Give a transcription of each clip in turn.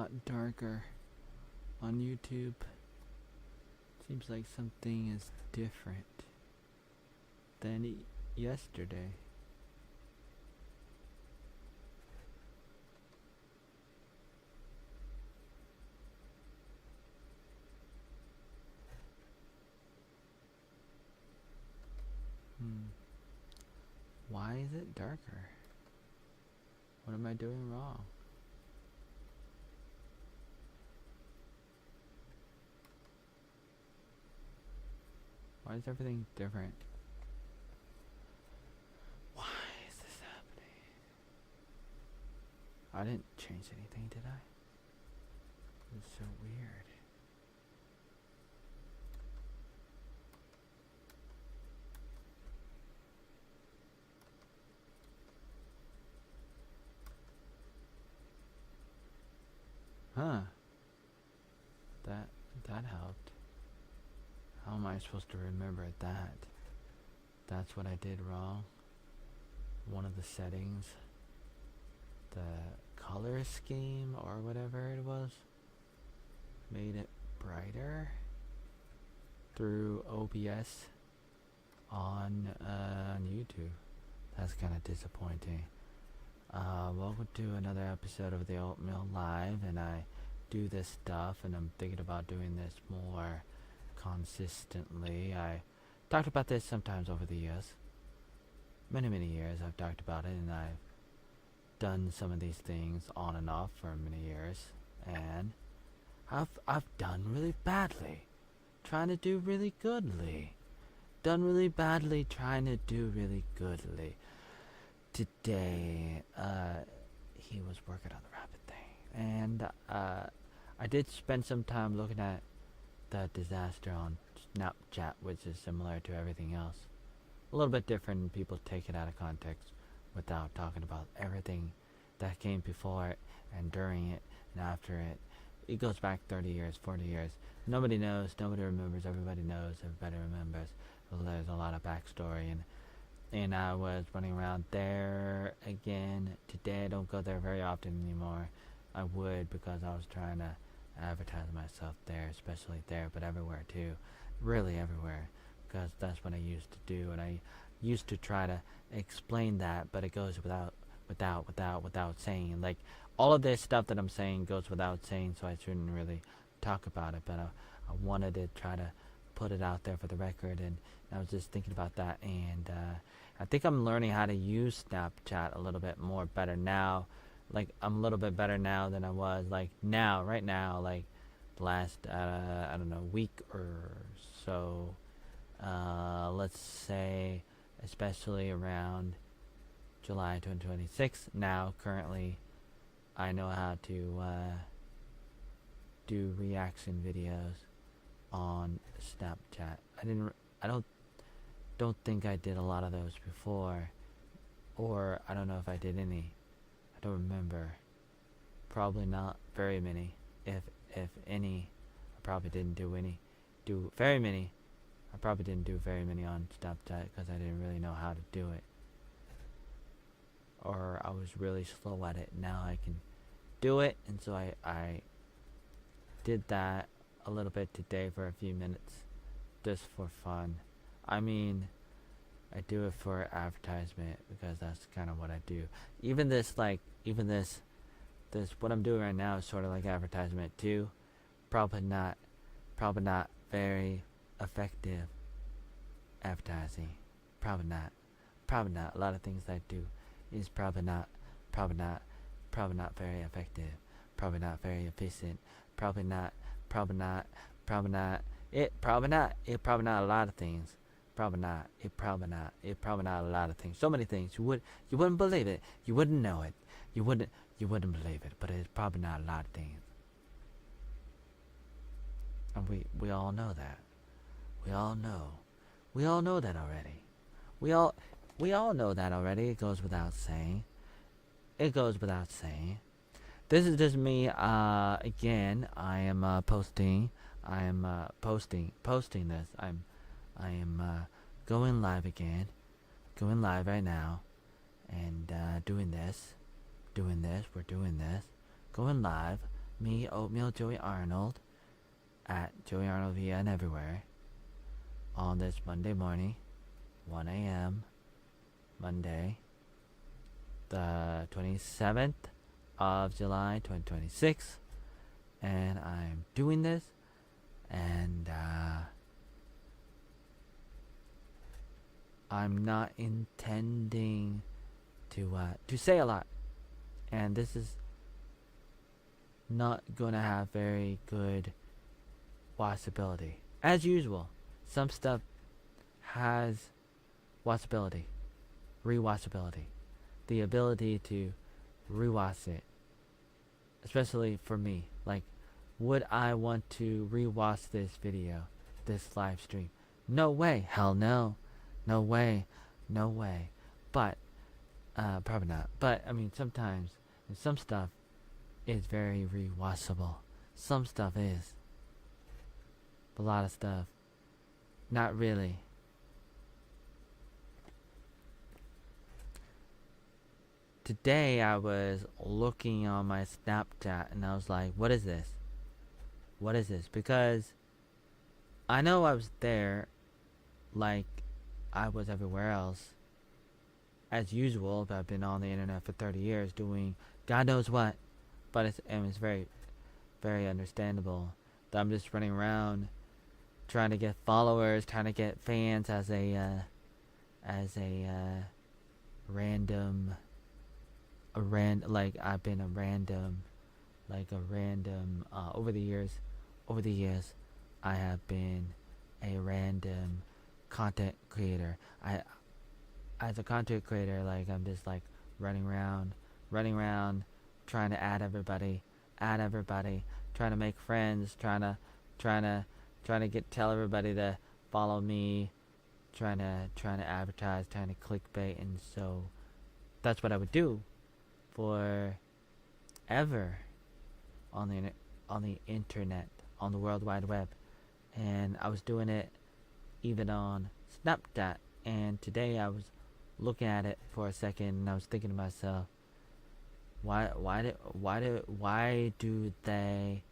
lot darker on YouTube. Seems like something is different than yesterday. Why is it darker? What am I doing wrong? Why is everything different? Why is this happening? I didn't change anything, did I? It's so weird. Huh. That helped. How am I supposed to remember that? That's what I did wrong. One of the settings. The color scheme or whatever it was. Made it brighter. Through OBS on YouTube. That's kind of disappointing. Welcome to another episode of the Oatmeal Live, and I do this stuff, and I'm thinking about doing this more consistently. I talked about this sometimes over the years. Many years I've talked about it, and I've done some of these things on and off for many years, and I've done really badly, trying to do really goodly. Done really badly, trying to do really goodly. Today, he was working on the rabbit thing, and I did spend some time looking at the disaster on Snapchat, which is similar to everything else. A little bit different, people take it out of context without talking about everything that came before it, and during it, and after it. It goes back 30 years, 40 years. Nobody knows, nobody remembers, everybody knows, everybody remembers. There's a lot of backstory, and I was running around there again today. I don't go there very often anymore. I would, because I was trying to advertise myself there, especially there, but everywhere too. Really everywhere, because that's what I used to do, and I used to try to explain that, but it goes without saying. Like, all of this stuff that I'm saying goes without saying, so I shouldn't really talk about it, but I wanted to try to put it out there for the record, and I was just thinking about that, and I think I'm learning how to use Snapchat a little bit more better now. Like, I'm a little bit better now than I was, like, now, right now, like, the last, I don't know, week or so. Let's say, especially around July 2026. Now, currently, I know how to do reaction videos on Snapchat. I don't think I did a lot of those before, or I don't know if I did any. I don't remember. Probably not very many, if any. I probably didn't do very many. I probably didn't do very many on Snapchat because I didn't really know how to do it, or I was really slow at it. Now I can do it, and so I did that a little bit today for a few minutes, just for fun. I mean, I do it for advertisement because that's kind of what I do. Even this, what I'm doing right now is sort of like advertisement too. Probably not very effective advertising. Probably not. A lot of things that I do is probably not very effective. Probably not very efficient. Probably not a lot of things. Probably not a lot of things. So many things. You wouldn't believe it. You wouldn't know it. You wouldn't believe it. But it's probably not a lot of things. And we all know that. We all know that already. We all know that already. It goes without saying. This is just me. Again, I am posting this. I am going live again. Going live right now. And doing this. We're doing this. Going live. me, Oatmeal Joey Arnold, at Joey Arnold VN everywhere, on this Monday morning, 1 a.m., Monday, the 27th of July, 2026. And I'm doing this, and I'm not intending to say a lot, and this is not gonna have very good watchability. As usual, some stuff has watchability, rewatchability, the ability to rewatch it, especially for me. Like, would I want to rewatch this video, this live stream? No way. Hell no. No way. No way. But probably not. But I mean, sometimes some stuff is very rewatchable. Some stuff is. A lot of stuff, not really. Today I was looking on my Snapchat and I was like, what is this? What is this? Because I know I was there like I was everywhere else. As usual, I've been on the internet for 30 years doing God knows what. But it's very, very understandable that I'm just running around trying to get followers, trying to get fans as a random, like I've been a random, over the years, I have been a random content creator. As a content creator, like I'm just like running around, trying to add everybody, trying to make friends, trying to tell everybody to follow me, trying to advertise, trying to clickbait, and so that's what I would do for ever on the internet, on the World Wide Web, and I was doing it even on Snapchat. And today I was looking at it for a second, and I was thinking to myself, why do they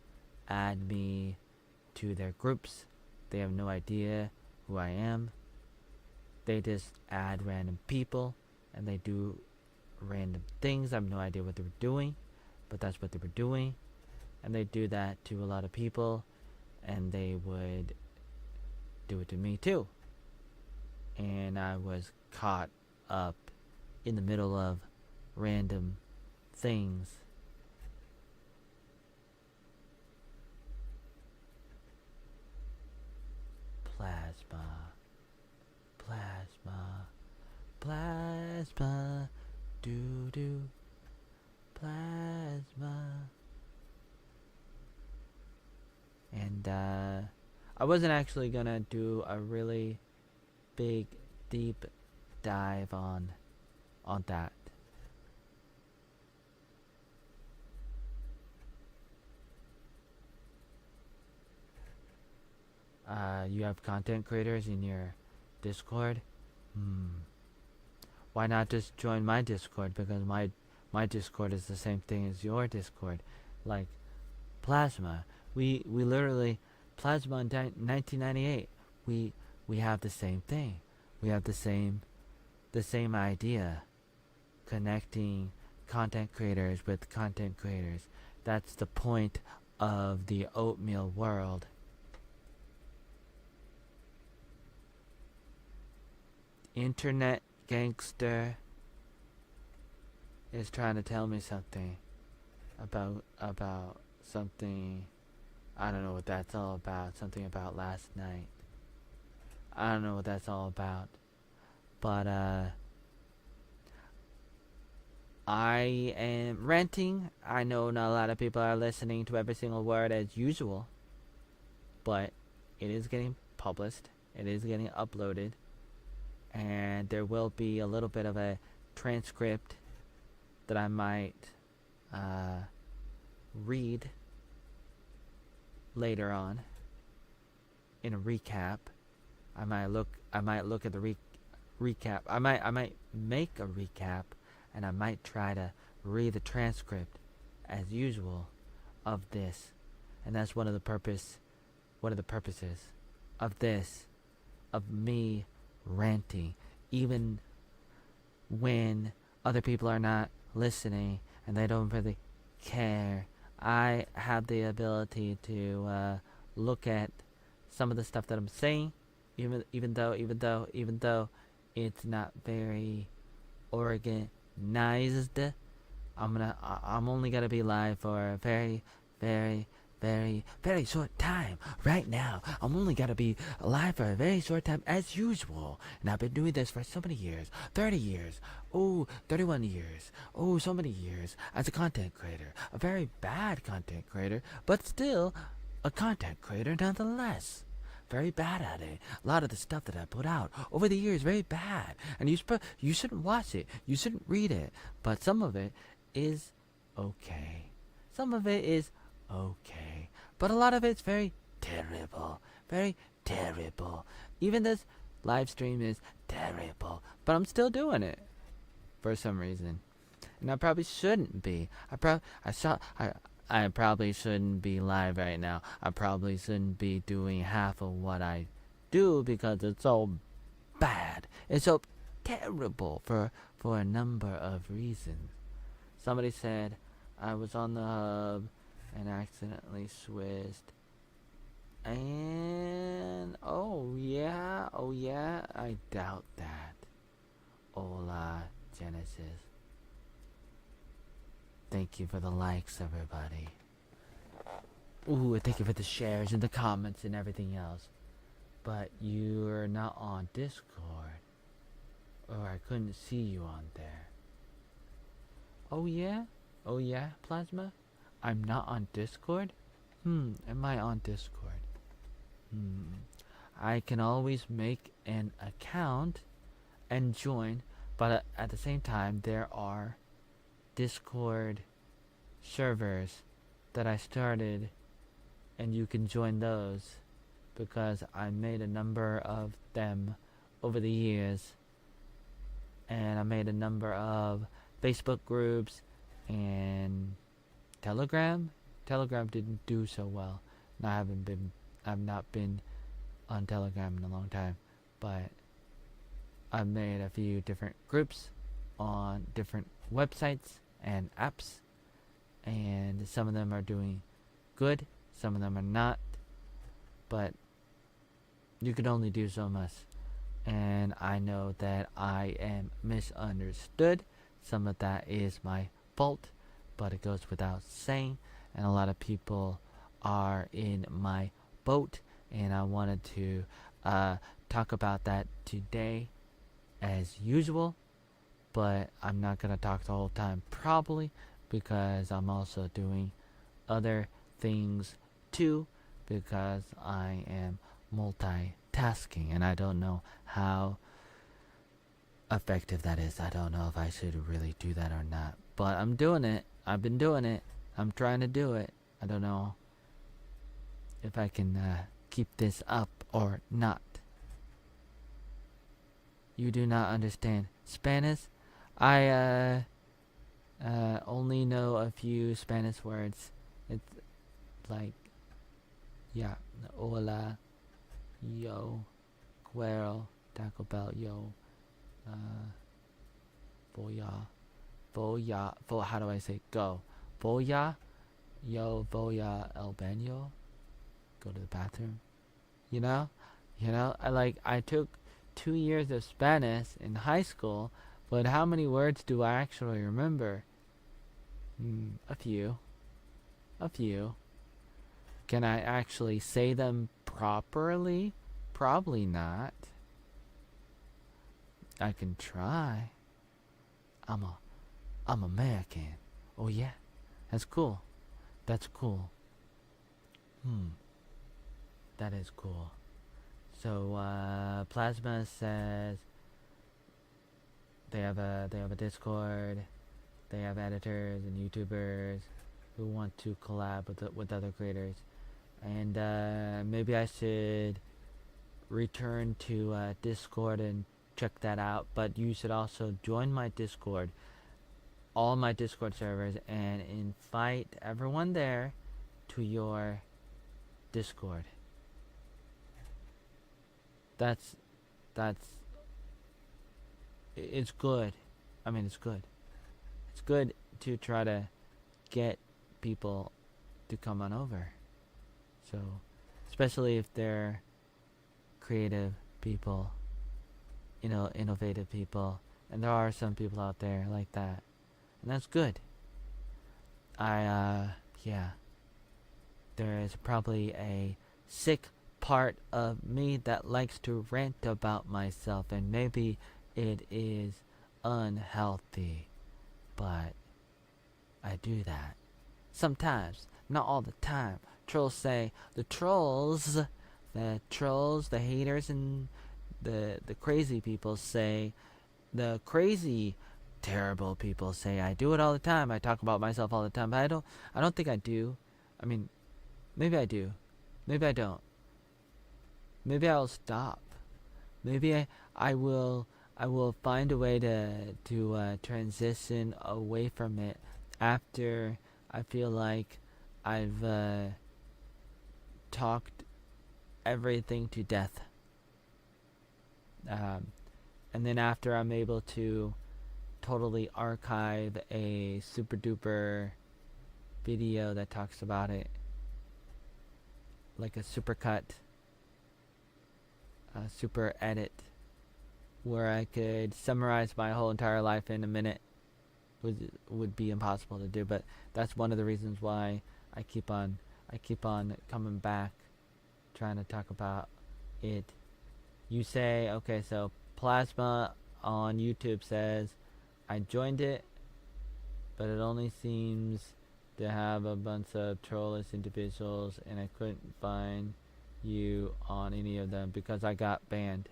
add me to their groups? They have no idea who I am. They just add random people and they do random things. I have no idea what they were doing, but that's what they were doing. And they do that to a lot of people, and they would do it to me too. And I was caught up in the middle of random things. Plasma, doo-doo, plasma. And I wasn't actually gonna do a really big, deep dive on that. You have content creators in your Discord? Why not just join my Discord? Because my Discord is the same thing as your Discord. Like Plasma. We literally Plasma in 1998. We have the same thing. We have the same idea. Connecting content creators with content creators. That's the point of the Oatmeal World. Internet gangster is trying to tell me something about something. I don't know what that's all about. Something about last night. I don't know what that's all about. But I am ranting. I know not a lot of people are listening to every single word as usual, but it is getting published. It is getting uploaded. And there will be a little bit of a transcript that I might read later on in a recap. I might look at the recap. I might make a recap, and I might try to read the transcript as usual of this, and that's one of the purposes of this, of me ranting, even when other people are not listening and they don't really care. I have the ability to look at some of the stuff that I'm saying, even though it's not very organized. I'm only gonna be live for a very, very, very, very short time. Right now, I'm only gonna be live for a very short time as usual. And I've been doing this for so many years, 30 years, 31 years, so many years as a content creator. A very bad content creator, but still a content creator nonetheless. Very bad at it. A lot of the stuff that I put out over the years, very bad. And you shouldn't watch it. You shouldn't read it. But some of it is okay. Some of it is okay. But a lot of it's very terrible. Very terrible. Even this live stream is terrible. But I'm still doing it. For some reason. And I probably shouldn't be. I probably shouldn't be live right now. I probably shouldn't be doing half of what I do because it's so bad. It's so terrible for a number of reasons. Somebody said I was on the hub and accidentally switched. And oh yeah, I doubt that. Hola, Genesis. Thank you for the likes, everybody. Ooh, thank you for the shares and the comments and everything else. But you're not on Discord. Or I couldn't see you on there. Oh yeah? Plasma? I'm not on Discord? Am I on Discord? I can always make an account and join, but at the same time, there are Discord servers that I started, and you can join those because I made a number of them over the years, and I made a number of Facebook groups and Telegram. Telegram didn't do so well, and I've not been on Telegram in a long time, but I've made a few different groups on different websites and apps, and some of them are doing good, some of them are not, but you can only do so much. And I know that I am misunderstood. Some of that is my fault, but it goes without saying, and a lot of people are in my boat, and I wanted to talk about that today as usual. But I'm not going to talk the whole time, probably, because I'm also doing other things too, because I am multitasking, and I don't know how effective that is. I don't know if I should really do that or not, but I'm doing it. I've been doing it. I'm trying to do it. I don't know if I can keep this up or not. You do not understand Spanish? I only know a few Spanish words. It's like, yeah, hola, yo, quiero, Taco Bell, yo, how do I say go? Voy el baño, go to the bathroom. You know, I took 2 years of Spanish in high school, but how many words do I actually remember? A few. Can I actually say them properly? Probably not. I can try. I'm American. Oh yeah, that's cool. That is cool. So Plasma says they have a Discord. They have editors and YouTubers who want to collab with other creators, and maybe I should return to Discord and check that out. But you should also join my Discord, all my Discord servers, and invite everyone there to your Discord. That's that's it's good. I mean, it's good. It's good to try to get people to come on over. So, especially if they're creative people, innovative people, and there are some people out there like that, and that's good. Yeah, there is probably a sick part of me that likes to rant about myself, and maybe it is unhealthy, but I do that sometimes, not all the time. Trolls say the trolls, the haters, and the crazy people say the crazy terrible people say I do it all the time. I talk about myself all the time, but I don't think I do. I mean, maybe I do. Maybe I don't. Maybe I'll stop. Maybe I will find a way to transition away from it after I feel like I've talked everything to death. And then after I'm able to totally archive a super duper video that talks about it, like a super cut, a super edit, where I could summarize my whole entire life in a minute, would be impossible to do. But that's one of the reasons why I keep on coming back, trying to talk about it. You say, okay, so Plasma on YouTube says I joined it, but it only seems to have a bunch of trollish individuals, and I couldn't find you on any of them because I got banned.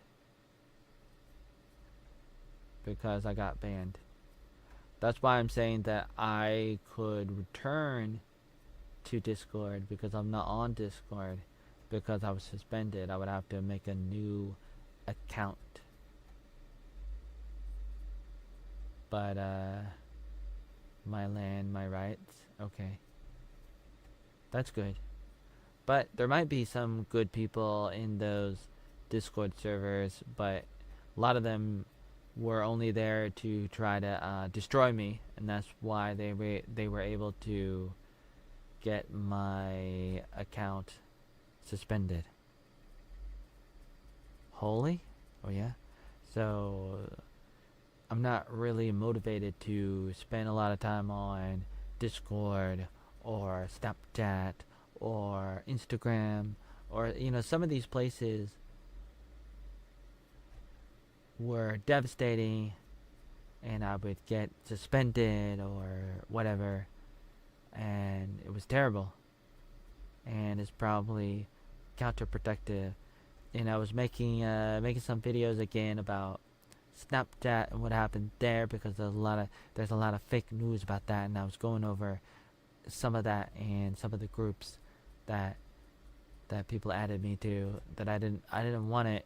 That's why I'm saying that I could return to Discord, because I'm not on Discord because I was suspended. I would have to make a new account. But my land, my rights. Okay. That's good. But there might be some good people in those Discord servers, but a lot of them were only there to try to destroy me, and that's why they were able to get my account suspended. Holy? Oh yeah. So I'm not really motivated to spend a lot of time on Discord or Snapchat or Instagram, or some of these places were devastating, and I would get suspended or whatever, and it was terrible, and it's probably counterproductive. And I was making some videos again about Snapchat and what happened there, because there's a lot of fake news about that, and I was going over some of that and some of the groups that people added me to, that I didn't want it.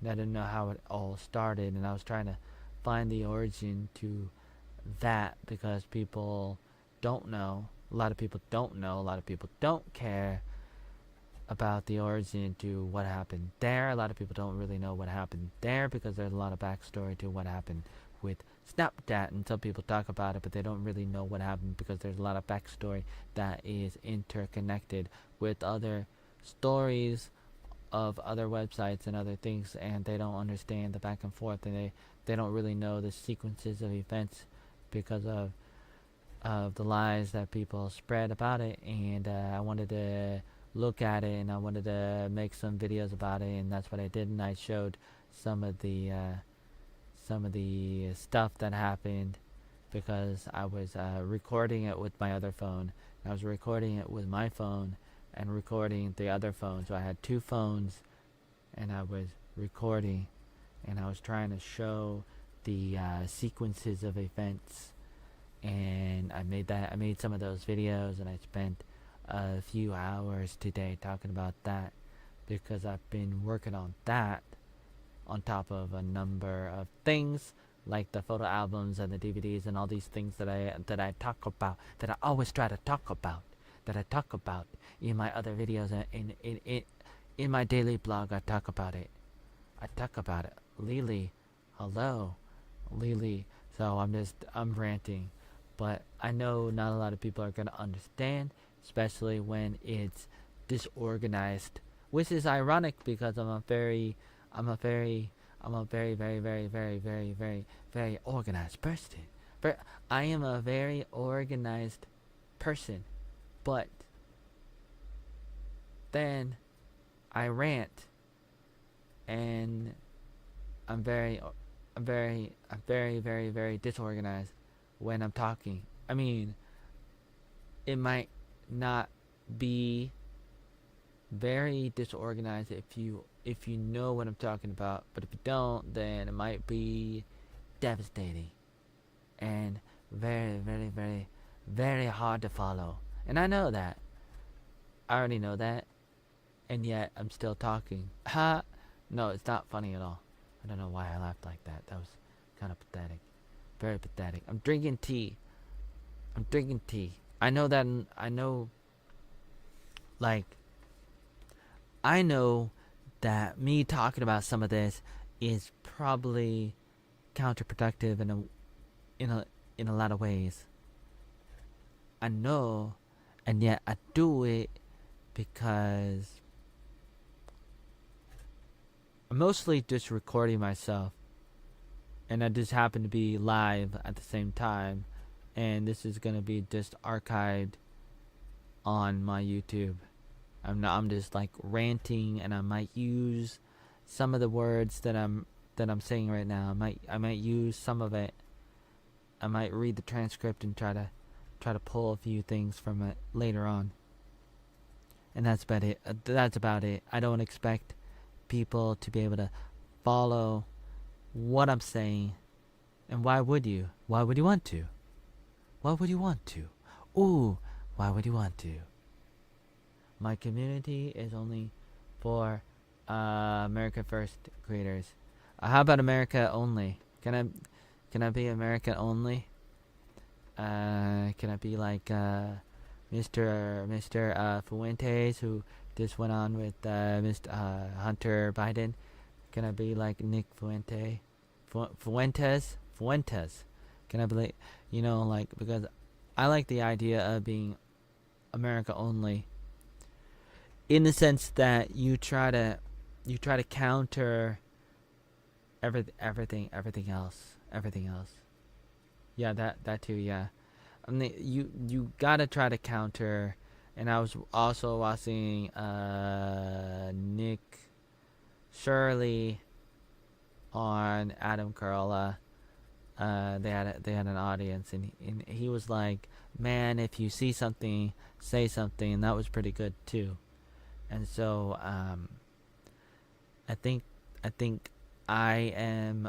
I didn't know how it all started, and I was trying to find the origin to that, because people don't know. A lot of people don't know. A lot of people don't care about the origin to what happened there. A lot of people don't really know what happened there, because there's a lot of backstory to what happened with Snapchat, and some people talk about it, but they don't really know what happened, because there's a lot of backstory that is interconnected with other stories of other websites and other things, and they don't understand the back and forth, and they don't really know the sequences of events because of the lies that people spread about it. And I wanted to look at it, and I wanted to make some videos about it, and that's what I did. And I showed some of the stuff that happened, because I was recording it with my other phone. I was recording it with my phone and recording the other phone. So I had two phones, and I was recording, and I was trying to show the sequences of events. And I made some of those videos, and I spent a few hours today talking about that, because I've been working on that on top of a number of things, like the photo albums and the DVDs and all these things that I talk about, that I always try to talk about, that I talk about in my other videos. In my daily blog, I talk about it. Lily, hello, Lily. So I'm ranting, but I know not a lot of people are gonna understand, especially when it's disorganized, which is ironic because I'm a very, very organized person. But I am a very organized person, but then I rant, and I'm very, very disorganized when I'm talking. I mean, it might not be very disorganized if you know what I'm talking about, but if you don't, then it might be devastating and very hard to follow. And I know that. I already know that, and yet I'm still talking. Ha! No, it's not funny at all. I don't know why I laughed like that. That was kind of pathetic. Very pathetic. I'm drinking tea. I know that. Like, I know that me talking about some of this is probably counterproductive in a lot of ways. I know, and yet I do it because I'm mostly just recording myself, and I just happen to be live at the same time, and this is gonna be just archived on my YouTube. I'm just like ranting, and I might use some of the words that I'm saying right now. I might use some of it. I might read the transcript and try to pull a few things from it later on. And that's about it. I don't expect people to be able to follow what I'm saying. And why would you? Why would you want to? Ooh, why would you want to? My community is only for America First creators. How about America only? Can I be America only? Can I be like Mr. Fuentes, who just went on with Mr. Hunter Biden? Can I be like Nick Fuentes? Can I be like, like, because I like the idea of being America only, in the sense that you try to counter everything else. Yeah, that too. Yeah, I mean, you gotta try to counter. And I was also watching Nick Shirley on Adam Carolla. They had an audience, and he was like, "Man, if you see something, say something." And that was pretty good too. And so I think I am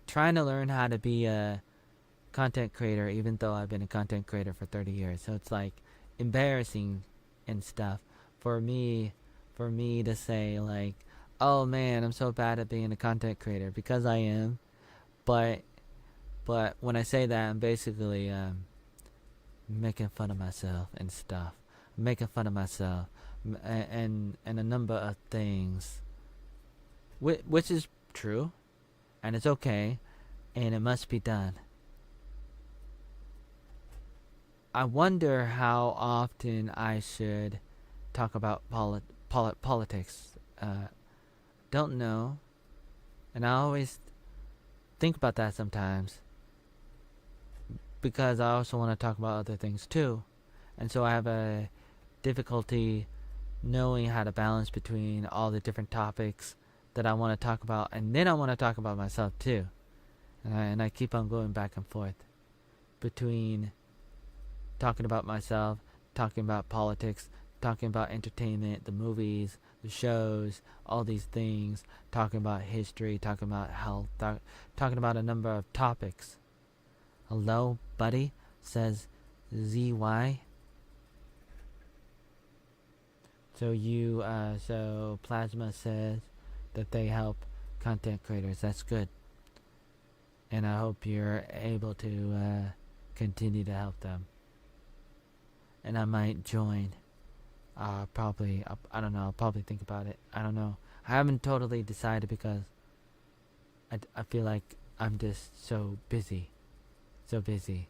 trying to learn how to be a content creator, even though I've been a content creator for 30 years. So it's like embarrassing and stuff for me to say, like, "Oh man, I'm so bad at being a content creator," because I am. But when I say that, I'm basically making fun of myself and stuff. Making fun of myself and a number of things, which is true, and it's okay, and it must be done. I wonder how often I should talk about politics. Don't know, and I always think about that sometimes, because I also want to talk about other things too, and so I have a difficulty knowing how to balance between all the different topics that I want to talk about, and then I want to talk about myself too, and I keep on going back and forth between talking about myself, talking about politics, talking about entertainment, the movies, the shows, all these things, talking about history, talking about health, talking about a number of topics. Hello, buddy, says ZY. So Plasma says that they help content creators. That's good. And I hope you're able to continue to help them. and I might join. Probably, I don't know. I'll probably think about it. I don't know. I haven't totally decided because I feel like I'm just so busy, so busy.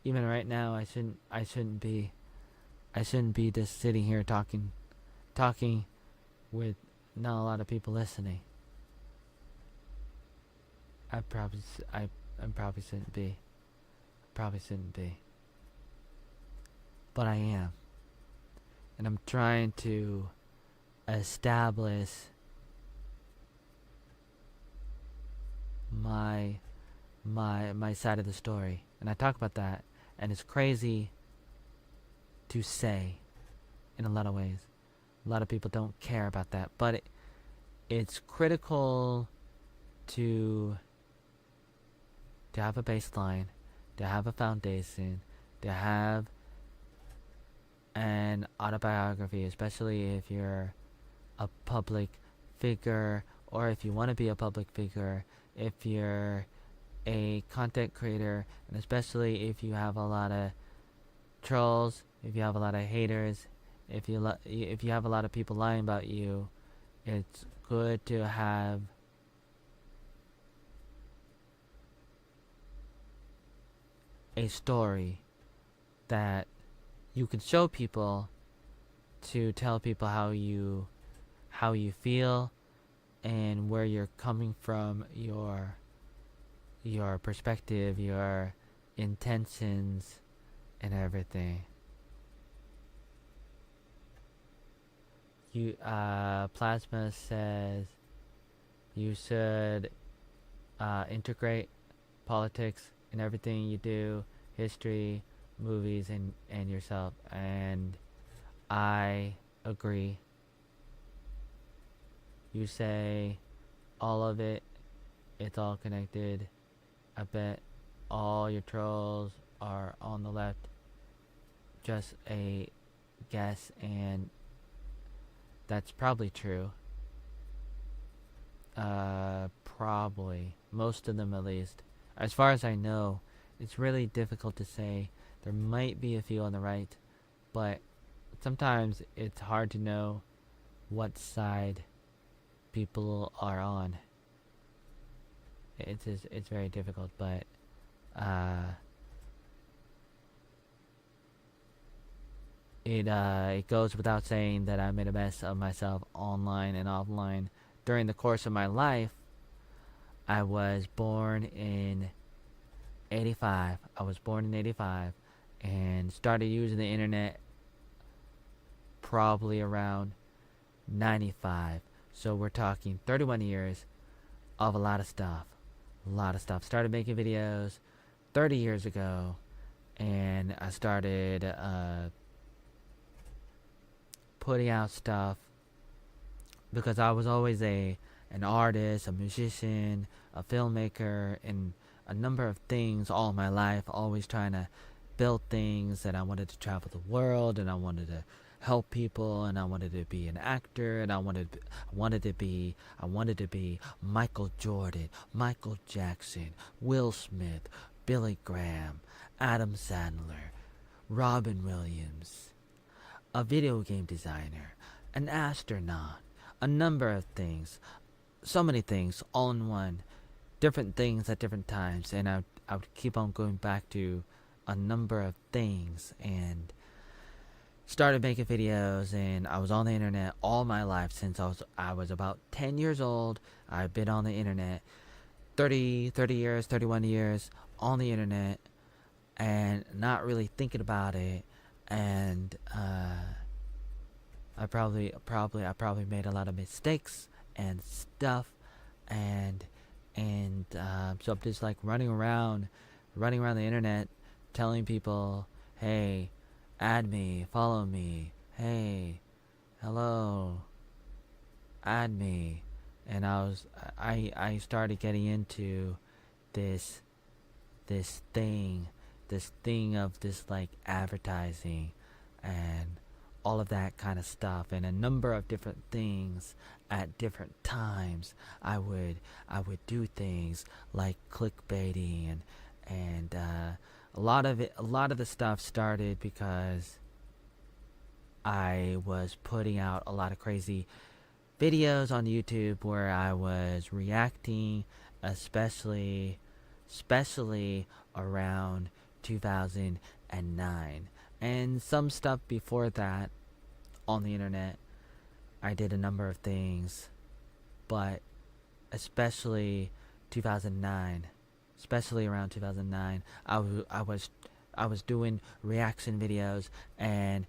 Even right now, I shouldn't be just sitting here talking with not a lot of people listening. I probably, I probably shouldn't be. Probably shouldn't be. But I am, and I'm trying to establish my my side of the story, and I talk about that, and it's crazy to say in a lot of ways. A lot of people don't care about that, but it's critical to have a baseline, to have a foundation, to have an autobiography, especially if you're a public figure, or if you want to be a public figure, if you're a content creator, and especially if you have a lot of trolls, if you have a lot of haters, if you have a lot of people lying about you, it's good to have a story that you can show people, to tell people how you feel and where you're coming from, your perspective, your intentions, and everything. Plasma says you should integrate politics in everything you do, history, movies, and yourself. And I agree. You say all of it, it's all connected. I bet all your trolls are on the left. Just a guess, and that's probably true. Probably. Most of them, at least. As far as I know, it's really difficult to say. There might be a few on the right, but sometimes it's hard to know what side people are on. It's very difficult, but it goes without saying that I made a mess of myself online and offline during the course of my life. I was born in 85. I was born in 85 and started using the internet probably around 95. So we're talking 31 years of a lot of stuff. A lot of stuff. Started making videos 30 years ago, and I started putting out stuff because I was always an artist, a musician, a filmmaker, and a number of things all my life, always trying to build things, and I wanted to travel the world, and I wanted to help people, and I wanted to be an actor, and I wanted to be Michael Jordan, Michael Jackson, Will Smith, Billy Graham, Adam Sandler, Robin Williams, a video game designer, an astronaut, a number of things, so many things all in one, different things at different times, and I would keep on going back to a number of things, and started making videos, and I was on the internet all my life since I was about 10 years old. I've been on the internet 30 years, 31 years on the internet, and not really thinking about it, and I probably made a lot of mistakes and stuff, and so I'm just like running around the internet, telling people, hey, add me, follow me, hey, hello, add me. And I started getting into this thing of this like advertising and all of that kind of stuff, and a number of different things at different times. I would do things like clickbaiting and a lot of the stuff started because I was putting out a lot of crazy videos on YouTube where I was reacting, especially around 2009, and some stuff before that on the internet. I did a number of things, but especially 2009, especially around 2009, I was doing reaction videos, and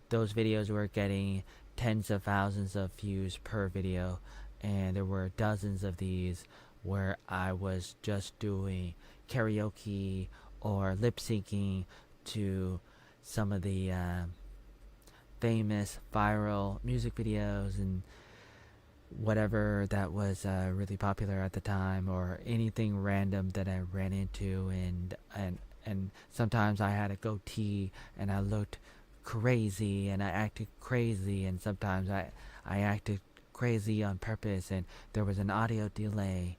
those videos were getting tens of thousands of views per video, and there were dozens of these where I was just doing karaoke or lip syncing to some of the famous viral music videos and whatever that was really popular at the time, or anything random that I ran into, and sometimes I had a goatee and I looked crazy and I acted crazy, and sometimes I acted crazy on purpose, and there was an audio delay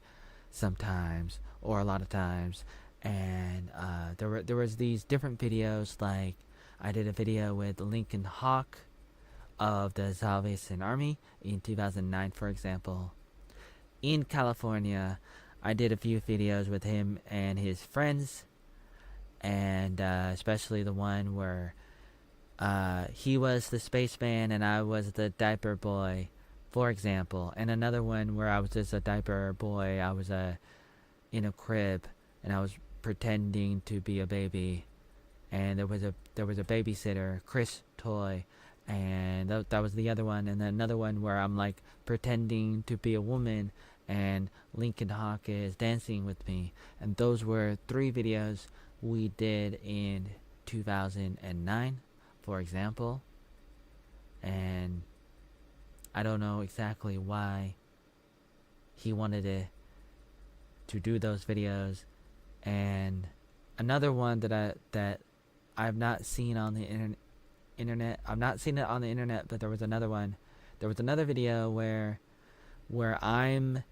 sometimes, or a lot of times, and there was these different videos. Like I did a video with Lincoln Hawk of the Salvation Army in 2009, for example. In California, I did a few videos with him and his friends, and especially the one where he was the spaceman and I was the diaper boy, for example. And another one where I was just a diaper boy. I was in a crib and I was pretending to be a baby, and there was a babysitter, Chris Toy, and that was the other one. And then another one where I'm like pretending to be a woman and Lincoln Hawk is dancing with me. And those were 3 videos we did in 2009, for example. And I don't know exactly why he wanted to do those videos. And another one that I've not seen on the internet. I've not seen it on the internet, but there was another one. There was another video where I'm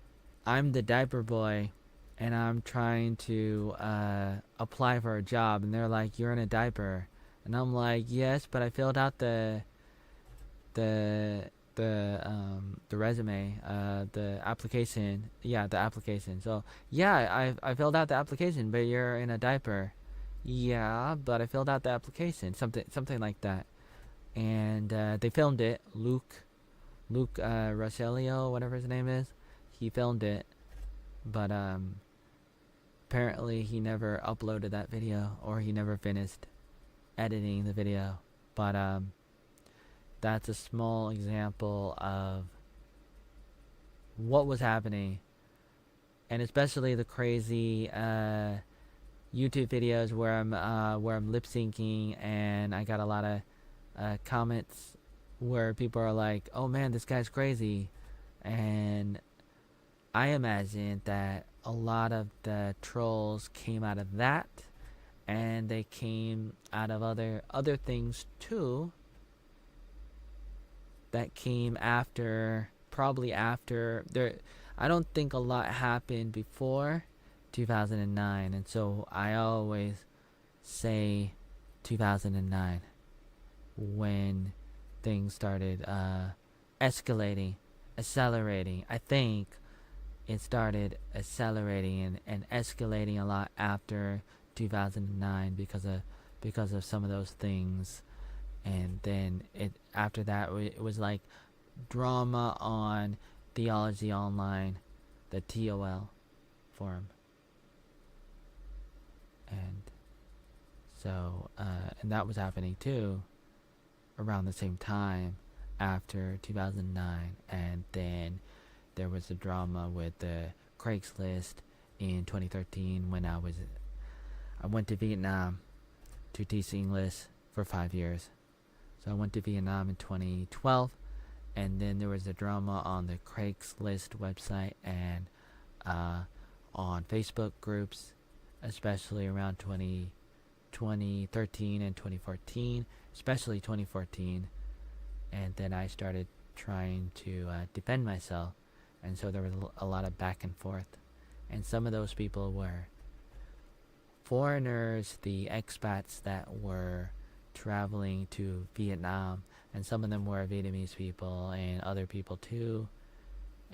the diaper boy, and I'm trying to apply for a job, and they're like, "You're in a diaper," and I'm like, "Yes, but I filled out the resume, the application. Yeah, the application. So yeah, I filled out the application, but you're in a diaper. Yeah, but I filled out the application. Something like that." And they filmed it. Luke Rogelio, whatever his name is, he filmed it, but apparently he never uploaded that video, or he never finished editing the video. But that's a small example of what was happening, and especially the crazy YouTube videos where I'm lip syncing, and I got a lot of comments where people are like, "Oh man, this guy's crazy," and I imagine that a lot of the trolls came out of that, and they came out of other things too that came after, probably after there. I don't think a lot happened before 2009, and so I always say 2009 when things started escalating, accelerating. I think it started accelerating and escalating a lot after 2009 because of some of those things. And then after that it was like drama on Theology Online, the TOL forum. And so and that was happening too around the same time after 2009. And then there was the drama with the Craigslist in 2013 when I went to Vietnam to teach English for 5 years. So I went to Vietnam in 2012, and then there was a drama on the Craigslist website and on Facebook groups, especially around 2013 and 2014, especially 2014. And then I started trying to defend myself, and so there was a lot of back and forth. And some of those people were foreigners, the expats that were traveling to Vietnam, and some of them were Vietnamese people and other people too.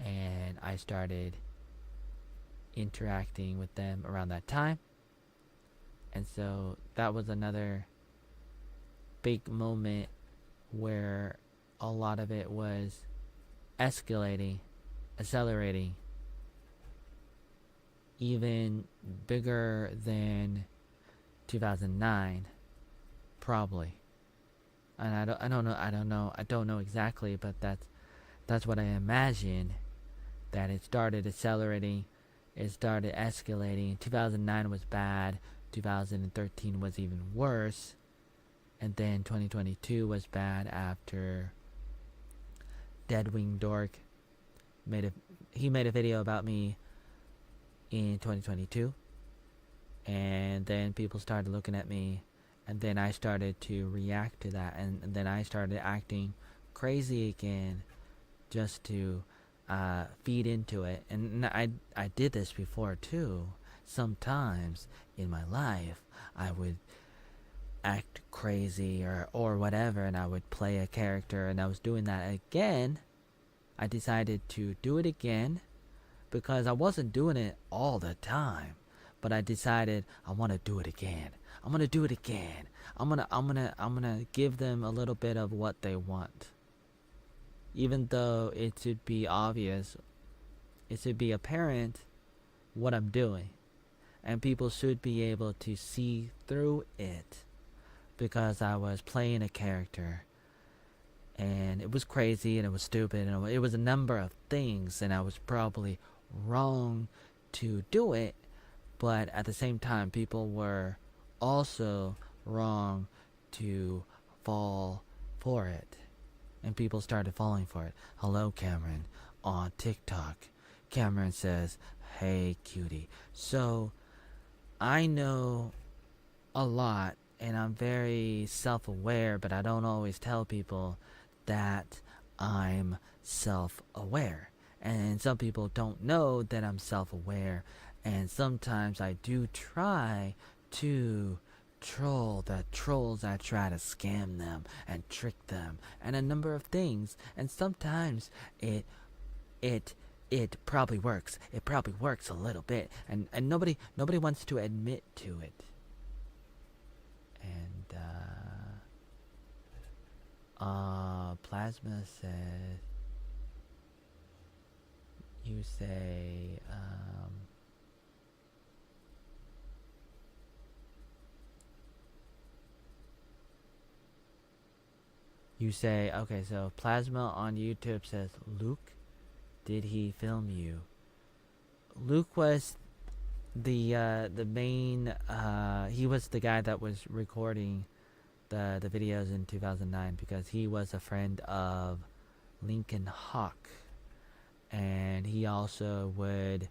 And I started interacting with them around that time. And so that was another big moment where a lot of it was escalating, accelerating, even bigger than 2009, probably. And I don't know exactly, but that's what I imagine. That it started accelerating, it started escalating. 2009 was bad, 2013 was even worse, and then 2022 was bad after Deadwing Dork made a video about me in 2022, and then people started looking at me, and then I started to react to that, and then I started acting crazy again just to feed into it. And I did this before too. Sometimes in my life I would act crazy or whatever, and I would play a character, and I was doing that again. I decided to do it again because I wasn't doing it all the time, but I decided I want to do it again. I'm gonna do it again. I'm gonna give them a little bit of what they want, even though it should be obvious, it should be apparent what I'm doing, and people should be able to see through it, because I was playing a character, and it was crazy, and it was stupid, and it was a number of things, and I was probably wrong to do it, but at the same time, people were also wrong to fall for it, and people started falling for it. Hello, Cameron, on TikTok. Cameron says, "Hey, cutie." So I know a lot, and I'm very self-aware, but I don't always tell people that I'm self-aware. And some people don't know that I'm self-aware, and sometimes I do try to troll the trolls that try to scam them and trick them and a number of things, and sometimes it probably works. It probably works a little bit, and nobody wants to admit to it. And Plasma says, you say, okay, so Plasma on YouTube says, Luke, did he film you? Luke was the main, he was the guy that was recording the videos in 2009, because he was a friend of Lincoln Hawk, and he also would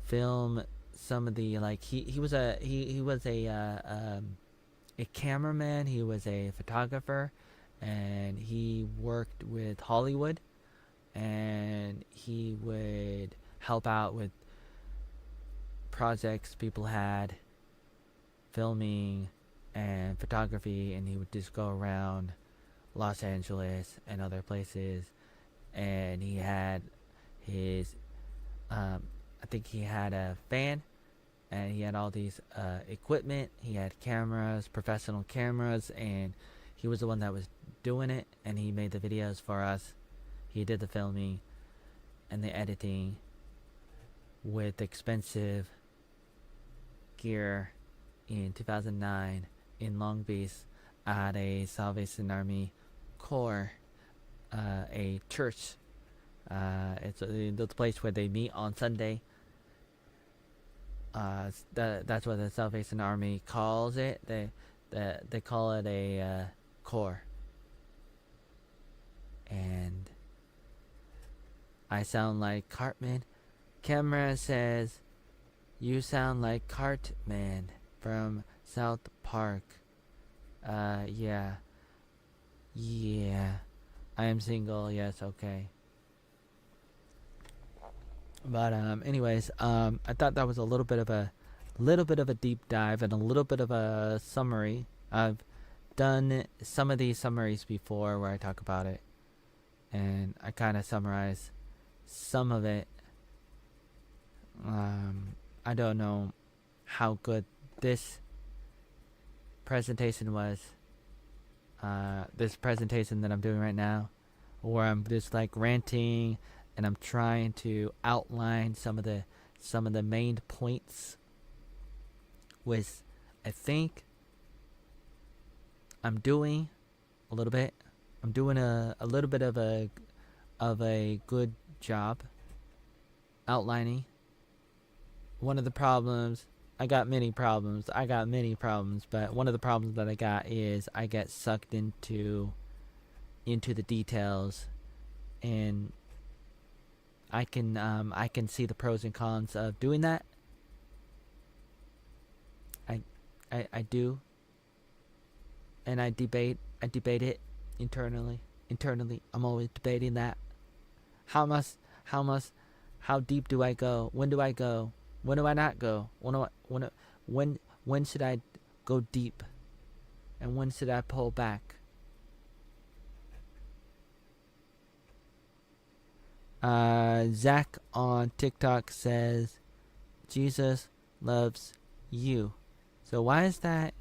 film some of the, like, he was a cameraman, he was a photographer, and he worked with Hollywood, and he would help out with projects people had, filming and photography, and he would just go around Los Angeles and other places, and he had his I think he had a van, and he had all these equipment, he had cameras, professional cameras, and he was the one that was doing it, and he made the videos for us. He did the filming and the editing with expensive gear in 2009 in Long Beach at a Salvation Army Corps, a church. It's the place where they meet on Sunday. That's what the Salvation Army calls it. They call it a corps. And I sound like Cartman. Camera says, you sound like Cartman from South Park. Yeah. I am single, yes, okay. But anyways, I thought that was a little bit of a little bit of a deep dive and a little bit of a summary. I've done some of these summaries before where I talk about it, and I kind of summarize some of it. I don't know how good this presentation was. This presentation that I'm doing right now, where I'm just like ranting and I'm trying to outline some of the main points, was, I think I'm doing a little bit. I'm doing a little bit of a good job outlining. One of the problems, I got many problems, but one of the problems that I got is I get sucked into the details, and I can see the pros and cons of doing that. I do, and I debate it internally. I'm always debating that. How deep do I go? When do I go? When do I not go? When should I go deep? And when should I pull back? Zach on TikTok says, Jesus loves you. So why is that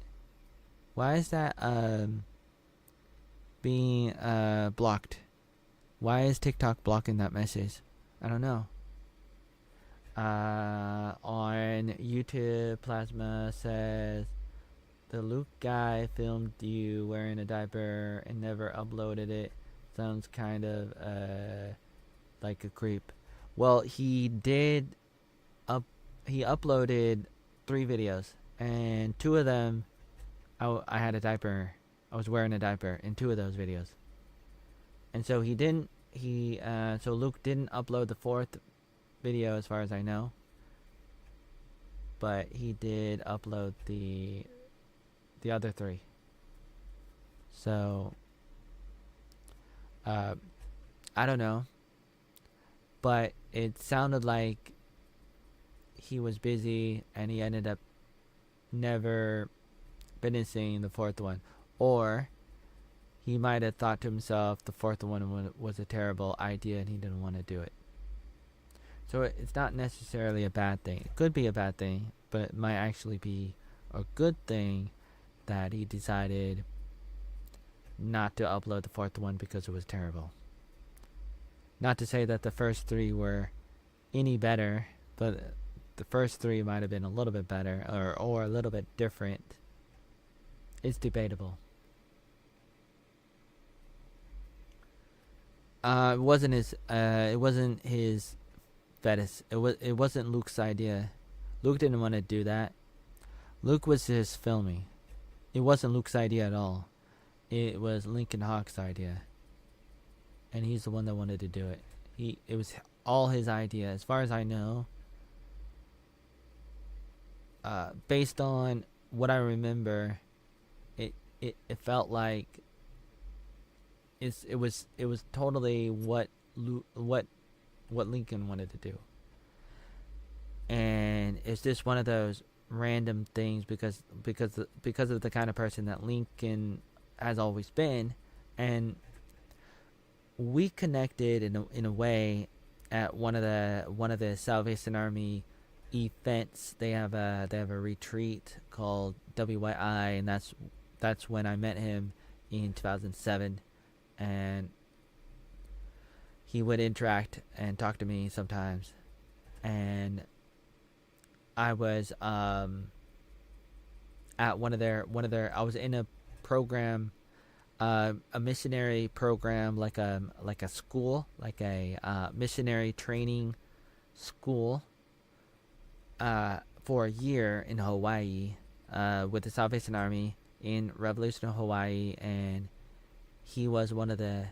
being blocked? Why is TikTok blocking that message? I don't know. On YouTube, Plasma says, the Luke guy filmed you wearing a diaper and never uploaded it. Sounds kind of like a creep. Well, he did he uploaded 3 videos, and 2 of them I had a diaper. I was wearing a diaper in 2 of those videos. And so so Luke didn't upload the 4th video as far as I know, but he did upload the other 3. So I don't know, but it sounded like he was busy and he ended up never finishing the 4th one, or he might have thought to himself the 4th one was a terrible idea and he didn't want to do it. So it's not necessarily a bad thing. It could be a bad thing, but it might actually be a good thing that he decided not to upload the 4th one because it was terrible. Not to say that the first 3 were any better, but the first 3 might have been a little bit better or a little bit different. It's debatable. It wasn't his fetish. It wasn't Luke's idea. Luke didn't want to do that. Luke was just filming. It wasn't Luke's idea at all. It was Lincoln Hawk's idea, and he's the one that wanted to do it. It was all his idea, as far as I know. Based on what I remember, it felt like it was totally what Lincoln wanted to do, and it's just one of those random things because of the kind of person that Lincoln has always been, and we connected in a way at one of the Salvation Army events. They have a retreat called WYI, and that's when I met him in 2007, and he would interact and talk to me sometimes, and I was at one of their I was in a program, a missionary program, like a school, like a missionary training school, for a year in Hawaii, with the Salvation Army in Revolution, Hawaii, and he was one of the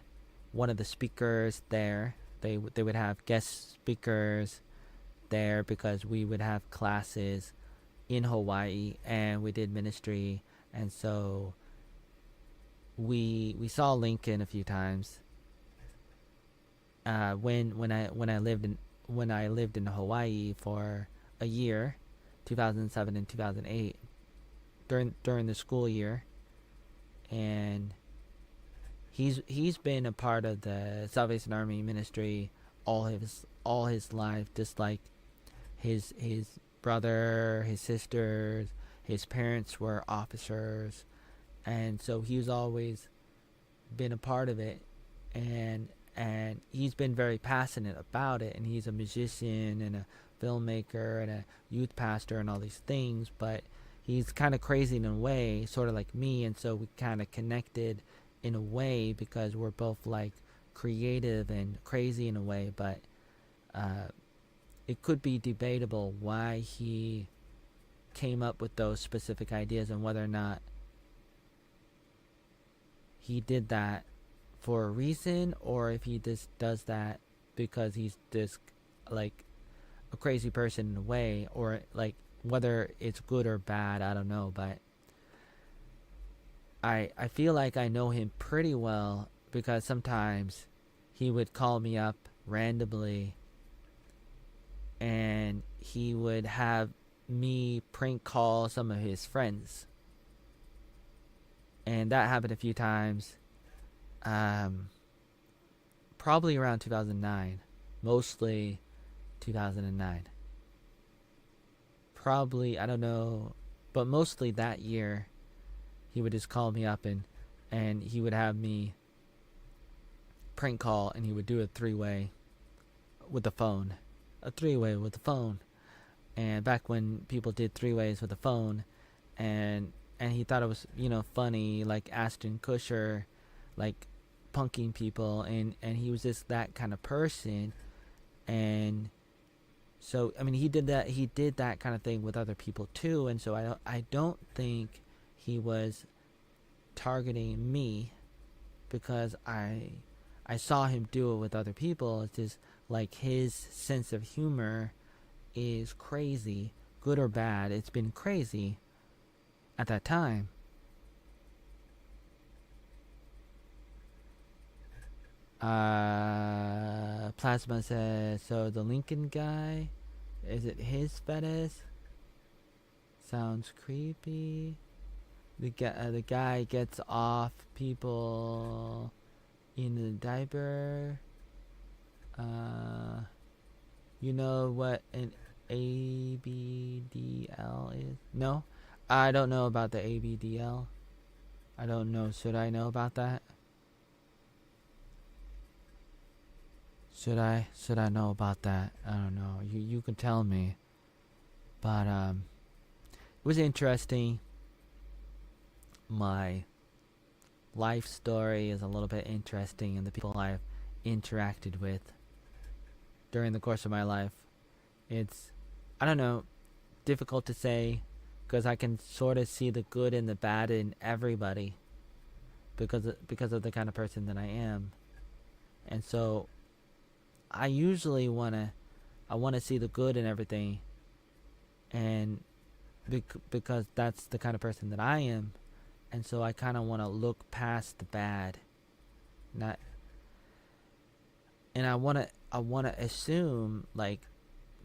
speakers there. They would have guest speakers there because we would have classes in Hawaii and we did ministry, and so we saw Lincoln a few times. When I lived in Hawaii for a year 2007 and 2008 during the school year, and he's been a part of the Salvation Army ministry all his life, just like his brother, his sisters, his parents were officers, and so he's always been a part of it, and he's been very passionate about it, and he's a musician and a filmmaker and a youth pastor and all these things, but he's kind of crazy in a way, sort of like me, and so we kind of connected in a way because we're both like creative and crazy in a way, but it could be debatable why he came up with those specific ideas and whether or not he did that for a reason or if he just does that because he's just like a crazy person in a way, or like whether it's good or bad, I don't know, but I feel like I know him pretty well because sometimes he would call me up randomly and he would have me prank call some of his friends, and that happened a few times, probably around 2009, mostly 2009, probably, I don't know, but mostly that year he would just call me up and he would have me prank call, and he would do a three-way with the phone. A three-way with the phone. And back when people did three-ways with the phone, and he thought it was, funny, like Ashton Kutcher, like punking people, and he was just that kind of person. And so, I mean, he did that kind of thing with other people too, and so I don't think he was targeting me because I saw him do it with other people. It's just like his sense of humor is crazy, good or bad. It's been crazy at that time. Plasma says, so the Lincoln guy, is it his fetish? Sounds creepy. The guy gets off people in the diaper. You know what an ABDL is? No? I don't know about the ABDL. I don't know. Should I know about that? Should I know about that? I don't know. You can tell me. But it was interesting. My life story is a little bit interesting, and the people I've interacted with during the course of my life, it's, I don't know, difficult to say because I can sort of see the good and the bad in everybody because of the kind of person that I am. And so I usually want to see the good in everything, and because that's the kind of person that I am. And so I kind of want to look past the bad, and I want to assume, like,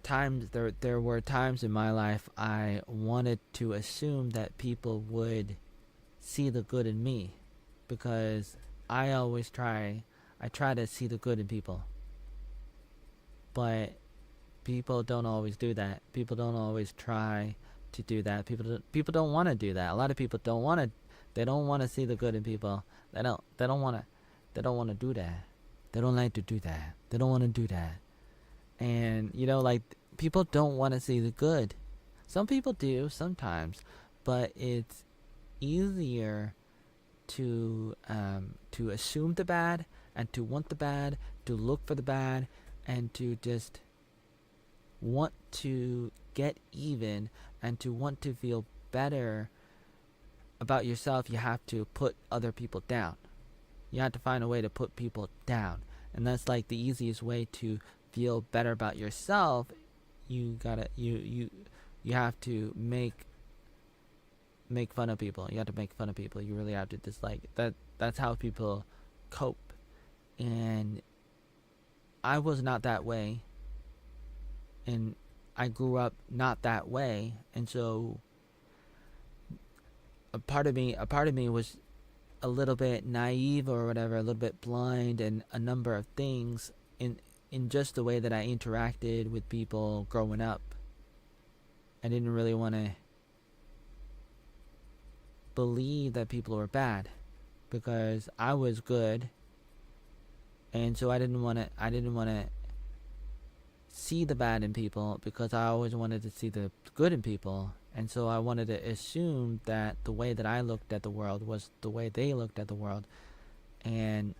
times there were times in my life I wanted to assume that people would see the good in me, because I try to see the good in people, but people don't always do that. People don't always try to do that. People don't want to do that. A lot of people don't want to. They don't want to see the good in people. They don't want to do that. They don't like to do that. They don't want to do that. And like, people don't want to see the good. Some people do sometimes, but it's easier to assume the bad and to want the bad, to look for the bad, and to just want to get even and to want to feel better about yourself. You have to put other people down. You have to find a way to put people down, and that's like the easiest way to feel better about yourself. You have to make fun of people. You have to make fun of people. You really have to dislike that. That's how people cope. And I was not that way, and I grew up not that way, and so a part of me was a little bit naive or whatever, a little bit blind, and a number of things in just the way that I interacted with people growing up. I didn't really want to believe that people were bad because I was good, and so I didn't want to see the bad in people because I always wanted to see the good in people. And so I wanted to assume that the way that I looked at the world was the way they looked at the world. And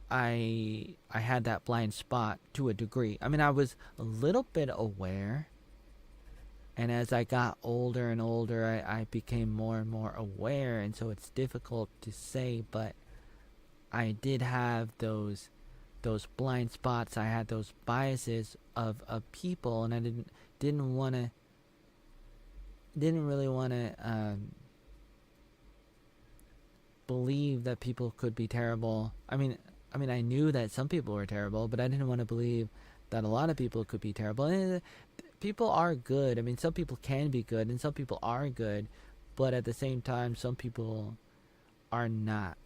I had that blind spot to a degree. I mean, I was a little bit aware, and as I got older and older, I became more and more aware, and so it's difficult to say, but I did have those blind spots. I had those biases of people, and I didn't really want to believe that people could be terrible. I mean, I knew that some people were terrible, but I didn't want to believe that a lot of people could be terrible. And people are good. I mean, some people can be good, and some people are good, but at the same time, some people are not.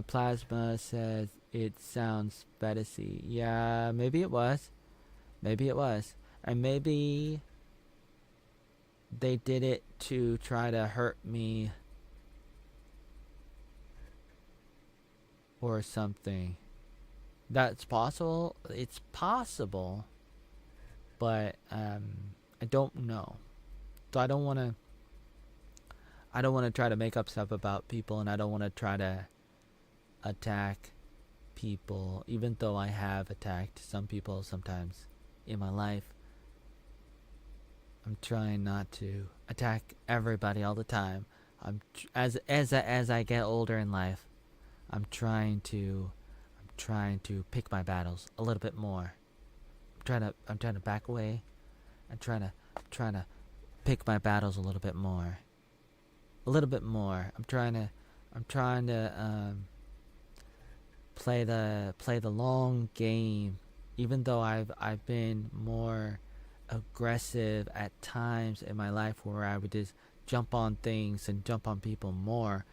Plasma says it sounds fantasy. Yeah, maybe it was. Maybe it was. And maybe they did it to try to hurt me or something. That's possible. It's possible, but I don't know. So I don't want to try to make up stuff about people, and I don't want to try to attack people, even though I have attacked some people sometimes in my life. I'm trying not to attack everybody all the time. As I get older in life, I'm trying to pick my battles a little bit more. I'm trying to back away. I'm trying to pick my battles a little bit more. A little bit more. I'm trying to play the long game, even though I've been more aggressive at times in my life where I would just jump on things and jump on people more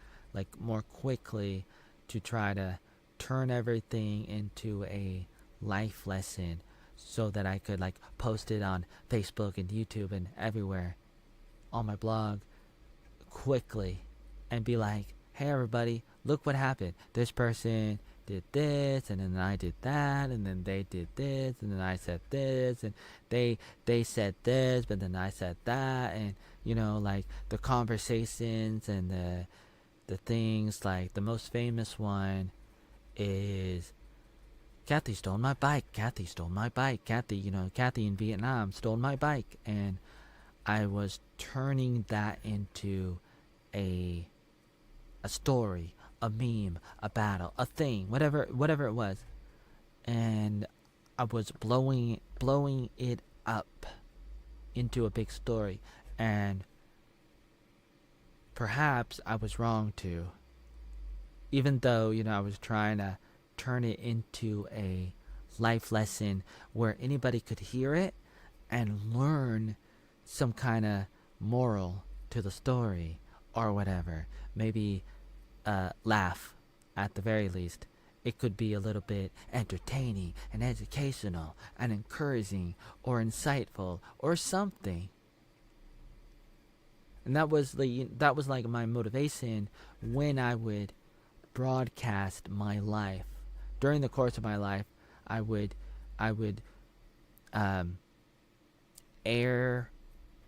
quickly to try to turn everything into a life lesson so that I could post it on Facebook and YouTube and everywhere on my blog quickly and be like, hey everybody, look what happened. This person did this, and then I did that, and then they did this, and then I said this, and they said this, but then I said that, and the conversations and the things. Like the most famous one is Kathy stole my bike. Kathy stole my bike. Kathy in Vietnam stole my bike, and I was turning that into a story, a meme, a battle, a thing, whatever it was, and I was blowing it up into a big story, and perhaps I was wrong too, even though I was trying to turn it into a life lesson where anybody could hear it and learn some kind of moral to the story or whatever. Maybe laugh at the very least. It could be a little bit entertaining and educational and encouraging or insightful or something. And that was like my motivation when I would broadcast my life. During the course of my life, I would air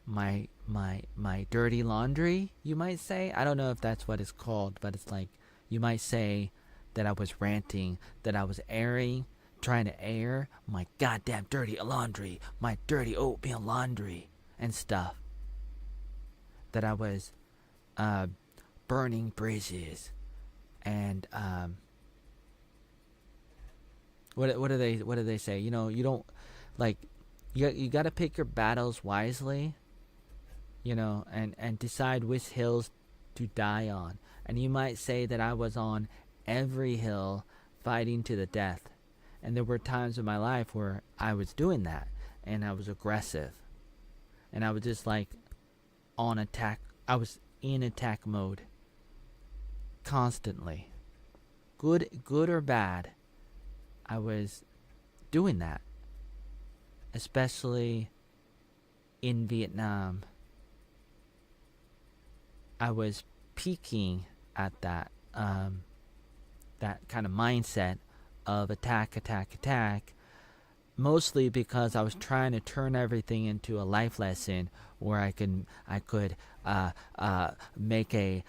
my dirty laundry, you might say. I don't know if that's what it's called, but it's like you might say that I was ranting, that I was trying to air my goddamn dirty laundry, my dirty oatmeal laundry and stuff. That I was burning bridges and what do they say? You don't you got to pick your battles wisely. and decide which hills to die on. And you might say that I was on every hill fighting to the death. And there were times in my life where I was doing that and I was aggressive. And I was just like on attack. I was in attack mode constantly. Good or bad, I was doing that. Especially in Vietnam. I was peaking at that kind of mindset of attack, mostly because I was trying to turn everything into a life lesson where I could make a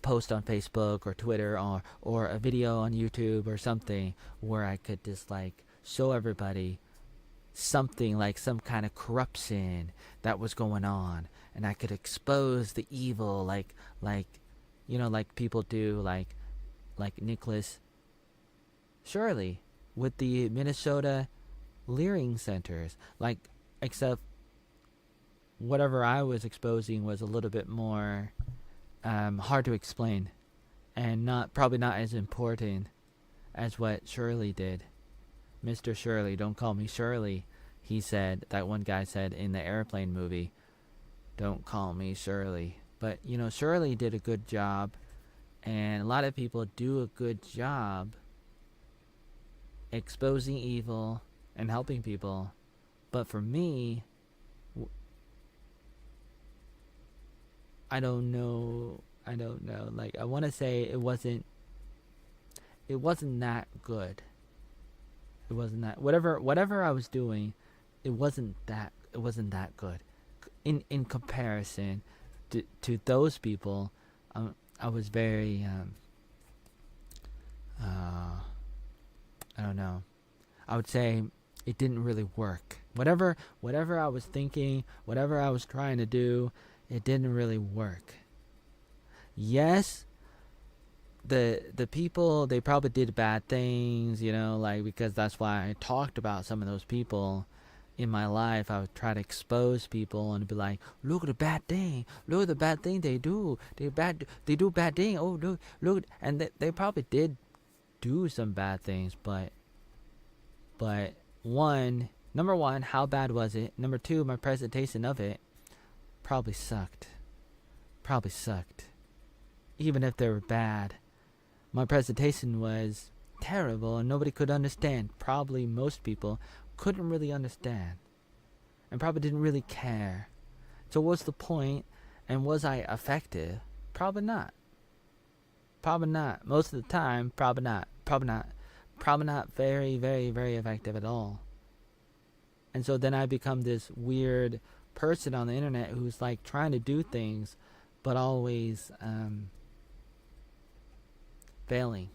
post on Facebook or Twitter or a video on YouTube or something where I could just like show everybody something like some kind of corruption that was going on, and I could expose the evil like people do, like Nicholas Shirley with the Minnesota Leering Centers, except whatever I was exposing was a little bit more hard to explain and probably not as important as what Shirley did. Mr. Shirley, don't call me Shirley, he said. That one guy said in the airplane movie, don't call me Shirley. But, Shirley did a good job, and a lot of people do a good job exposing evil and helping people. But for me, I don't know. Like, I want to say it wasn't that good. It wasn't that whatever I was doing, it wasn't that good. In comparison to those people, I was very I don't know. I would say it didn't really work. Whatever I was thinking, whatever I was trying to do, it didn't really work. Yes, the people, they probably did bad things, because that's why I talked about some of those people in my life. I would try to expose people and be like, look at the bad thing, look at the bad thing they do, they do bad thing, oh look, and they probably did do some bad things, but number one, how bad was it? Number two, my presentation of it probably sucked. Even if they were bad, my presentation was terrible and nobody could understand. Probably most people couldn't really understand and probably didn't really care. So what's the point? And was I effective? Probably not. Most of the time, probably not very, very, very effective at all. And so then I become this weird person on the internet who's like trying to do things but always failing.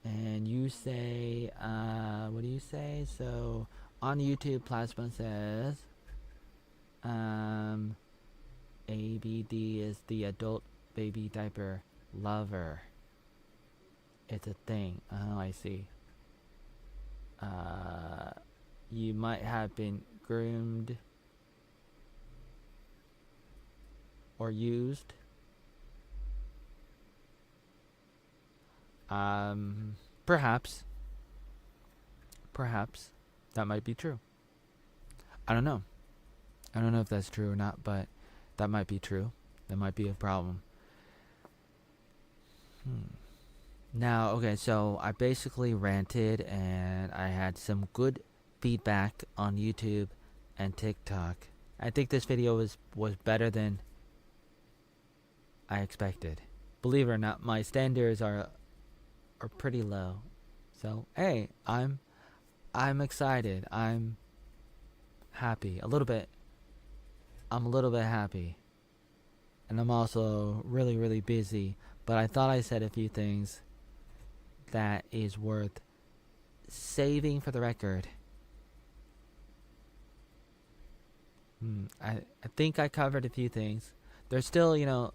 And you say, what do you say? So on YouTube, Plasma says ABD is the adult baby diaper lover. It's a thing. Oh, I see. You might have been groomed or used. Perhaps that might be true. I don't know if that's true or not, but that might be true. That might be a problem. Now, okay, so I basically ranted and I had some good feedback on YouTube and TikTok. I think this video was better than I expected. Believe it or not, my standards are pretty low. So, hey, I'm excited. I'm happy. I'm a little bit happy. And I'm also really, really busy. But I thought I said a few things that is worth saving for the record. I think I covered a few things. There's still, a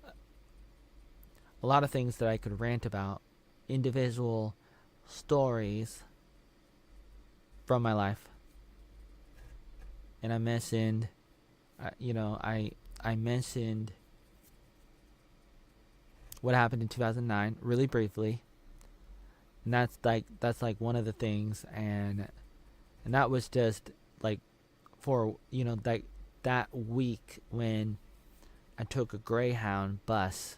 lot of things that I could rant about. Individual stories from my life. And I mentioned I mentioned what happened in 2009 really briefly, and that's like one of the things, and that was just like for that week when I took a Greyhound bus.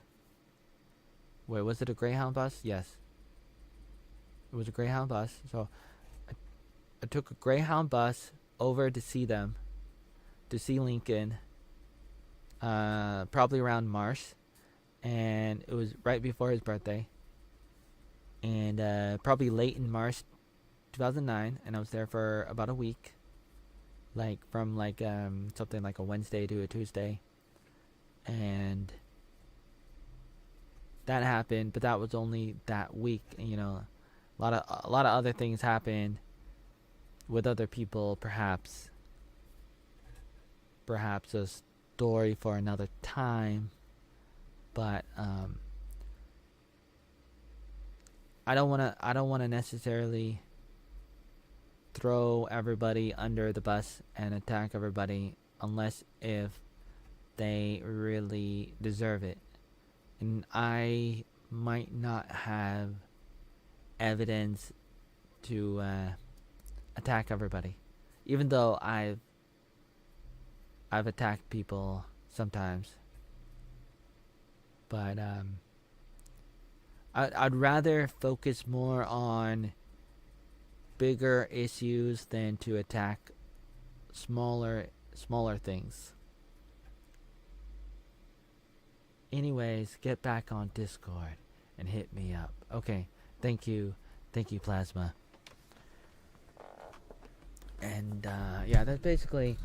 Wait, was it a Greyhound bus? Yes, it was a Greyhound bus. So I took a Greyhound bus over to see them, to see Lincoln, probably around March, and it was right before his birthday, and probably late in March 2009, and I was there for about a week, like from something like a Wednesday to a Tuesday, and that happened, but that was only that week. A lot of other things happened with other people, perhaps a story for another time, but I don't want to necessarily throw everybody under the bus and attack everybody unless if they really deserve it. And I might not have evidence to attack everybody, even though I've attacked people sometimes. But I'd rather focus more on bigger issues than to attack smaller things. Anyways, get back on Discord and hit me up. Okay, thank you, Plasma. And yeah, that's basically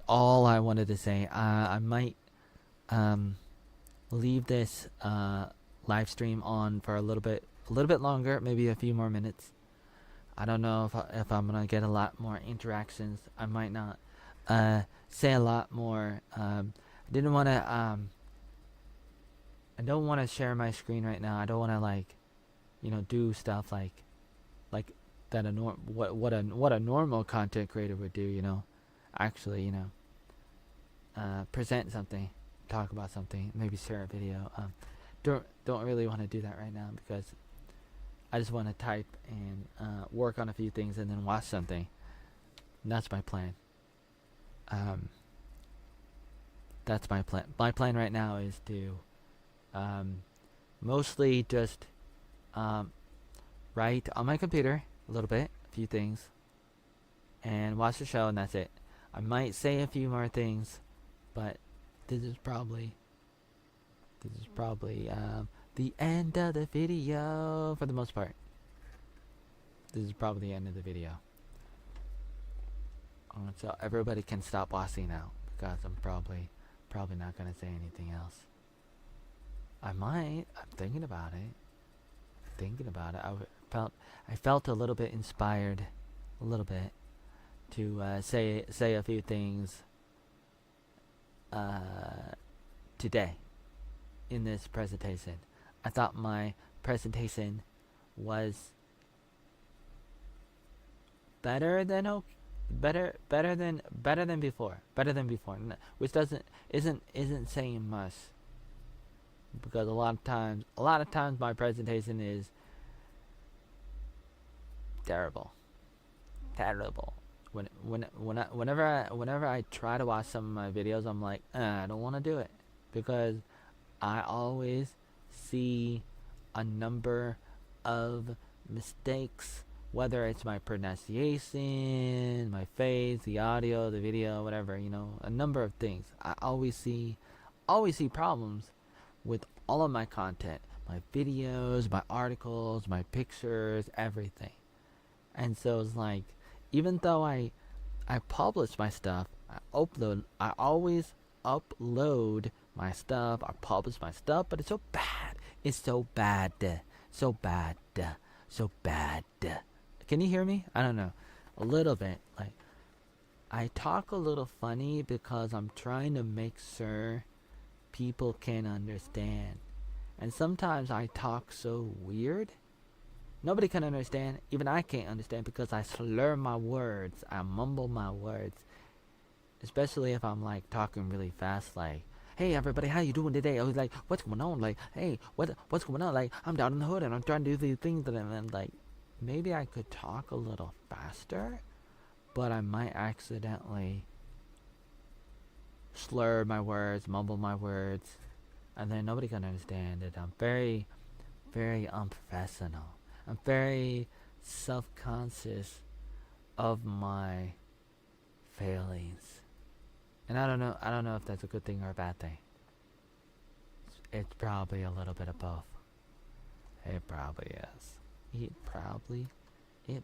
all I wanted to say. I might leave this live stream on for a little bit longer, maybe a few more minutes. I don't know if I'm gonna get a lot more interactions. I might not say a lot more. I didn't want to. I don't want to share my screen right now. I don't want to do stuff like that what a normal content creator would do. Actually, present something, talk about something, maybe share a video. Don't really want to do that right now because I just want to type and work on a few things and then watch something. And that's my plan. That's my plan. My plan right now is to mostly just write on my computer a little bit, a few things, and watch the show, and that's it. I might say a few more things, but this is probably the end of the video for the most part. This is probably the end of the video. So everybody can stop watching now because I'm probably not gonna say anything else. I might. I'm thinking about it. I felt a little bit inspired, to say a few things today in this presentation. I thought my presentation was better than before, which isn't saying much, because a lot of times my presentation is terrible. Whenever I try to watch some of my videos, I'm like, I don't want to do it, because I always see a number of mistakes, whether it's my pronunciation, my face, the audio, the video, whatever, a number of things. I always see problems with all of my content, my videos, my articles, my pictures, everything. And so it's like, even though I publish my stuff, I always upload my stuff, I publish my stuff, but it's so bad. It's so bad. So bad. So bad. Can you hear me? I don't know. A little bit. Like, I talk a little funny because I'm trying to make sure people can understand. And sometimes I talk so weird, nobody can understand. Even I can't understand because I slur my words. I mumble my words. especially if I'm like talking really fast, like, "Hey everybody, how you doing today?" I was like, "What's going on?" Like, "Hey, what's going on?" Like, I'm down in the hood and I'm trying to do these things, and then like, maybe I could talk a little faster, but I might accidentally slur my words, mumble my words, and then nobody can understand it. I'm very, very unprofessional. I'm very self-conscious of my failings. And I don't know if that's a good thing or a bad thing. It's probably a little bit of both. It probably is. It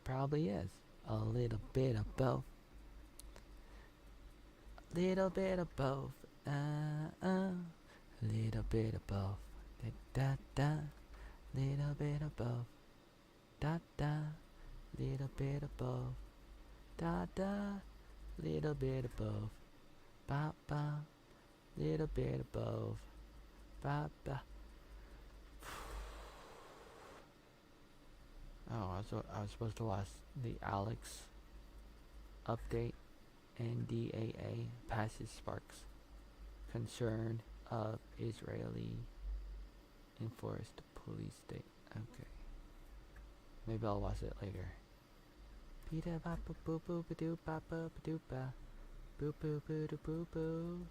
probably is. A little bit of both. Little bit of both. Little bit of both. Da da. Little bit of both. Da da. Little bit of both. Da da. Little bit of both. Ba ba. Little bit of both. Ba ba. Oh, I was supposed to watch the Alex update. NDAA passes sparks concern of Israeli enforced police state. Okay. Maybe I'll watch it later. Pita ba boo boo boo ba doo ba ba ba doo ba. Boo boo boo doo boo boo.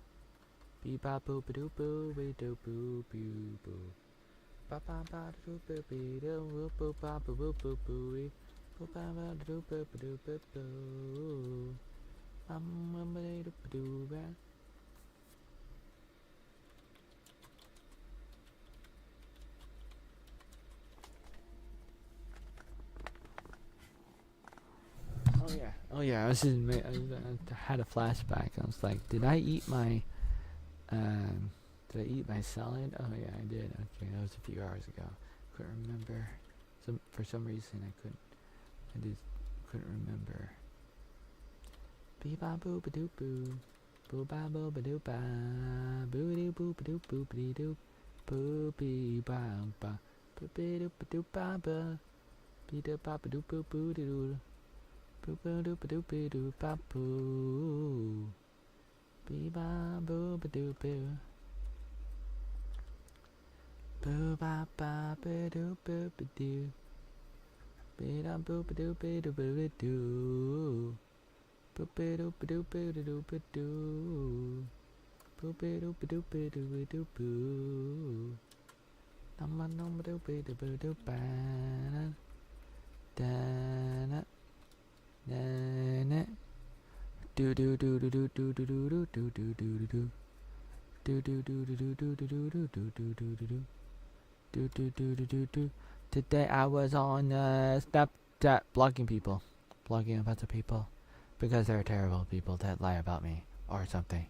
Bee ba boo ba doo boo ba doo boo boo boo. Ba ba ba doo boo bee doo boo boo ba boo boo boo boo. Boo ba ba doo boo ba doo boo boo. Oh yeah. I had a flashback. I was like, did I eat my salad? Oh yeah, I did. Okay, that was a few hours ago. Couldn't remember. For some reason I just couldn't remember. Bee ba boo ba doo boo. Boo ba boo ba doo ba. Boo doo boo ba doo boo ba dee doo. Boo bee ba ba. Boo bee doo ba doo ba ba. Bee doo ba ba doo boo boo doo doo. Boo boo doo ba doo boo doo ba boo. Bee ba boo ba doo boo. Boo ba ba ba doo boo ba doo. Bee da boo ba doo ba doo ba doo. Boo ba doo ba doo ba doo ba doo. Boo ba doo ba doo ba doo ba doo boo. Dum ba dum ba doo ba doo ba doo ba. Da na na na. Do do do do do do do do do do do do do. Do do do do do do do do do do do do do. Do do do do do do. Today I was on Snapchat blogging people. Blogging a bunch of people. Because they're terrible people that lie about me. Or something.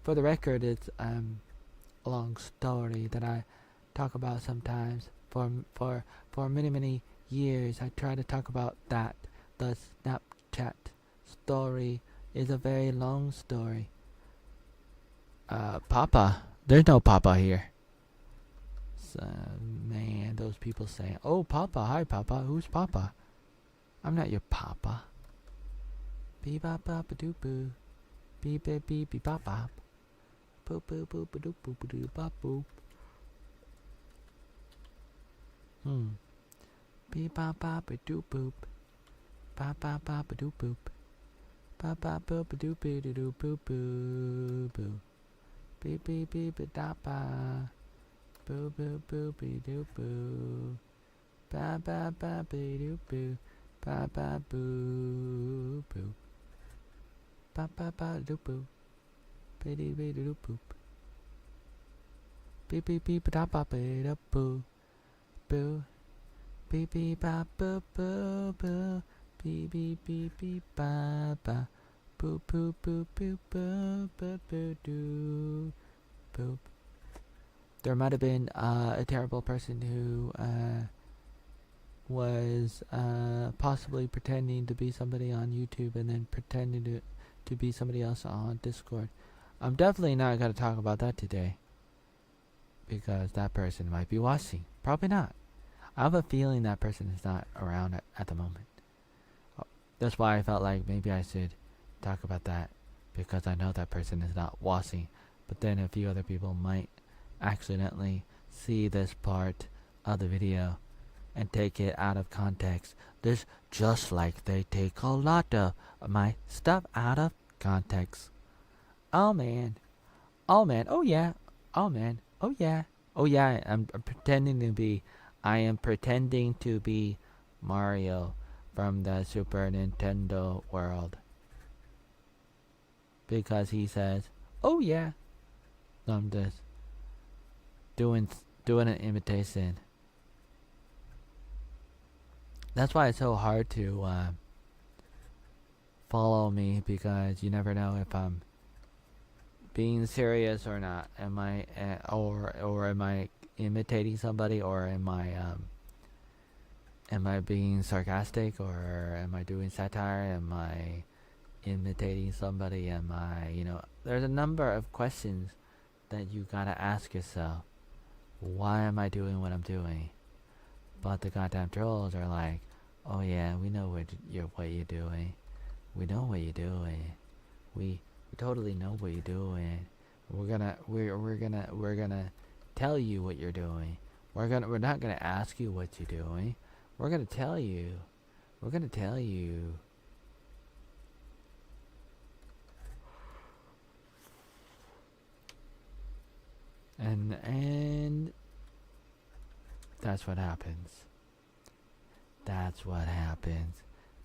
For the record, it's a long story that I talk about sometimes. For many years, I try to talk about that. The Snapchat story is a very long story. Papa. There's no Papa here. So, man, those people say, "Oh, Papa, hi, Papa. Who's Papa?" I'm not your Papa. Beep bop bop doo boo. Beep beep beep beep bop bop. Boop boop boop boop boop boop bop boop. Beep bop bop doo boop. Bop bop bop doo boop. Bop bop boop doo boo doo boo boo boo. Beep beep beep da ba. Boo boo boo be doo boo. Ba ba ba be doo boo. Ba ba boo boo. Ba ba ba doo boo. Be doo be doo boop. Beep beep beep da ba be da boo. Boo. Beep beep ba boo boo boo. Beep beep beep beep ba ba. Boo boo boo boo boo boo boo doo. Boop. There might have been a terrible person who was possibly pretending to be somebody on YouTube and then pretending to be somebody else on Discord. I'm definitely not going to talk about that today because that person might be watching. Probably not. I have a feeling that person is not around at the moment. That's why I felt like maybe I should talk about that, because I know that person is not watching. But then a few other people might accidentally see this part of the video and take it out of context. This just like they take a lot of my stuff out of context. Oh man. Oh man. Oh yeah. Oh man. Oh yeah. Oh yeah. I'm pretending to be. I am pretending to be Mario from the Super Nintendo world. Because he says, "Oh yeah." So I'm just doing an imitation. That's why it's so hard to follow me, because you never know if I'm being serious or not. Am I or am I imitating somebody, or am I being sarcastic, or am I doing satire? Am I imitating somebody? Am I, there's a number of questions that you gotta ask yourself. Why am I doing what I'm doing? But the goddamn trolls are like, oh yeah, we know what you're doing. We know what you're doing. We totally know what you're doing. We're gonna tell you what you're doing. We're not gonna ask you what you're doing. We're gonna tell you. We're gonna tell you. And that's what happens. That's what happens.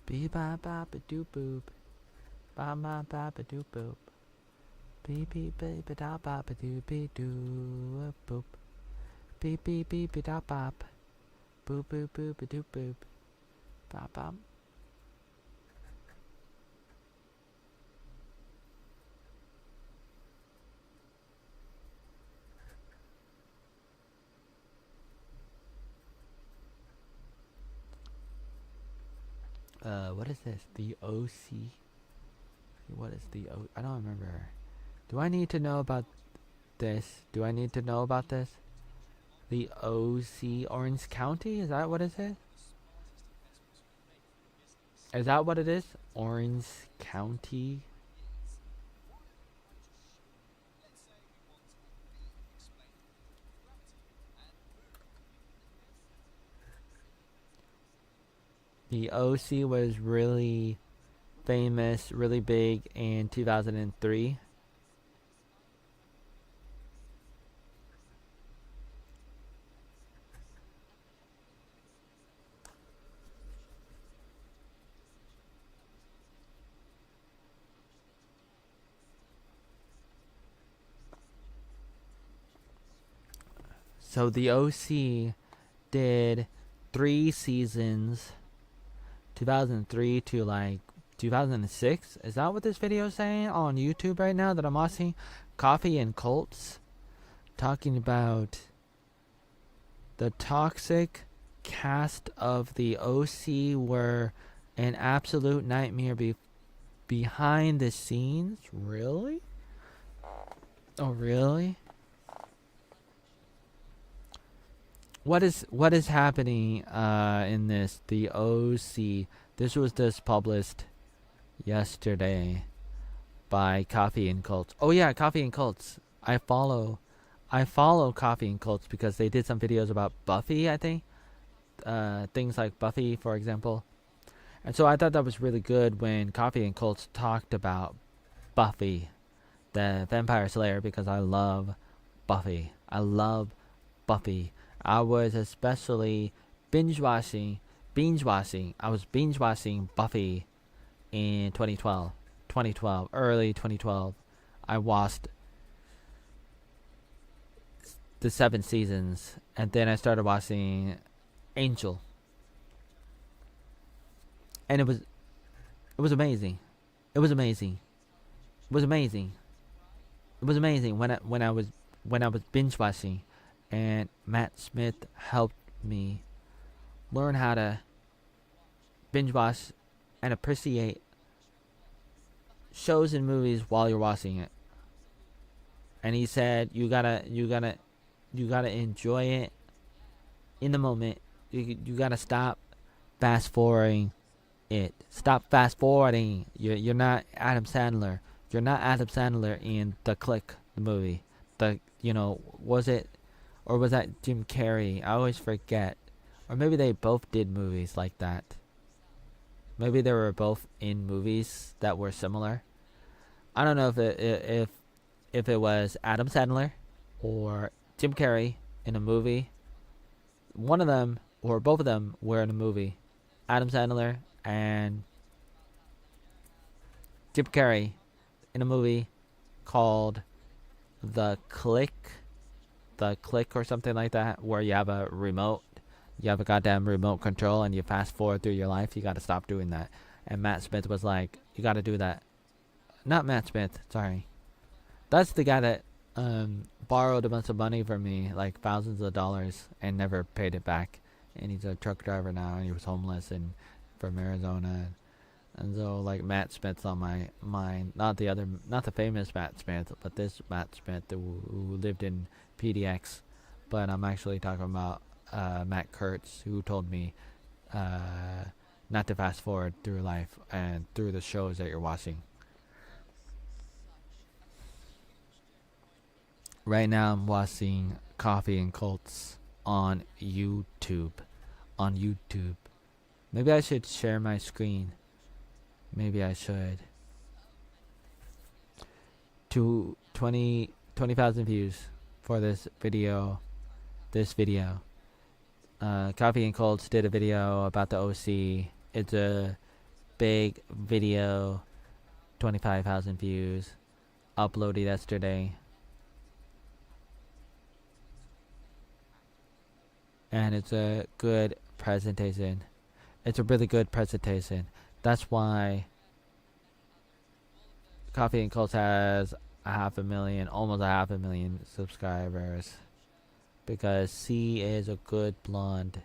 Beep ba ba ba doop boop. Ba ba ba ba doop boop. Beep beep beep ba da ba ba doop beep doo boop. Beep beep beep ba da bop. Boop boop boop ba doop boop. Bop bop. What is this? The OC? What is the O? I don't remember. Do I need to know about this? Do I need to know about this? The OC, Orange County? Is that what it is? Is that what it is? Orange County? The OC was really famous, really big in 2003. So the OC did 3 seasons, 2003 to like 2006. Is that what this video is saying on YouTube right now that I'm watching? Coffee and Colts, talking about the toxic cast of the OC were an absolute nightmare behind the scenes. Really? Oh, really? What is happening in this? The OC. This was just published yesterday by Coffee and Cults. Oh yeah, Coffee and Cults. I follow Coffee and Cults because they did some videos about Buffy, I think. Things like Buffy, for example. And so I thought that was really good when Coffee and Cults talked about Buffy, the Vampire Slayer, because I love Buffy. I love Buffy. I was especially binge watching. I was binge watching Buffy in 2012, early 2012. I watched the 7 seasons, and then I started watching Angel, and it was amazing. It was amazing. It was amazing. It was amazing when I was binge watching. And Matt Smith helped me learn how to binge watch and appreciate shows and movies while you're watching it. And he said you gotta enjoy it in the moment. You gotta stop fast forwarding it. Stop fast forwarding. You're not Adam Sandler. You're not Adam Sandler in The Click, the movie. Was it, or was that Jim Carrey? I always forget. Or maybe they both did movies like that. Maybe they were both in movies that were similar. I don't know if it was Adam Sandler or Jim Carrey in a movie. One of them or both of them were in a movie. Adam Sandler and Jim Carrey in a movie called The Click, or something like that, where you have a remote, you have a goddamn remote control, and you fast forward through your life. You got to stop doing that. And Matt Smith was like, "You got to do that." Not Matt Smith, sorry. That's the guy that borrowed a bunch of money from me, like thousands of dollars, and never paid it back. And he's a truck driver now, and he was homeless and from Arizona. And so, like, Matt Smith's on my mind. Not the famous Matt Smith, but this Matt Smith who lived in PDX. But I'm actually talking about Matt Kurtz, who told me not to fast forward through life and through the shows that you're watching. Right now, I'm watching Coffee and Cults on YouTube. Maybe I should share my screen. Maybe I should. 20,000 views for this video. Coffee and Cults did a video about the OC. It's a big video. 25,000 views. Uploaded yesterday. And it's a good presentation. It's a really good presentation. That's why Coffee and Cults has almost a half a million subscribers. Because C is a good blonde.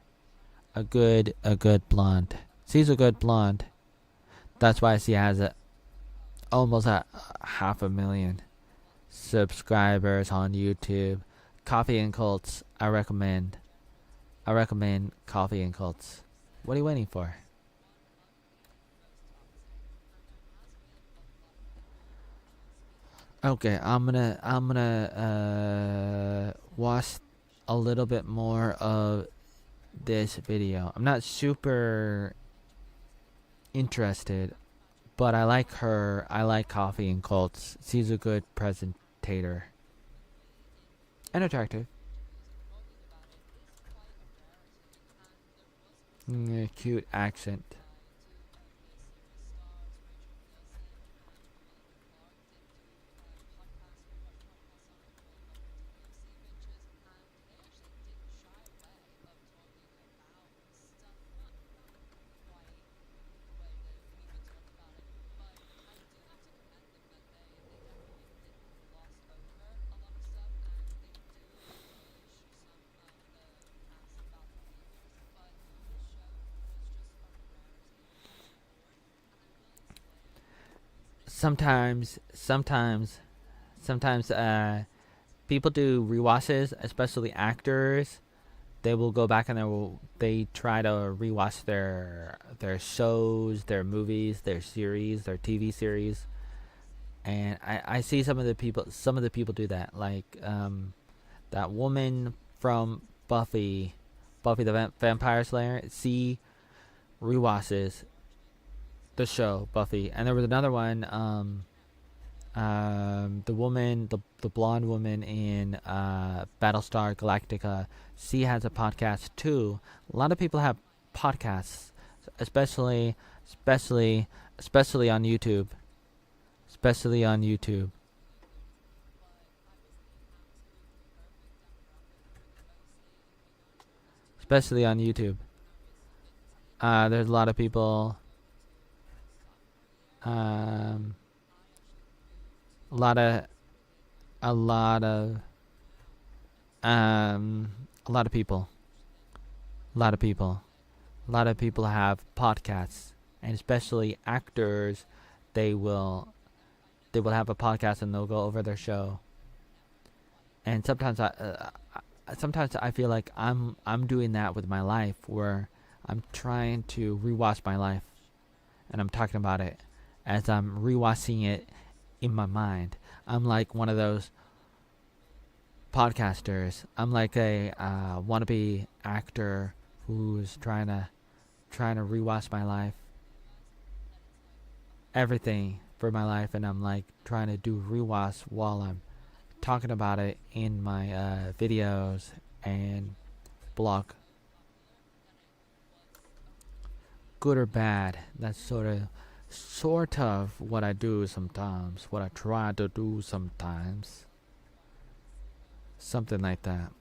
A good blonde. C's a good blonde. That's why C has almost a half a million subscribers on YouTube. Coffee and Cults, I recommend Coffee and Cults. What are you waiting for? Okay, I'm gonna watch a little bit more of this video. I'm not super interested, but I like her. I like Coffee and Cults. She's a good presentator and attractive. Cute accent. Sometimes people do rewatches, especially actors. They will go back and they try to rewatch their shows, their movies, their series, their TV series. And I see some of the people do that, like that woman from Buffy the Vampire Slayer. She rewatches the show Buffy, and there was another one, the blonde woman in Battlestar Galactica. She has a podcast too. A lot of people have podcasts, especially on YouTube. Especially on YouTube. Especially on YouTube. There's a lot of people. A lot of people. A lot of people have podcasts, and especially actors. They will have a podcast and they'll go over their show. And sometimes I feel like I'm doing that with my life, where I'm trying to rewatch my life. and I'm talking about it as I'm rewatching it in my mind. I'm like one of those podcasters. I'm like a wannabe actor who's trying to rewatch my life, everything for my life, and I'm like trying to do rewatch while I'm talking about it in my videos and blog. Good or bad, that's sort of what I do sometimes, what I try to do sometimes. Something like that.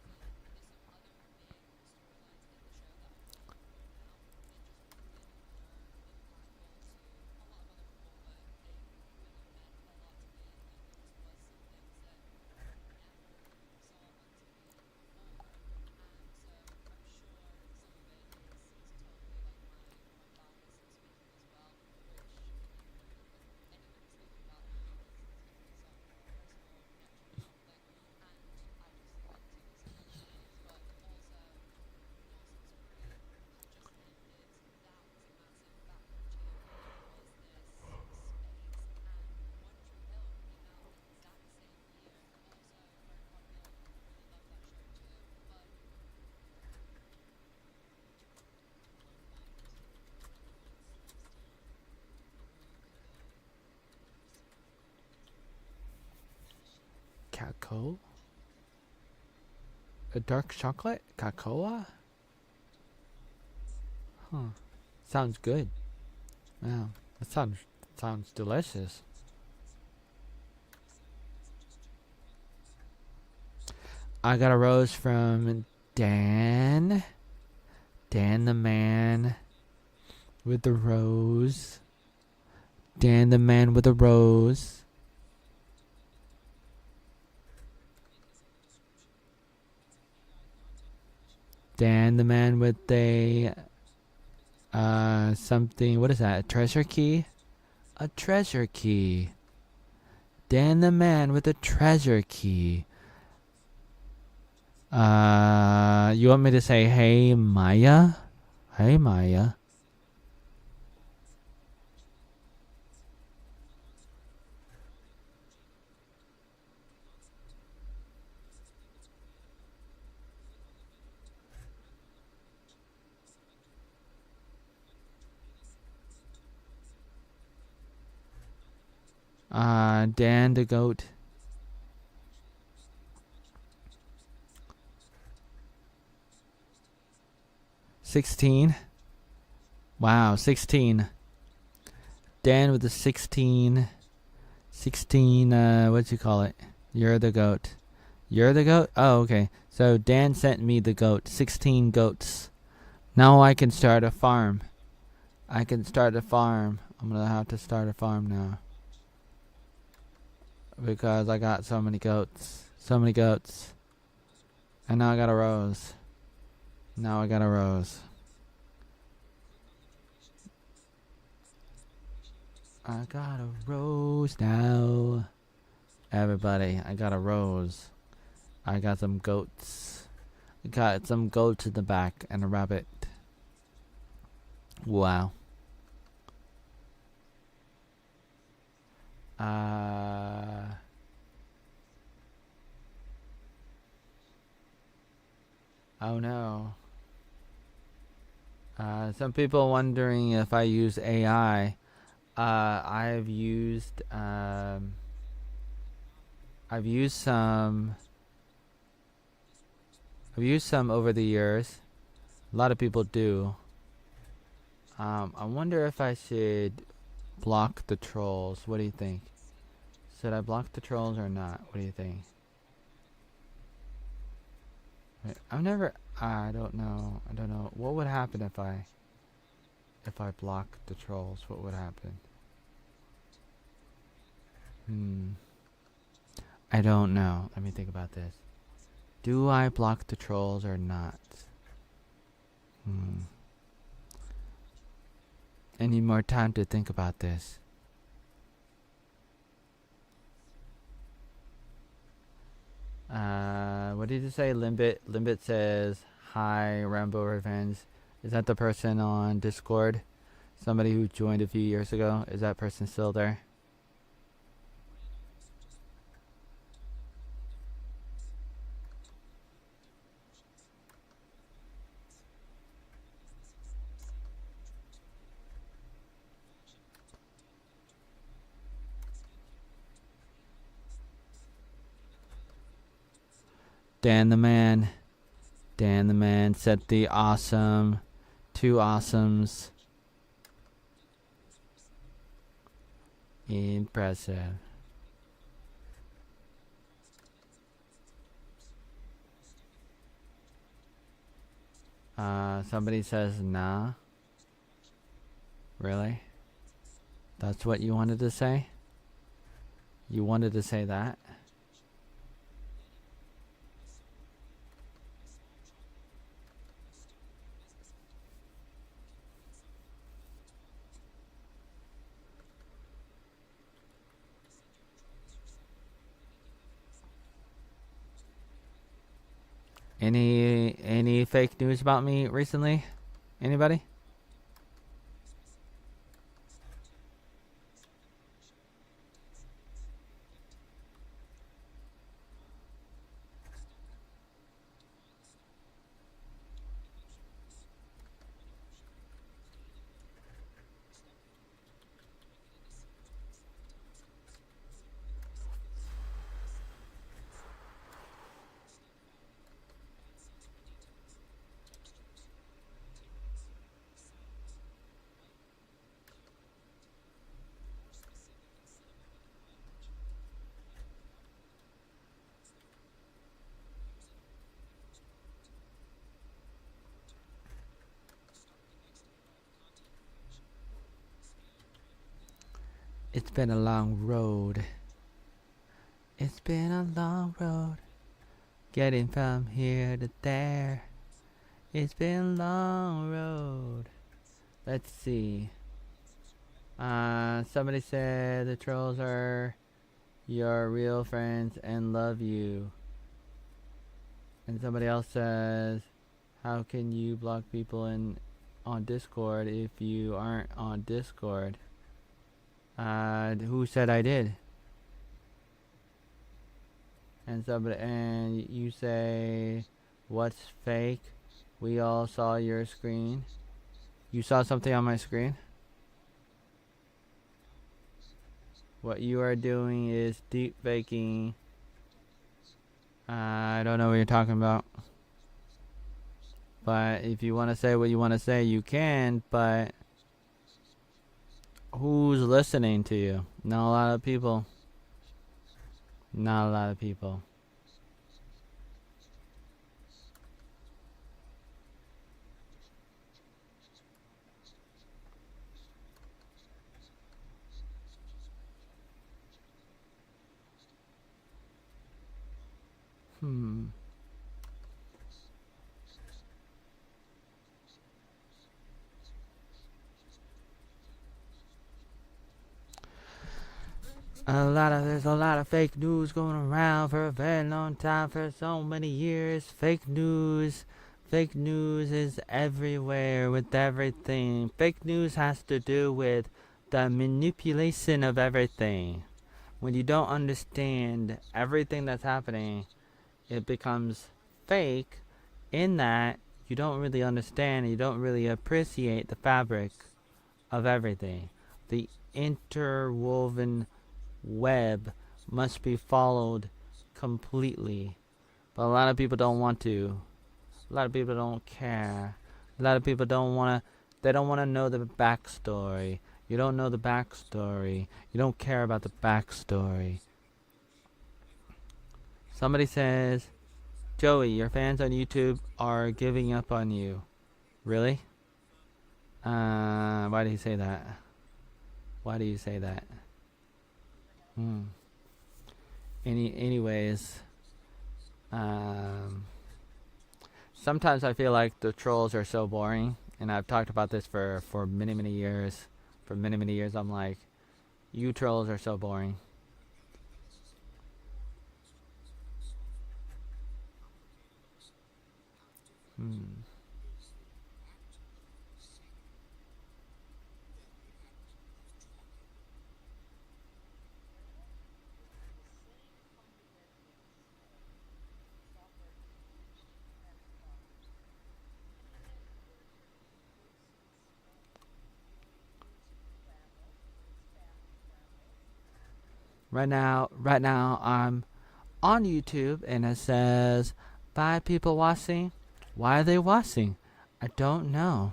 Cacao? A dark chocolate? Cocoa? Huh. Sounds good. Wow. That sounds delicious. I got a rose from Dan. Dan the man with the rose. Dan the man with a rose. Dan the man with a something. What is that? A treasure key? A treasure key. Dan the man with a treasure key. You want me to say, hey Maya? Hey Maya. Dan the goat. $16. Wow, 16. Dan with the 16. 16, what you call it? You're the goat. You're the goat? Oh, okay. So Dan sent me the goat. 16 goats. Now I can start a farm. I can start a farm. I'm gonna have to start a farm now. Because I got so many goats. So many goats. And now I got a rose. Now I got a rose. I got a rose now. Everybody, I got a rose. I got some goats. I got some goats in the back and a rabbit. Wow. Oh no. Some people wondering if I use AI. I've used some. I've used some over the years. A lot of people do. I wonder if I should block the trolls. What do you think? Should I block the trolls or not? What do you think? I've never. I don't know. I don't know. What would happen if I block the trolls? What would happen? I don't know. Let me think about this. Do I block the trolls or not? I need more time to think about this. What did you say? Limbit says, hi, Rambo Revenge. Is that the person on Discord? Somebody who joined a few years ago. Is that person still there? Dan the man. Dan the man said the awesome. Two awesomes. Impressive. Somebody says nah. Really? That's what you wanted to say? You wanted to say that? Any fake news about me recently? Anybody? It's been a long road. It's been a long road. Getting from here to there. It's been a long road. Let's see. Somebody said the trolls are your real friends and love you. And somebody else says, how can you block people on Discord if you aren't on Discord? Who said I did? And you say, what's fake? We all saw your screen. You saw something on my screen? What you are doing is deep faking. I don't know what you're talking about. But if you want to say what you want to say, you can, but who's listening to you? Not a lot of people. Not a lot of people. There's a lot of fake news going around for a very long time, for so many years. Fake news is everywhere with everything. Fake news has to do with the manipulation of everything. When you don't understand everything that's happening, it becomes fake in that you don't really understand, you don't really appreciate the fabric of everything. The interwoven web must be followed completely. But a lot of people don't want to. A lot of people don't care. A lot of people don't want to. They don't want to know the backstory. You don't know the backstory. You don't care about the backstory. Somebody says, Joey, your fans on YouTube are giving up on you. Really? Why do you say that? Why do you say that? Anyways, sometimes I feel like the trolls are so boring, and I've talked about this for many years. For many years, I'm like, you trolls are so boring. Right now, I'm on YouTube, and it says 5 people watching. Why are they watching? I don't know.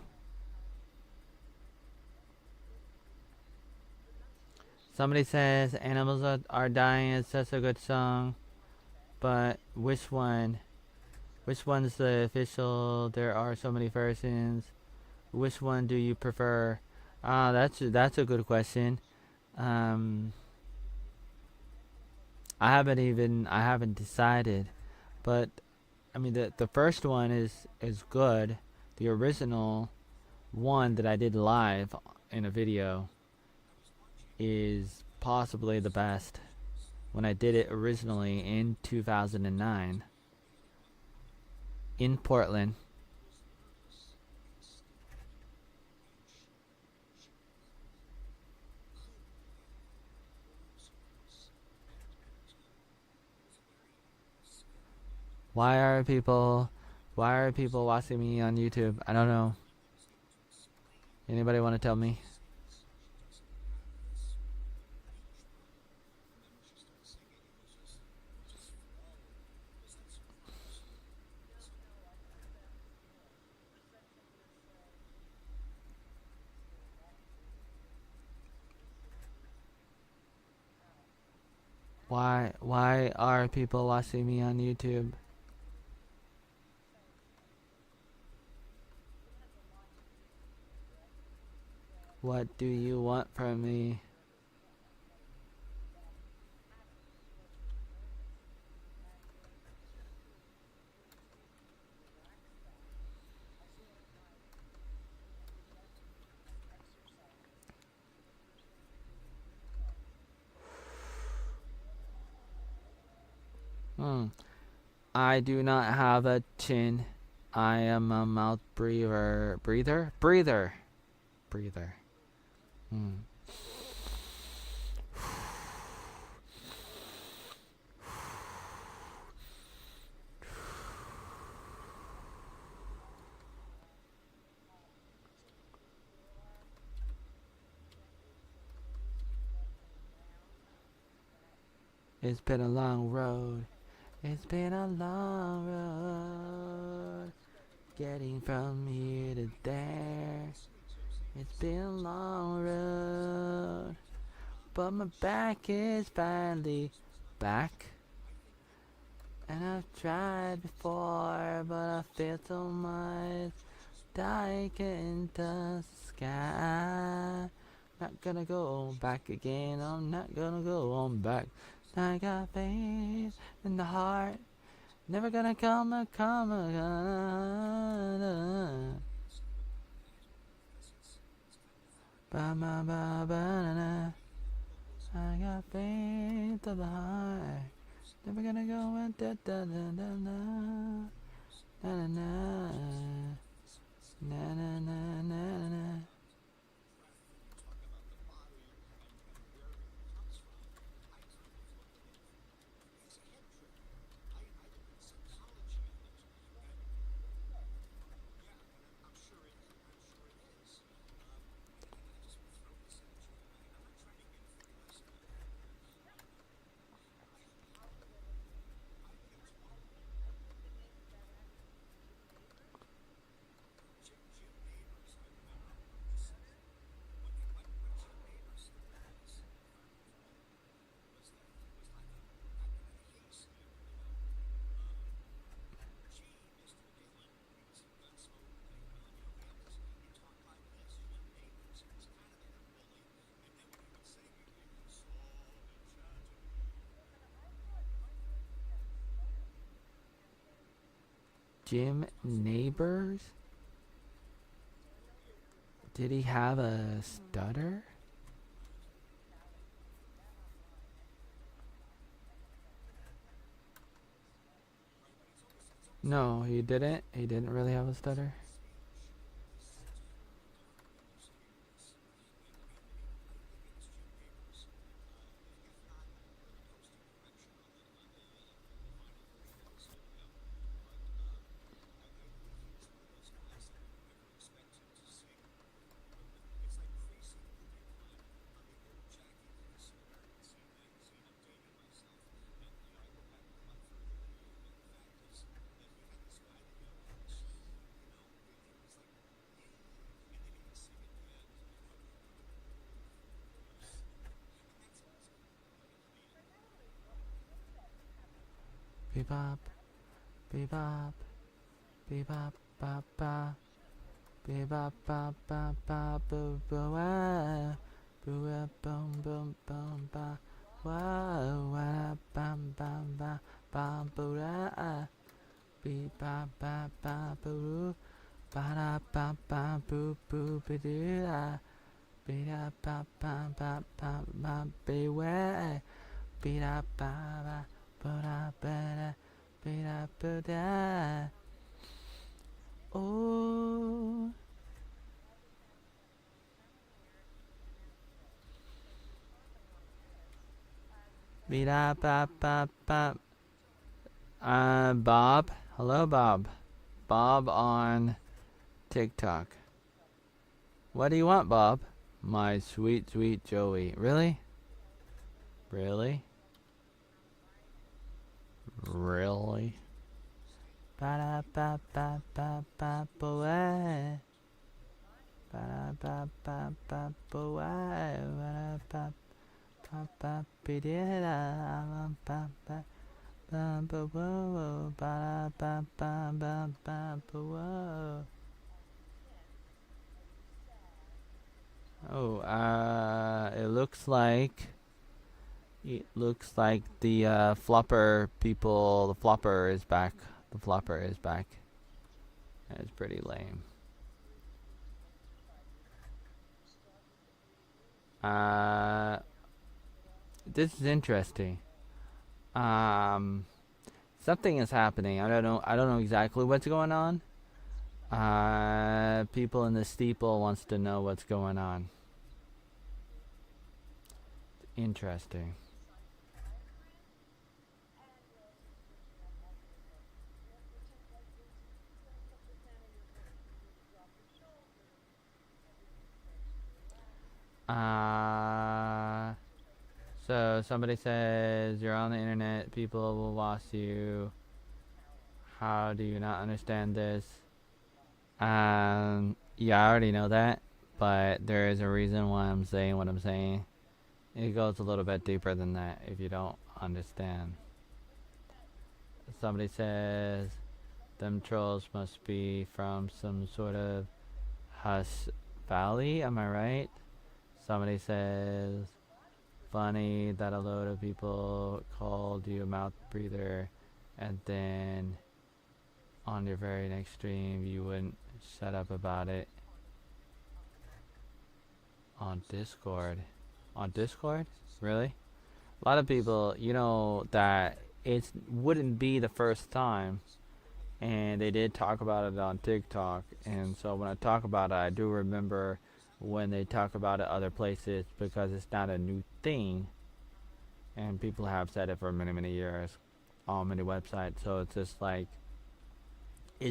Somebody says Animals Are Dying is such a good song, but which one? Which one's the official? There are so many versions. Which one do you prefer? That's a good question. Um, I haven't decided, but I mean the first one is good. The original one that I did live in a video is possibly the best. When I did it originally in 2009 in Portland. Why are people watching me on YouTube? I don't know. Anybody want to tell me? Why are people watching me on YouTube? What do you want from me? I do not have a chin. I am a mouth breather. Hmm. It's been a long road. It's been a long road. Getting from here to there. It's been a long road. But my back is finally back. And I've tried before, but I feel so much like in the sky. Not gonna go back again. I'm not gonna go on back. I got faith in the heart. Never gonna come. Ba ba ba ba na na. I got faith of the heart. Never gonna go and da da da da da. Na na na. Na na na na na. Jim Neighbors? Did he have a stutter? No, he didn't. He didn't really have a stutter. bebop, bebop, bebop, ba ba, bebop, ba ba ba, boo boo ah, boo ah, boom boom boom ba, wow ah, bam bam ba, bam boo ah, bebop ba ba boo, ba da ba ba boo boo ba doo ah, be da ba ba ba ba ba beware. Bida ba ba ba ba bida ba da. Oh. Bida ba ba ba. Bob. Hello, Bob. Bob on TikTok. What do you want, Bob? My sweet, sweet Joey. Really? Really? Really? Ba da ba ba ba ba ba. Ba da ba ba ba ba. Ba da ba. Ba ba ba da ba ba ba ba whoa ba ba ba ba ba ba whoa. Oh, it looks like the flopper people. The flopper is back. The flopper is back. That's pretty lame. Uh, this is interesting. Um, Something is happening. I don't know. I don't know exactly what's going on. People in the steeple wants to know what's going on. Interesting. Uh, so somebody says you're on the internet. People will boss you. How do you not understand this? Yeah, I already know that, but there is a reason why I'm saying what I'm saying. It goes a little bit deeper than that if you don't understand. Somebody says them trolls must be from some sort of Hush Valley, am I right? Somebody says funny that a load of people called you a mouth breather and then on your very next stream you wouldn't shut up about it on Discord. On Discord? Really? A lot of people, that it wouldn't be the first time, and they did talk about it on TikTok. And so when I talk about it, I do remember when they talk about it other places because it's not a new thing, and people have said it for many, many years on many websites. So it's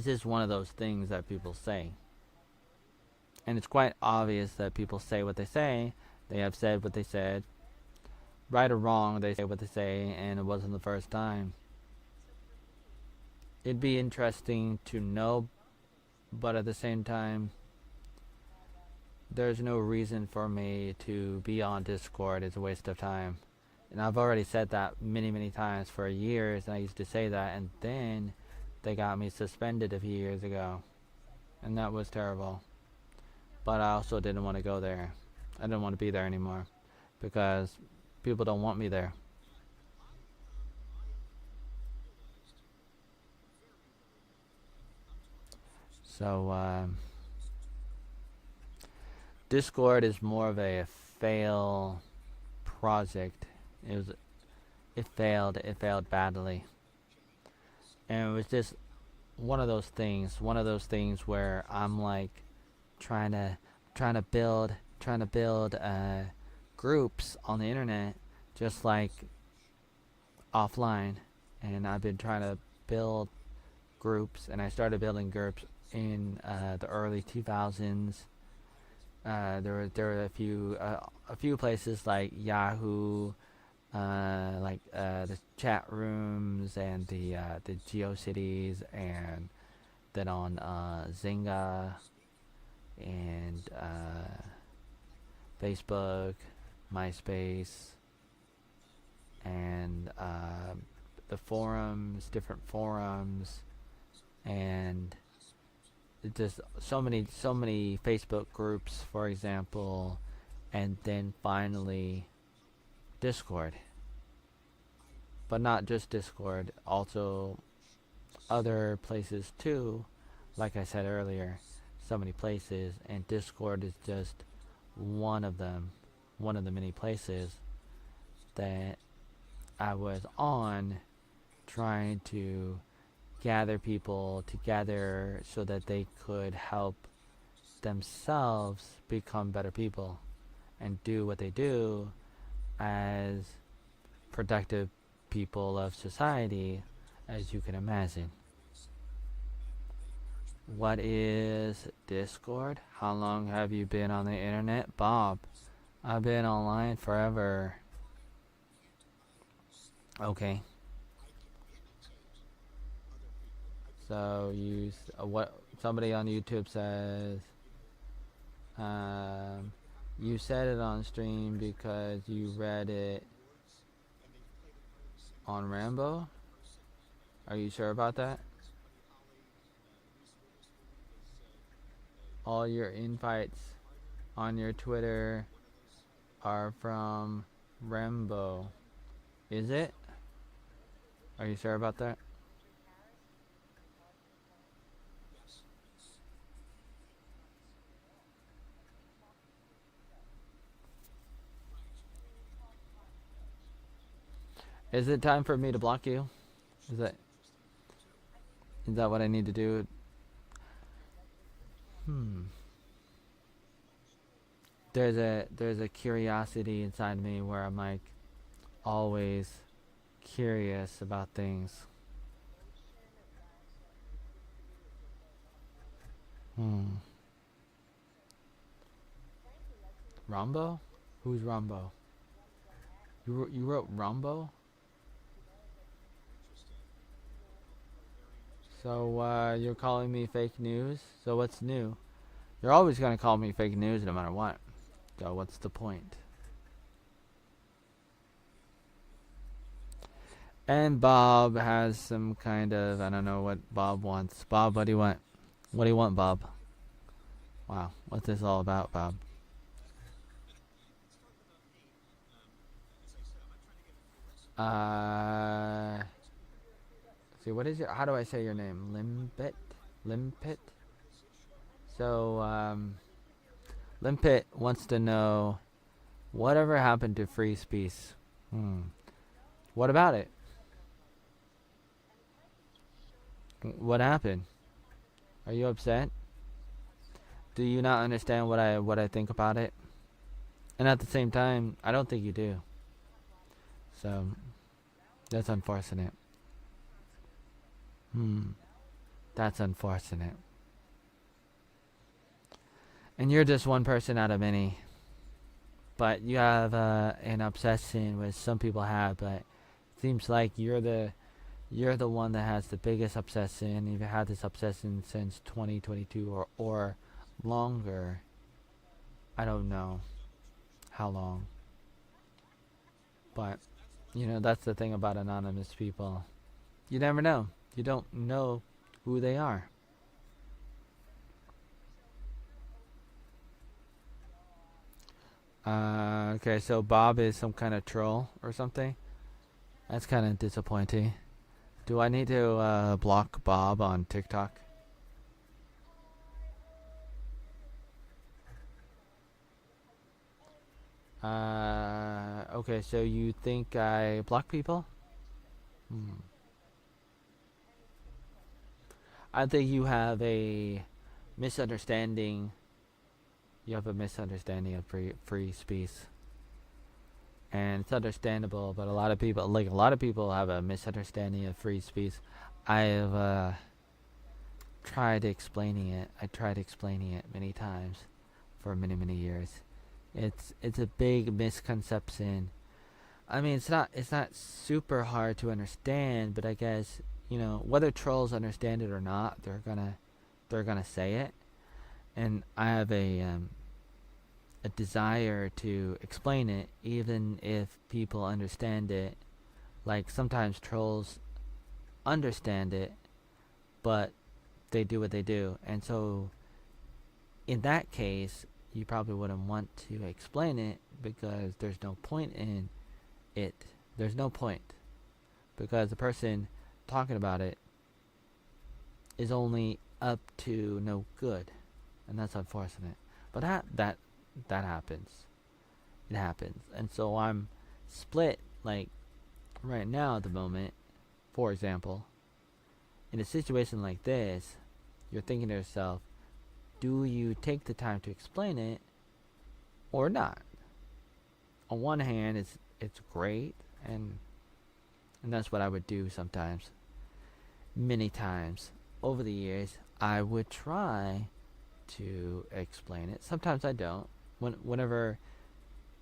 just one of those things that people say. And it's quite obvious that people say what they say. They have said what they said. Right or wrong, they say what they say, and it wasn't the first time. It'd be interesting to know, but at the same time, there's no reason for me to be on Discord. It's a waste of time. And I've already said that many, many times for years, and I used to say that, and then they got me suspended a few years ago. And that was terrible. But I also didn't want to go there. I didn't want to be there anymore because people don't want me there. So, Discord is more of a fail project. It failed. It failed badly, and it was just one of those things. One of those things where I'm like trying to build groups on the internet, just like offline, and I've been trying to build groups, and I started building groups in the early 2000s. There were a few places like Yahoo, the chat rooms and the GeoCities, and then on Zynga and Facebook, MySpace, and the forums, different forums, and just so many Facebook groups, for example, and then finally Discord. But not just Discord, also other places too. Like I said earlier, so many places, and Discord is just one of them, one of the many places that I was on, trying to gather people together so that they could help themselves become better people and do what they do as productive people of society, as you can imagine. What is Discord? How long have you been on the internet? Bob, I've been online forever. Okay. So what somebody on YouTube says, you said it on stream because you read it on Rambo? Are you sure about that? All your invites on your Twitter are from Rambo. Is it? Are you sure about that? Is it time for me to block you? Is that is that what I need to do? Hmm. There's a curiosity inside me where I'm like always curious about things. Hmm. Rambo? Who's Rambo? You wrote Rambo? So you're calling me fake news? So what's new? You're always gonna call me fake news no matter what. So what's the point? And Bob has some kind of, I don't know what Bob wants. Bob, what do you want? What do you want, Bob? Wow, what's this all about, Bob? Uh, see, what is your? How do I say your name? Limpet, Limpet. So, Limpet wants to know whatever happened to free speech. Hmm. What about it? What happened? Are you upset? Do you not understand what I think about it? And at the same time, I don't think you do. So that's unfortunate. Hmm. That's unfortunate. And you're just one person out of many. But you have an obsession, which some people have, but it seems like you're the one that has the biggest obsession. You've had this obsession since 2022 or longer. I don't know how long. But that's the thing about anonymous people. You never know. You don't know who they are. Okay, so Bob is some kind of troll or something. That's kind of disappointing. Do I need to block Bob on TikTok? Okay, so you think I block people? Hmm. I think you have a misunderstanding. You have a misunderstanding of free speech, and it's understandable. But a lot of people have a misunderstanding of free speech. I've tried explaining it. I tried explaining it many times for many years. It's a big misconception. I mean, it's not super hard to understand, but I guess whether trolls understand it or not, they're gonna say it, and I have a desire to explain it, even if people understand it. Like sometimes trolls understand it, but they do what they do. And so in that case, you probably wouldn't want to explain it because there's no point in it. There's no point because the person talking about it is only up to no good, and that's unfortunate. But that happens. It happens, and so I'm split. Like right now, at the moment, for example, in a situation like this, you're thinking to yourself, do you take the time to explain it or not? On one hand, it's great, and that's what I would do sometimes. Many times over the years, I would try to explain it. Sometimes I don't. Whenever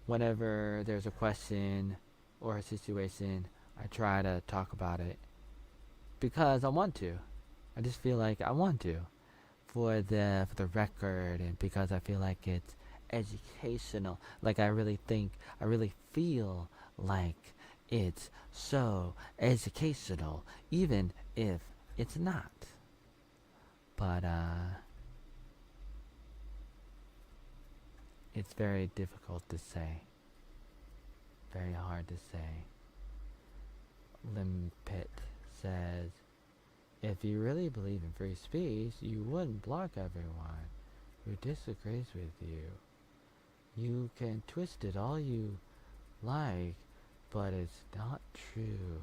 there's a question or a situation, I try to talk about it because I want to. I just feel like I want to for the record, and because I feel like it's educational. Like I really feel like it's so educational, even if it's not. But it's very difficult to say. Very hard to say. Limpet says, if you really believe in free speech, you wouldn't block everyone who disagrees with you. You can twist it all you like, but it's not true.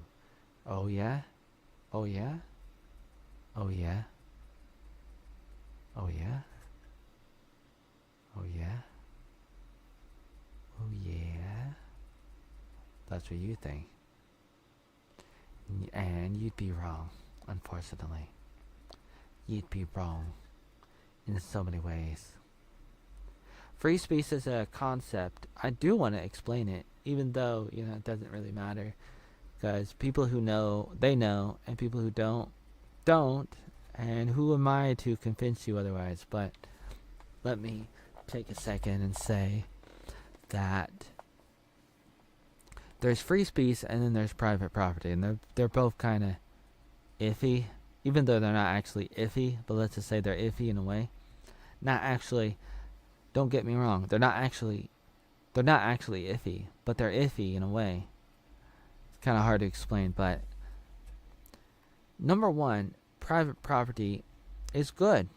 Oh yeah? Oh yeah? Oh yeah? Oh yeah? Oh yeah? Oh yeah? That's what you think. And you'd be wrong, unfortunately. You'd be wrong in so many ways. Free speech is a concept. I do want to explain it, even though, it doesn't really matter. Because people who know, they know, and people who don't. And who am I to convince you otherwise? But let me take a second and say that there's free speech and then there's private property, and they're both kind of iffy, even though they're not actually iffy. But let's just say they're iffy in a way. Not actually. Don't get me wrong. They're not actually iffy, but they're iffy in a way. It's kind of hard to explain, but number one, private property is good.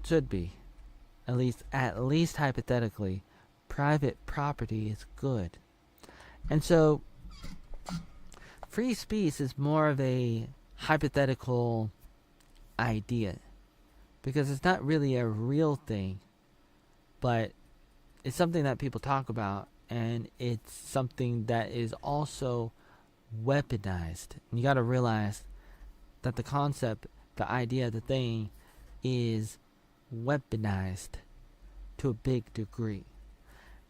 Should be. At least hypothetically, private property is good. And so free speech is more of a hypothetical idea because it's not really a real thing, but it's something that people talk about, and it's something that is also weaponized. And you got to realize that the concept, the idea, the thing is weaponized to a big degree.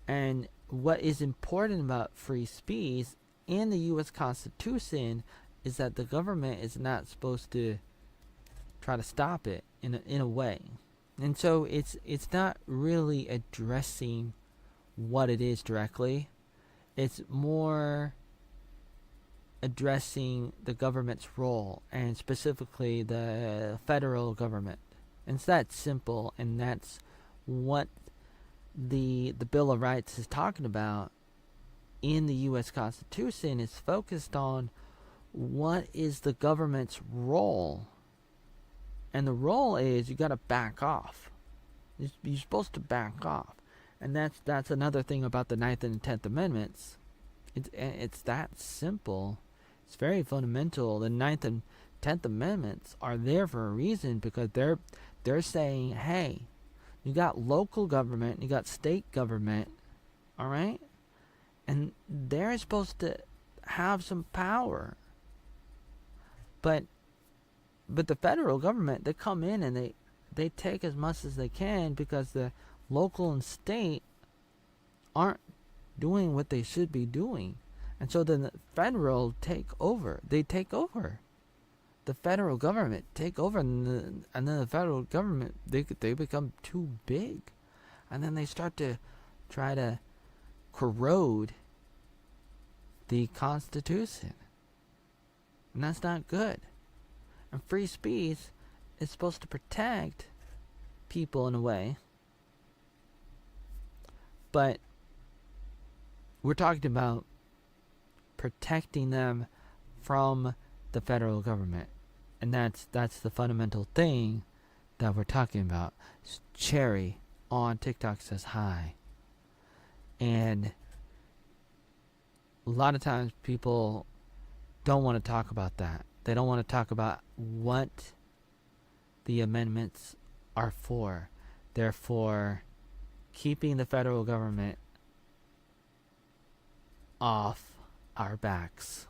And what is important about free speech in the U.S. Constitution is that the government is not supposed to try to stop it in a way. And so it's not really addressing what it is directly. It's more addressing the government's role, and specifically the federal government. And it's that simple, and that's what the Bill of Rights is talking about in the U.S. Constitution. Is focused on what is the government's role. And the role is you got to back off. You're supposed to back off. And that's another thing about the 9th and 10th Amendments. It's that simple. It's very fundamental. The 9th and 10th Amendments are there for a reason, because they're saying, hey, you got local government, you got state government, all right? And they're supposed to have some power. But the federal government, they come in and they take as much as they can, because the local and state aren't doing what they should be doing. And so then the federal take over. They take over. The federal government take over, and then the federal government, they become too big. And then they start to try to corrode the Constitution. And that's not good. And free speech is supposed to protect people in a way. But we're talking about protecting them from the federal government. And that's the fundamental thing that we're talking about. Cherry on TikTok says hi. And a lot of times people don't want to talk about that. They don't want to talk about what the amendments are for. They're for keeping the federal government off our backs.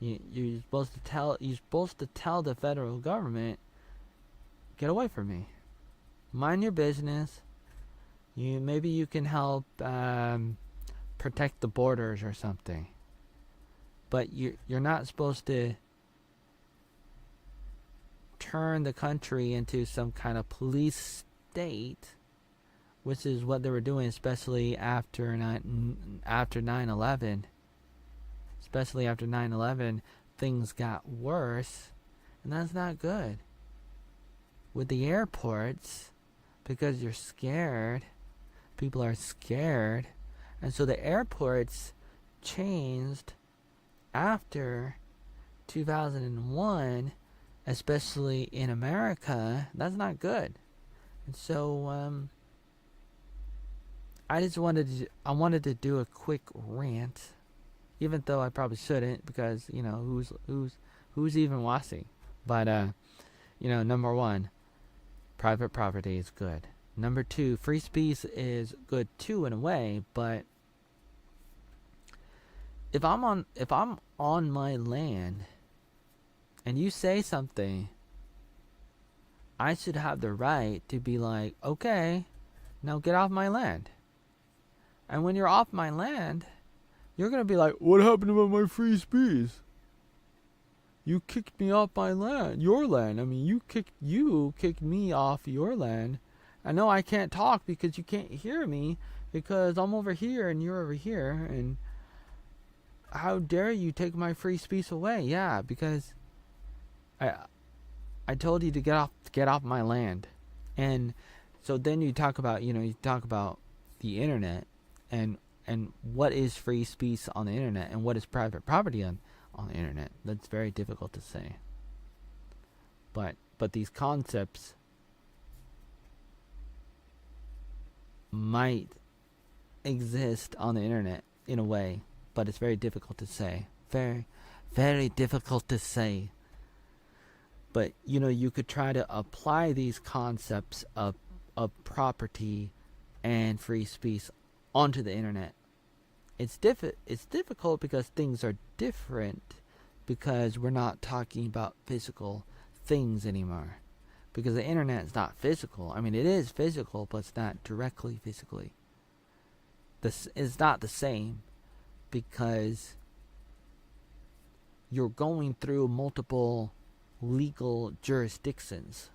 You're supposed to tell the federal government, get away from me. Mind your business. Maybe you can help protect the borders or something. But you're not supposed to turn the country into some kind of police state, which is what they were doing, especially after 9/11. Especially after 9/11, things got worse, and that's not good. With the airports, because you're scared, people are scared, and so the airports changed after 2001, especially in America. That's not good. And so I wanted to do a quick rant, even though I probably shouldn't, because who's even watching. But number one, private property is good. Number two, free speech is good too in a way, but if I'm on my land and you say something, I should have the right to be like, okay, now get off my land. And when you're off my land, you're going to be like, what happened about my free speech? You kicked me off my land, your land. I mean, you kicked me off your land. I know I can't talk because you can't hear me because I'm over here and you're over here. And how dare you take my free speech away? Yeah, because I told you to get off my land. And so then you talk about the internet and what is free speech on the internet and what is private property on the internet. That's very difficult to say. But these concepts might exist on the internet in a way, but it's very difficult to say. Very, very difficult to say. But you could try to apply these concepts of property and free speech onto the internet. It's difficult because things are different, because we're not talking about physical things anymore. Because the internet is not physical. I mean, it is physical, but it's not directly physically. It's not the same, because you're going through multiple legal jurisdictions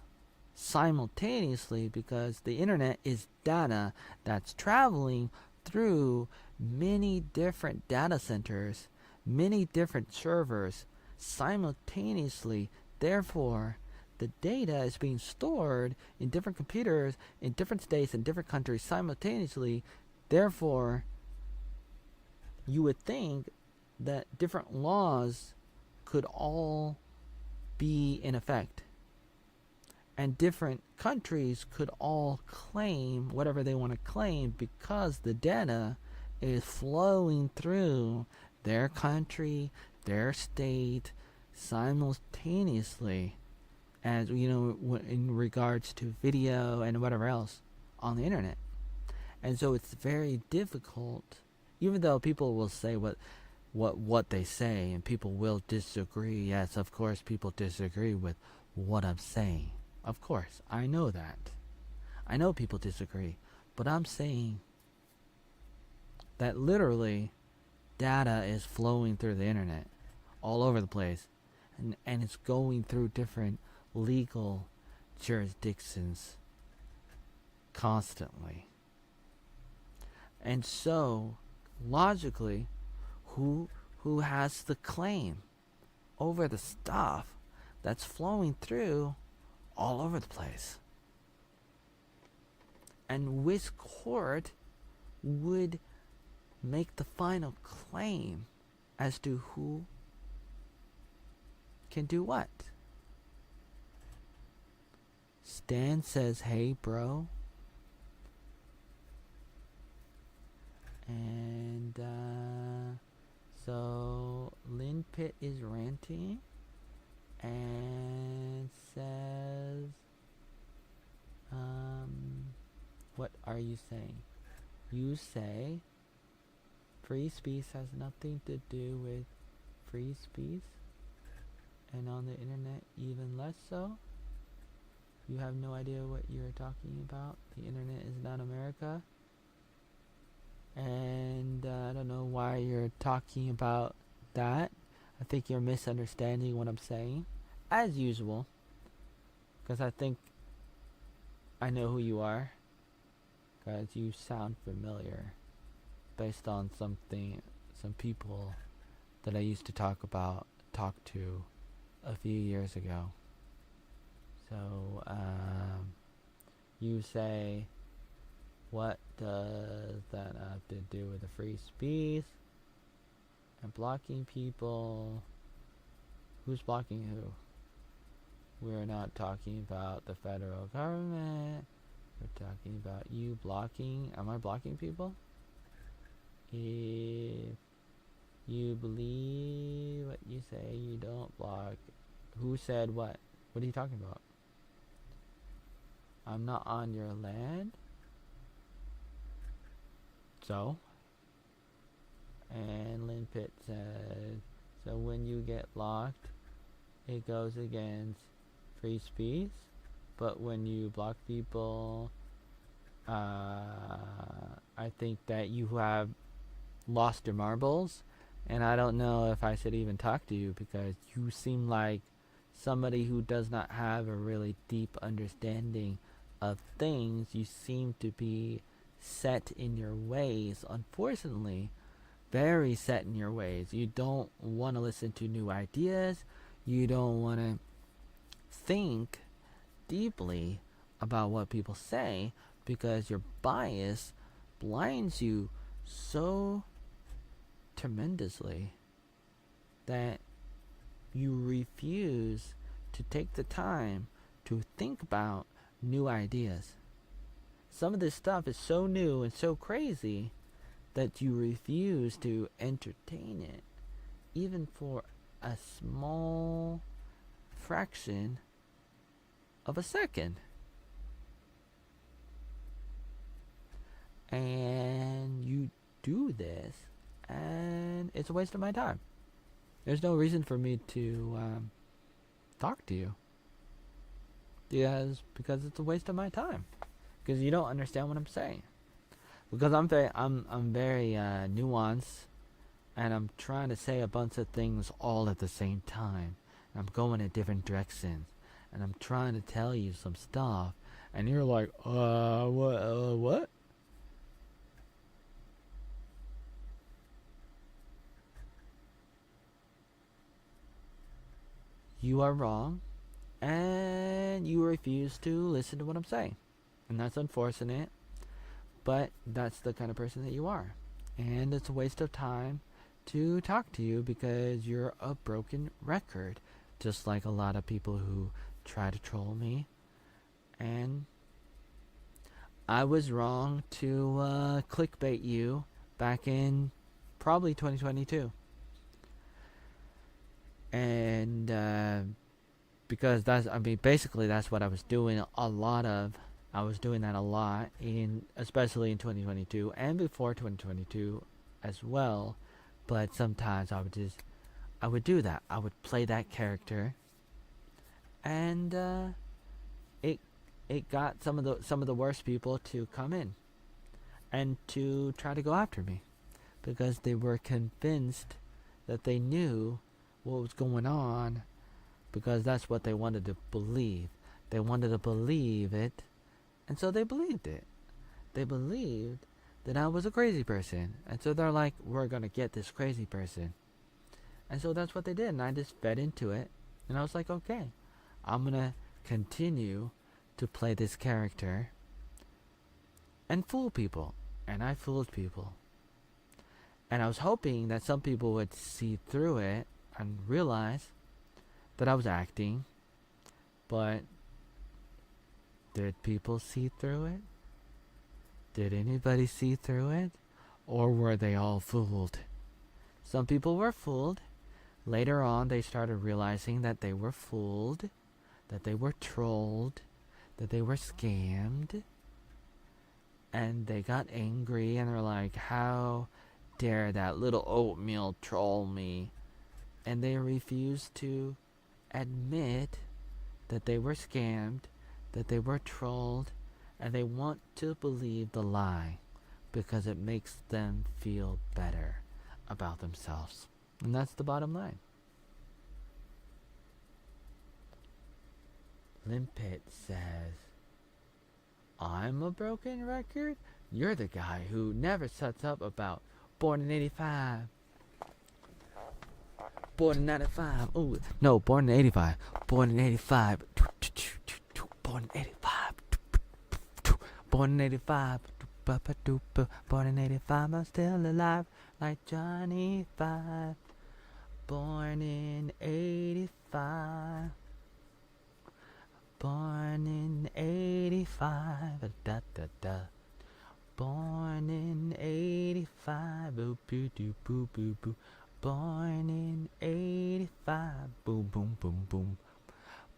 simultaneously, because the internet is data that's traveling through many different data centers, many different servers simultaneously. Therefore, the data is being stored in different computers in different states and different countries simultaneously. Therefore, you would think that different laws could all be in effect, and different countries could all claim whatever they want to claim, because the data is flowing through their country, their state, simultaneously, as in regards to video and whatever else on the internet. And so it's very difficult, even though people will say what they say, and people will disagree. Yes, of course people disagree with what I'm saying. Of course, I know that. I know people disagree, but I'm saying that literally data is flowing through the internet all over the place, and it's going through different legal jurisdictions constantly. And so, logically, who has the claim over the stuff? that's flowing through all over the place. And which court would make the final claim as to who can do what? Stan says, hey, bro. And so Lynn Pitt is ranting and says, what are you saying? You say free speech has nothing to do with free speech, and on the internet even less so. You have no idea what you're talking about. The internet is not America. And I don't know why you're talking about that. I think you're misunderstanding what I'm saying, as usual. Because I think I know who you are. Because you sound familiar. Based on some people that I used to talk to a few years ago. So, you say, what does that have to do with the free speech and blocking people? Who's blocking who? We're not talking about the federal government. We're talking about you blocking. Am I blocking people? If you believe what you say, you don't block. Who said what? What are you talking about? I'm not on your land. So? And Lynn Pitt said, so when you get locked, it goes against free speech. But when you block people, I think that you have lost your marbles. And I don't know if I should even talk to you because you seem like somebody who does not have a really deep understanding of things. You seem to be set in your ways, unfortunately, very set in your ways. You don't want to listen to new ideas. You don't want to think deeply about what people say because your bias blinds you so tremendously that you refuse to take the time to think about new ideas. Some of this stuff is so new and so crazy that you refuse to entertain it, even for a small fraction of a second. And you do this, and it's a waste of my time. There's no reason for me to talk to you. Because it's a waste of my time. Because you don't understand what I'm saying. Because I'm very nuanced, and I'm trying to say a bunch of things all at the same time. I'm going in different directions, and I'm trying to tell you some stuff, and you're like, what? You are wrong, and you refuse to listen to what I'm saying. And that's unfortunate, but that's the kind of person that you are. And it's a waste of time to talk to you because you're a broken record, just like a lot of people who try to troll me. And I was wrong to clickbait you back in probably 2022. And because basically that's what I was doing I was doing that a lot, especially in 2022 and before 2022 as well. But sometimes I would do that. I would play that character, and it got some of the worst people to come in and to try to go after me because they were convinced that they knew what was going on because that's what they wanted to believe. They wanted to believe it, and so they believed it. They believed that I was a crazy person, and so they're like, we're gonna get this crazy person. And so that's what they did, and I just fed into it, And I was like, okay, I'm gonna continue to play this character and fool people. And I fooled people. And I was hoping that some people would see through it and realize that I was acting. But did people see through it? Did anybody see through it? Or were they all fooled? Some people were fooled. Later on, they started realizing that they were fooled, that they were trolled, that they were scammed. And they got angry and were like, how dare that little oatmeal troll me? And they refused to admit that they were scammed, that they were trolled, and they want to believe the lie because it makes them feel better about themselves. And that's the bottom line. Limpet says, I'm a broken record? You're the guy who never shuts up about Born in 85. Born in 95. Oh, no, born in 85. Born in 85. Born in 85. Born in 85. Born in 85. I'm still alive like Johnny 5. Born in 85. Born in 85. Da da da. Born in 85. Boop boop boop boop boop boop. Born in 85. Boom boom boom boom.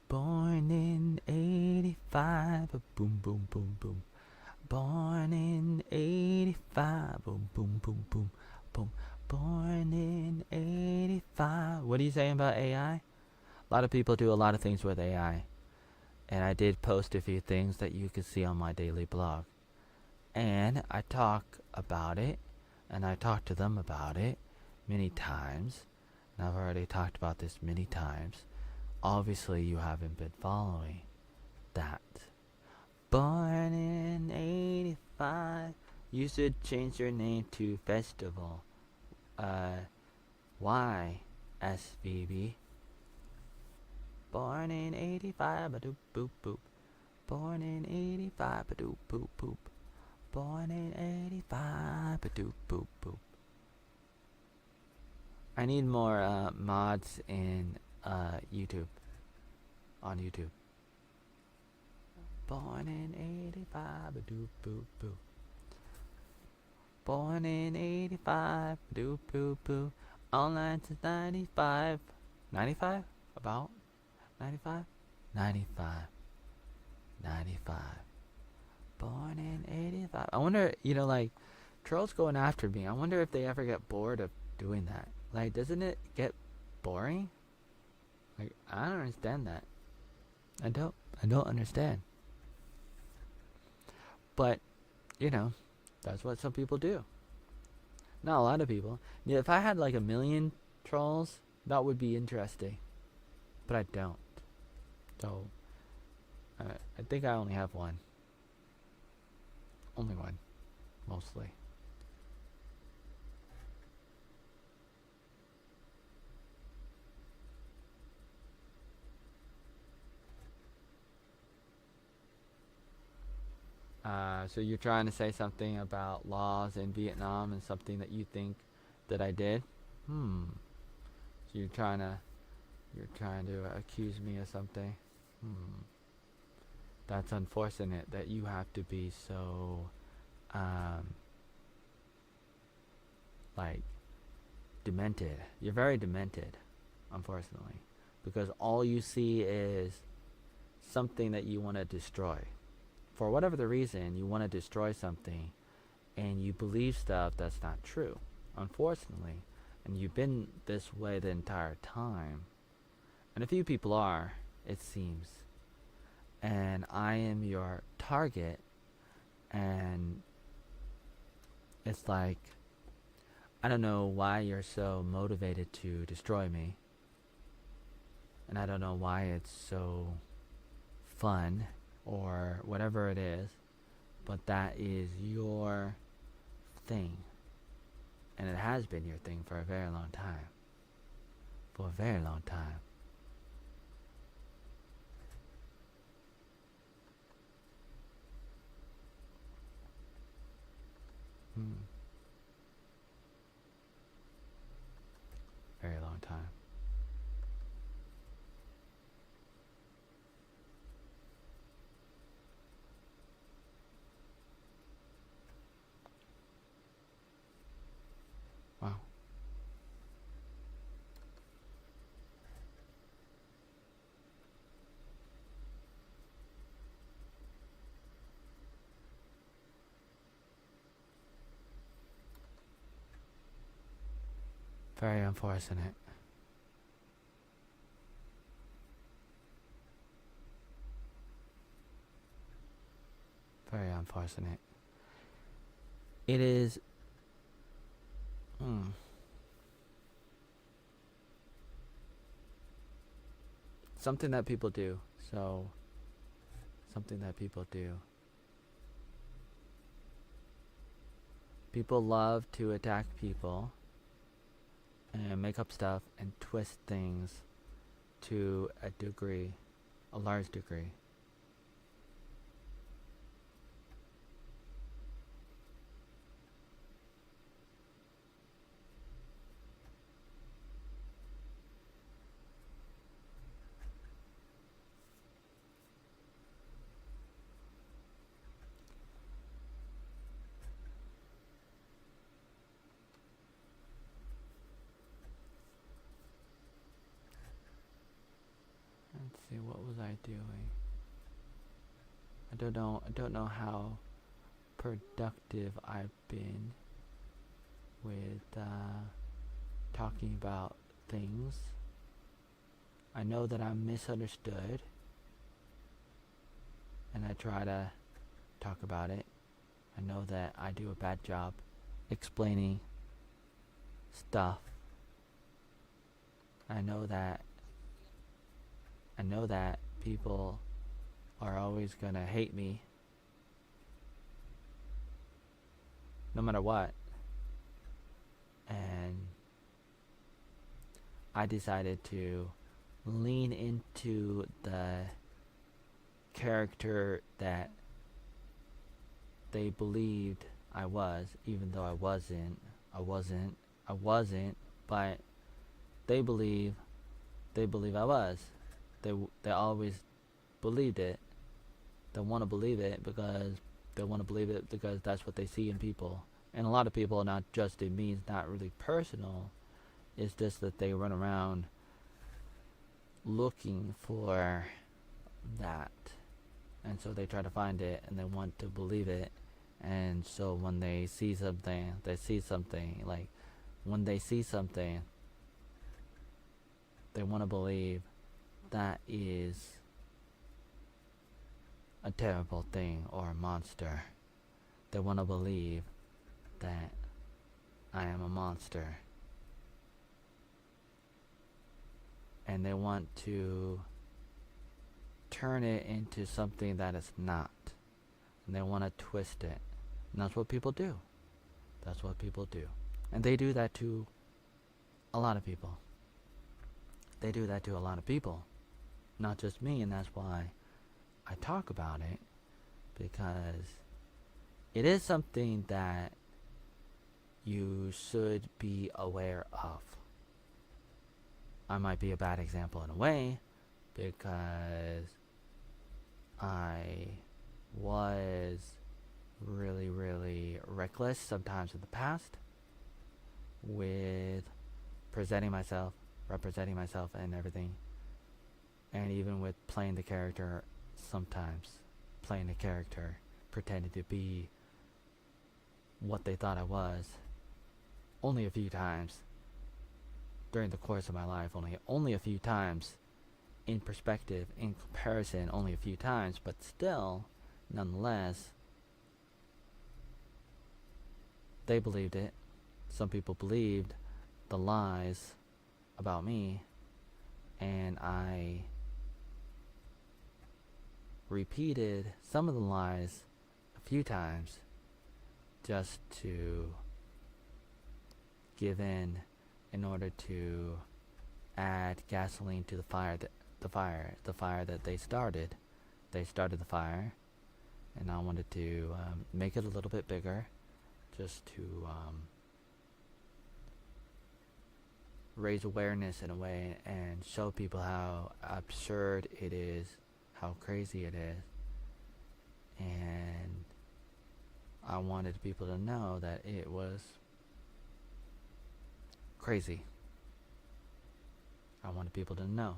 Born in 85. Boom boom boom boom. Born in 85. Boom boom boom boom boom. Born in 85. What are you saying about AI? A lot of people do a lot of things with AI. And I did post a few things that you can see on my daily blog. And I talk about it, and I talk to them about it many times. And I've already talked about this many times. Obviously, you haven't been following that. Born in 85. You should change your name to Festival. Why, SVB? Born in 85, ba-doop boop boop. Born in 85, ba-doop boop boop. Born in 85, ba-doop boop boop. I need more mods in YouTube. On YouTube. Born in 85, ba-doop boop boop. Born in 85, ba-doop boop boop. Online since 95. 95? About? 95? 95. 95. Born in 85. I wonder, like, trolls going after me. I wonder if they ever get bored of doing that. Like, doesn't it get boring? Like, I don't understand that. I don't understand. But, that's what some people do. Not a lot of people. Yeah, if I had like 1 million trolls, that would be interesting. But I don't. So, I think I only have one. Only one. Mostly. So you're trying to say something about laws in Vietnam and something that you think that I did? So you're trying to accuse me of something? That's unfortunate that you have to be so like demented. You're very demented, unfortunately, because all you see is something that you want to destroy. For whatever the reason, you want to destroy something and you believe stuff that's not true, unfortunately. And you've been this way the entire time. And a few people are, it seems. And I am your target. And it's like, I don't know why you're so motivated to destroy me. And I don't know why it's so fun or whatever it is, but that is your thing. And it has been your thing for a very long time. For a very long time. Very unfortunate. Very unfortunate. It is. Hmm, something that people do. So, something that people do. People love to attack people and make up stuff and twist things to a degree, a large degree. Let's see, what was I doing? I don't know. I don't know how productive I've been with talking about things. I know that I'm misunderstood, and I try to talk about it. I know that I do a bad job explaining stuff. I know that people are always gonna hate me no matter what. And I decided to lean into the character that they believed I was, even though I wasn't. But they believe I was. They always believed it. They want to believe it because that's what they see in people. And a lot of people, not just in me, it's not really personal. It's just that they run around looking for that, and so they try to find it and they want to believe it. And so when they see something, like when they see something, they want to believe that is a terrible thing or a monster. They want to believe that I am a monster. And they want to turn it into something that it's not. And they want to twist it. And that's what people do. That's what people do. And they do that to a lot of people. They do that to a lot of people. Not just me, and that's why I talk about it. Because it is something that you should be aware of. I might be a bad example in a way, because I was really, really reckless sometimes in the past with representing myself and everything. And even with playing the character, sometimes playing the character, pretending to be what they thought I was, only a few times during the course of my life, only a few times in perspective, in comparison, only a few times, but still, nonetheless, they believed it. Some people believed the lies about me, and I repeated some of the lies a few times just to give in order to add gasoline to the fire that they started. They started the fire, and I wanted to make it a little bit bigger, just to raise awareness in a way and show people how absurd it is, how crazy it is. And I wanted people to know that it was crazy. I wanted people to know.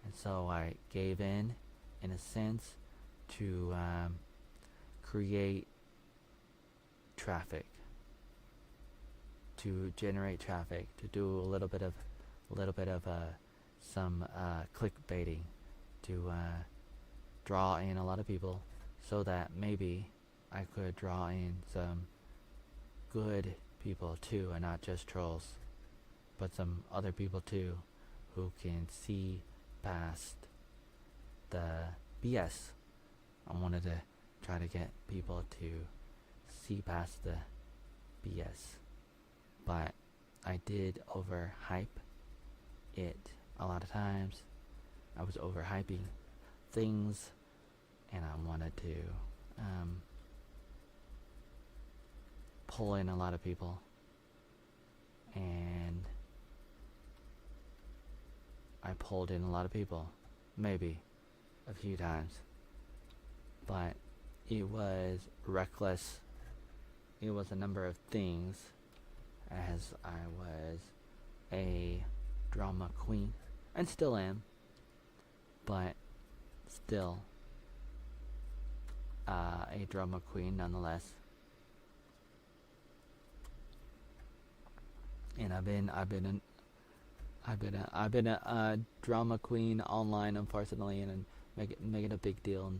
And so I gave in a sense, to create traffic. to generate traffic, to do a little bit of some clickbaiting, to draw in a lot of people, so that maybe I could draw in some good people too, and not just trolls, but some other people too, who can see past the BS. I wanted to try to get people to see past the BS, but I did overhype it a lot of times. I was overhyping things, and I wanted to pull in a lot of people, and I pulled in a lot of people, maybe a few times, but it was reckless. It was a number of things, as I was a drama queen, and still am, but still a drama queen nonetheless. And I've been a drama queen online, unfortunately, and make it a big deal,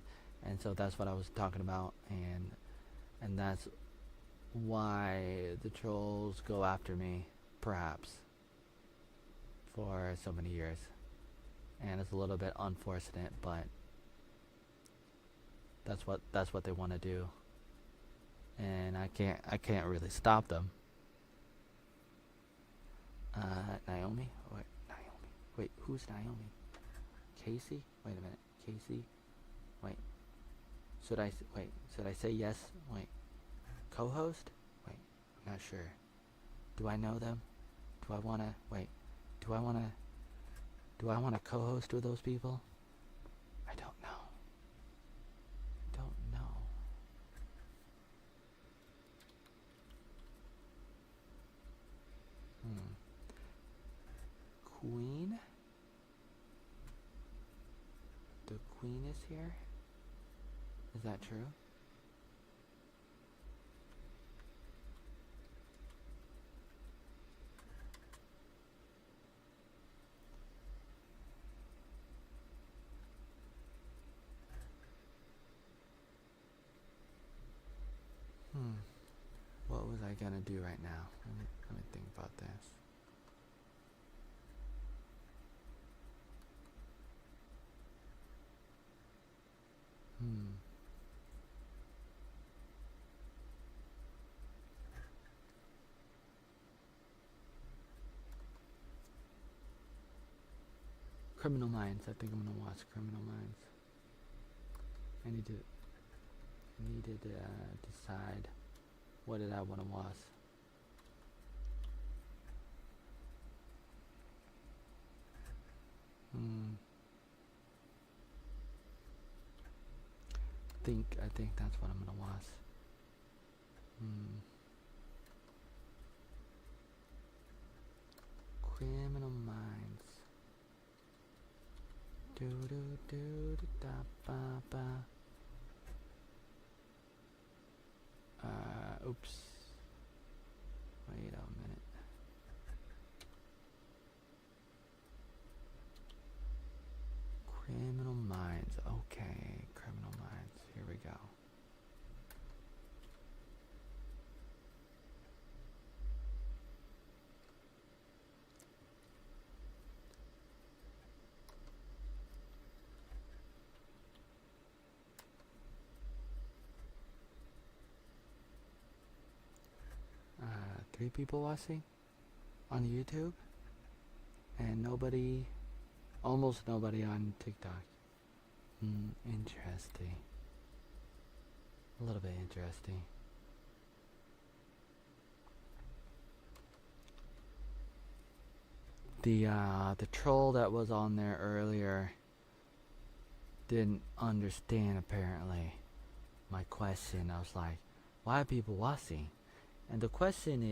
and so that's what I was talking about, and that's why the trolls go after me, perhaps, for so many years. And it's a little bit unfortunate, but that's what they want to do, and I can't really stop them. Naomi? Wait, who's Naomi? Casey? Wait a minute. Casey? Wait. Should I say yes? Wait. Co-host? Wait, I'm not sure. Do I know them? Do I wanna co-host with those people? I don't know. Queen? The queen is here? Is that true? What was I gonna do right now? Let me think about this. Criminal Minds. I think I'm gonna watch Criminal Minds. I need to decide what did I want to watch. I think that's what I'm gonna watch. Criminal Minds. Do do do da ba ba. Oops. Wait a minute. Criminal Minds. Okay, Criminal Minds. Here we go. Three people watching on YouTube, and almost nobody on TikTok. Interesting. A little bit interesting. The troll that was on there earlier didn't understand, apparently, my question. I was like, why are people watching? And the question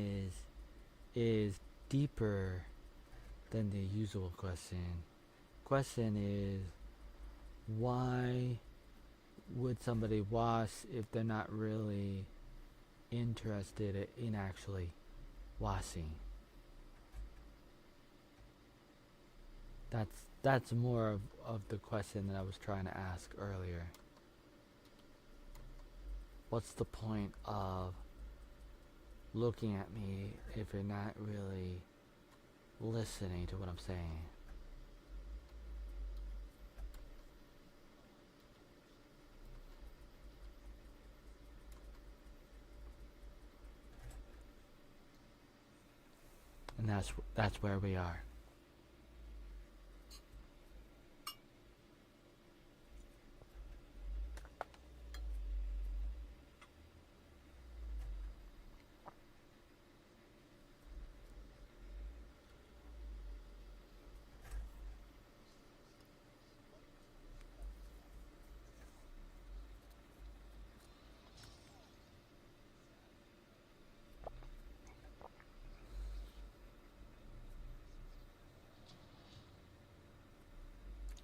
is deeper than the usual question. Question is, why would somebody watch if they're not really interested in actually Wasi. That's more of the question that I was trying to ask earlier. What's the point of looking at me if you're not really listening to what I'm saying? And that's where we are.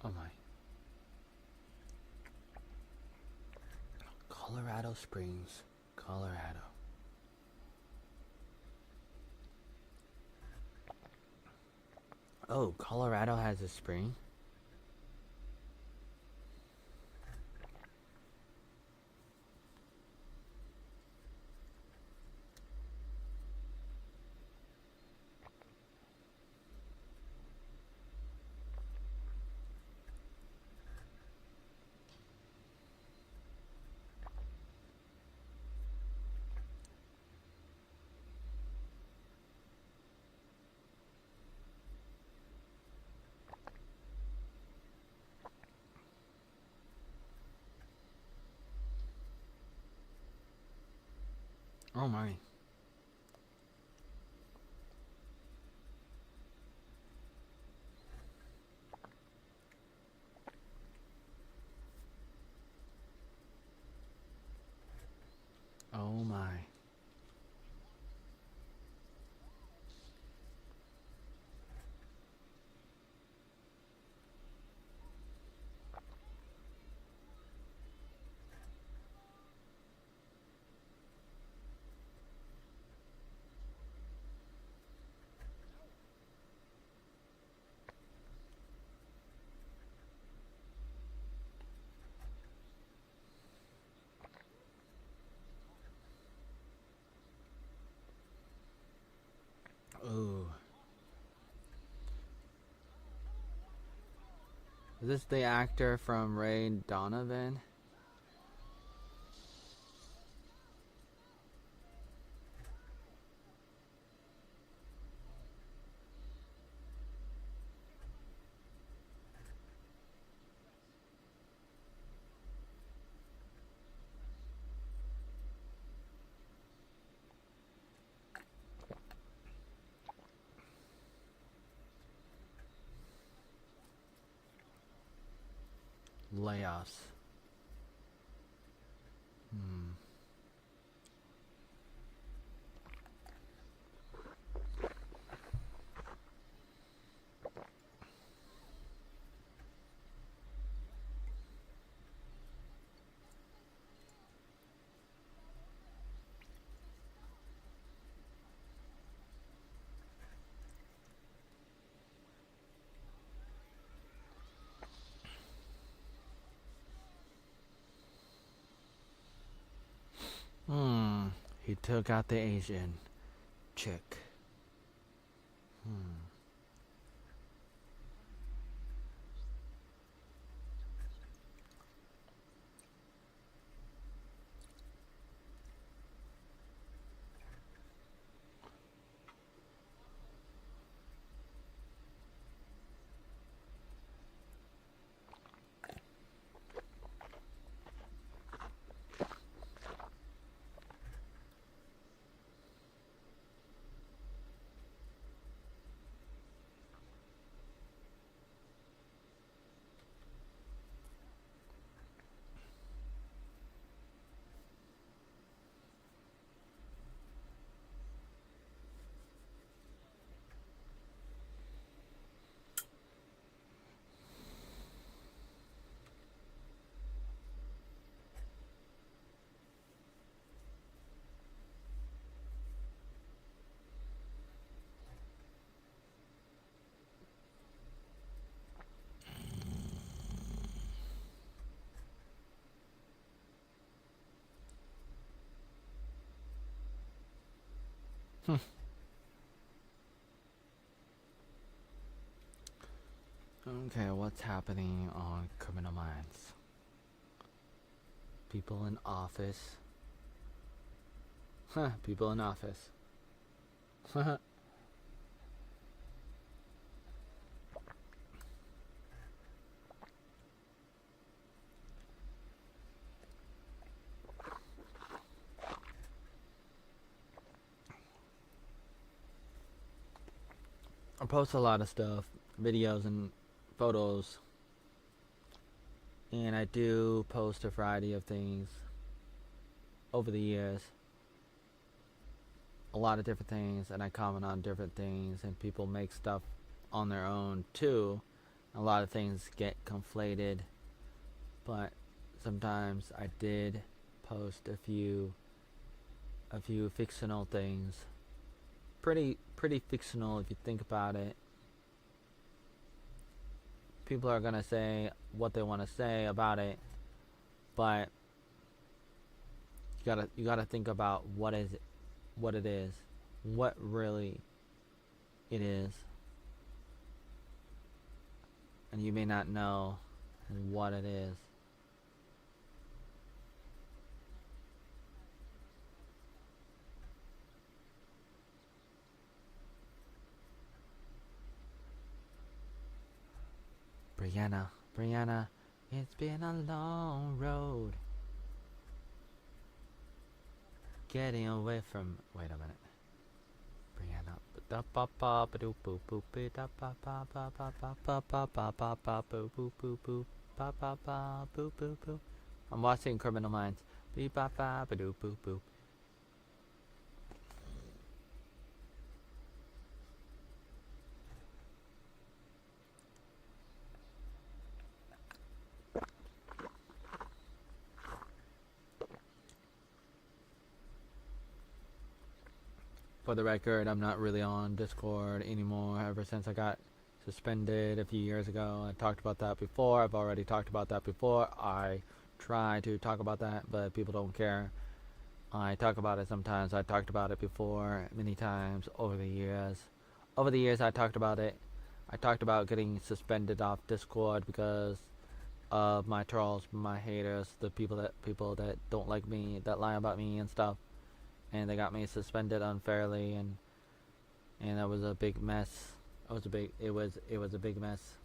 Oh my. Colorado Springs, Colorado. Oh, Colorado has a spring? Oh my. Oh my. Ooh. Is this the actor from Ray Donovan? Layoffs. Hmm. Hmm. He took out the Asian chick. Hmm. Okay, what's happening on Criminal Minds? People in office. Huh, people in office. I post a lot of stuff, videos and photos, and I do post a variety of things over the years. A lot of different things, and I comment on different things, and people make stuff on their own too. A lot of things get conflated, but sometimes I did post a few fictional things. Pretty fictional if you think about it. People are gonna say what they want to say about it, but you gotta think about what it is, what really it is, and you may not know what it is. Brianna, it's been a long road getting away from. Wait a minute. Brianna. I'm watching Criminal Minds. Beep bop bop ba doop boop boop. For the record, I'm not really on Discord anymore ever since I got suspended a few years ago. I talked about that before. I've already talked about that before. I try to talk about that, but people don't care. I talk about it sometimes. I talked about it before many times over the years. Over the years, I talked about it. I talked about getting suspended off Discord because of my trolls, my haters, the people that don't like me, that lie about me and stuff. And they got me suspended unfairly, and that was a big mess. It was a big mess.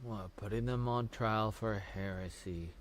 What, putting them on trial for heresy?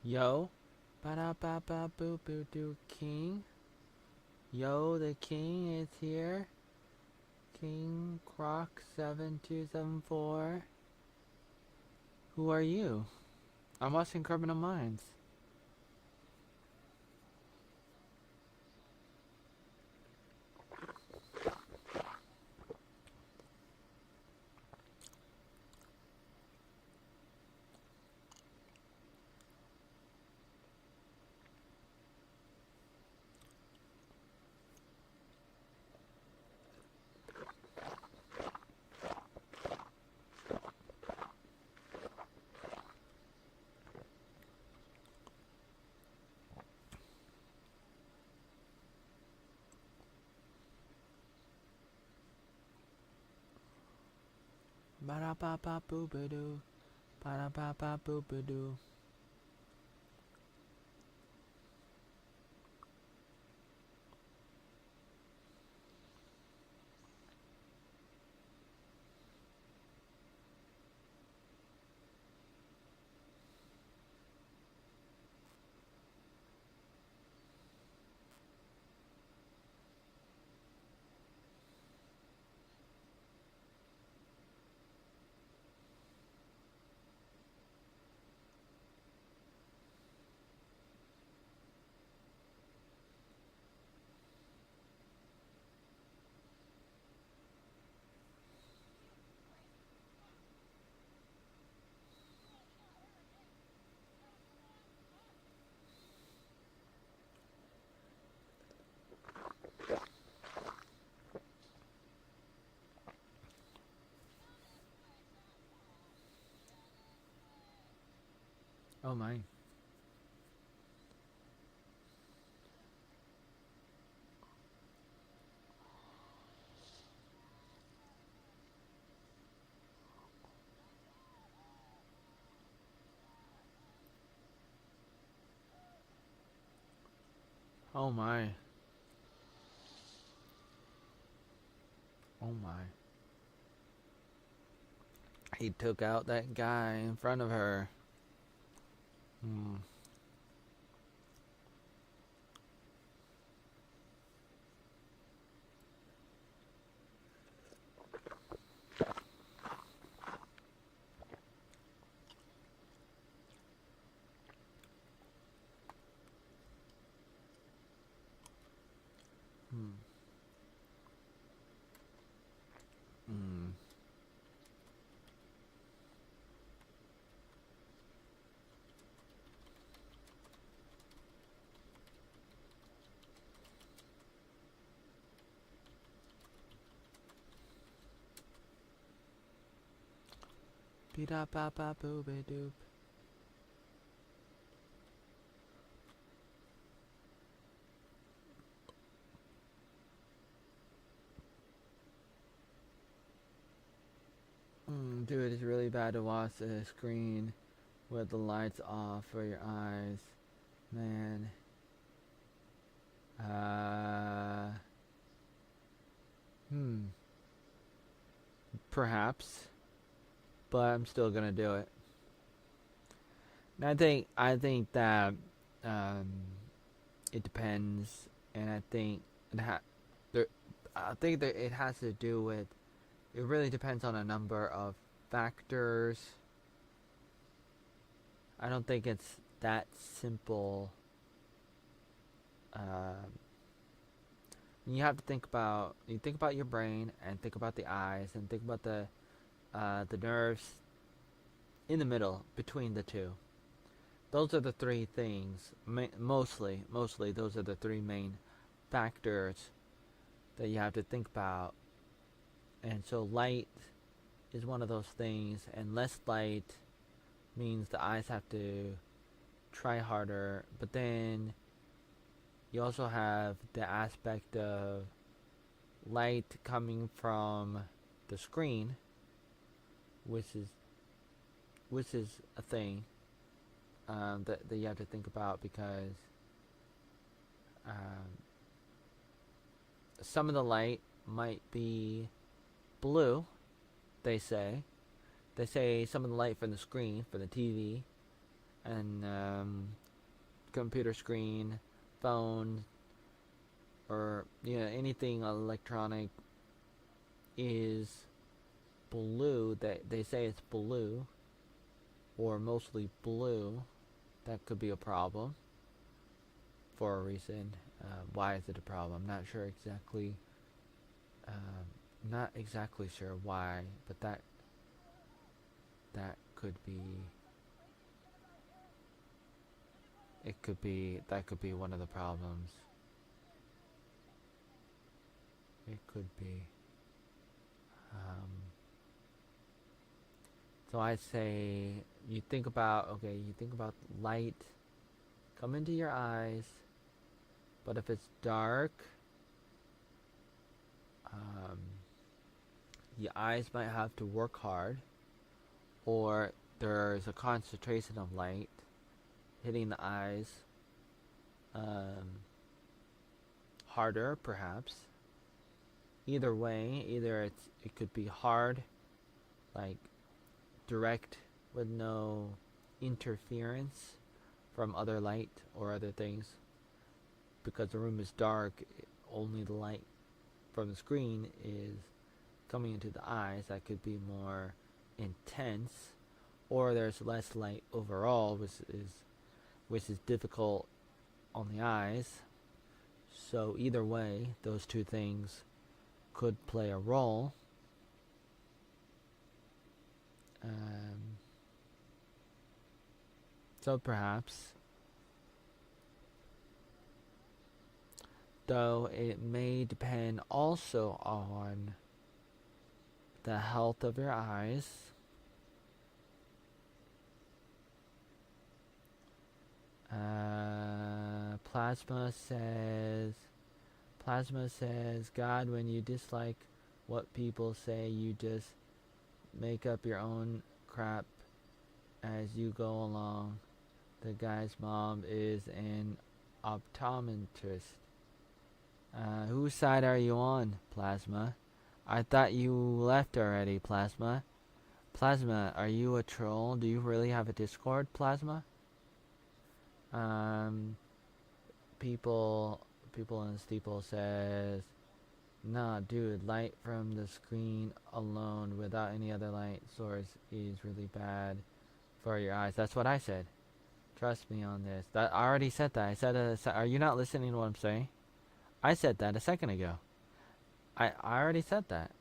Yo, King. Yo, the king is here. King Croc 7274. Who are you? I'm watching Criminal Minds. Ba-da-ba-ba-boo-ba-doo. Ba-da-ba-ba-boo-ba-doo. Oh my. Oh my. Oh my. He took out that guy in front of her. Hmm. Hmm. Hmm. Beat up, bop, bop, booby doop. Dude, it's really bad to watch the screen with the lights off for your eyes. Man. Uh. Hmm. Perhaps. But I'm still gonna do it. And I think that um, it depends, and there, I think that it has to do with. It really depends on a number of factors. I don't think it's that simple. Um, you think about your brain and think about the eyes and think about the nerves in the middle between the two. Those are the three things. Mostly those are the three main factors that you have to think about. And so light is one of those things, and less light means the eyes have to try harder. But then you also have the aspect of light coming from the screen, which is a thing that you have to think about, because um, some of the light might be blue. They say some of the light from the screen, for the TV and computer screen, phone, or anything electronic is blue. They say it's blue, or mostly blue. That could be a problem for a reason. Why is it a problem? Not sure exactly. Not exactly sure why, but that could be. That could be one of the problems. It could be. Um, so I say you think about light come into your eyes, but if it's dark, um, the eyes might have to work hard, or there's a concentration of light hitting the eyes harder, perhaps. Either way, it could be hard, like direct with no interference from other light or other things, because the room is dark. Only the light from the screen is coming into the eyes. That could be more intense, or there's less light overall, which is difficult on the eyes. So either way, those two things could play a role. So perhaps, though it may depend also on the health of your eyes. Plasma says, God, when you dislike what people say, you just make up your own crap as you go along. The guy's mom is an optometrist. Whose side are you on, Plasma? I thought you left already, Plasma. Plasma, are you a troll? Do you really have a Discord, Plasma? People in Steeple says, nah, dude, light from the screen alone without any other light source is really bad for your eyes. That's what I said. Trust me on this. I already said that. I said, are you not listening to what I'm saying? I said that a second ago. I already said that.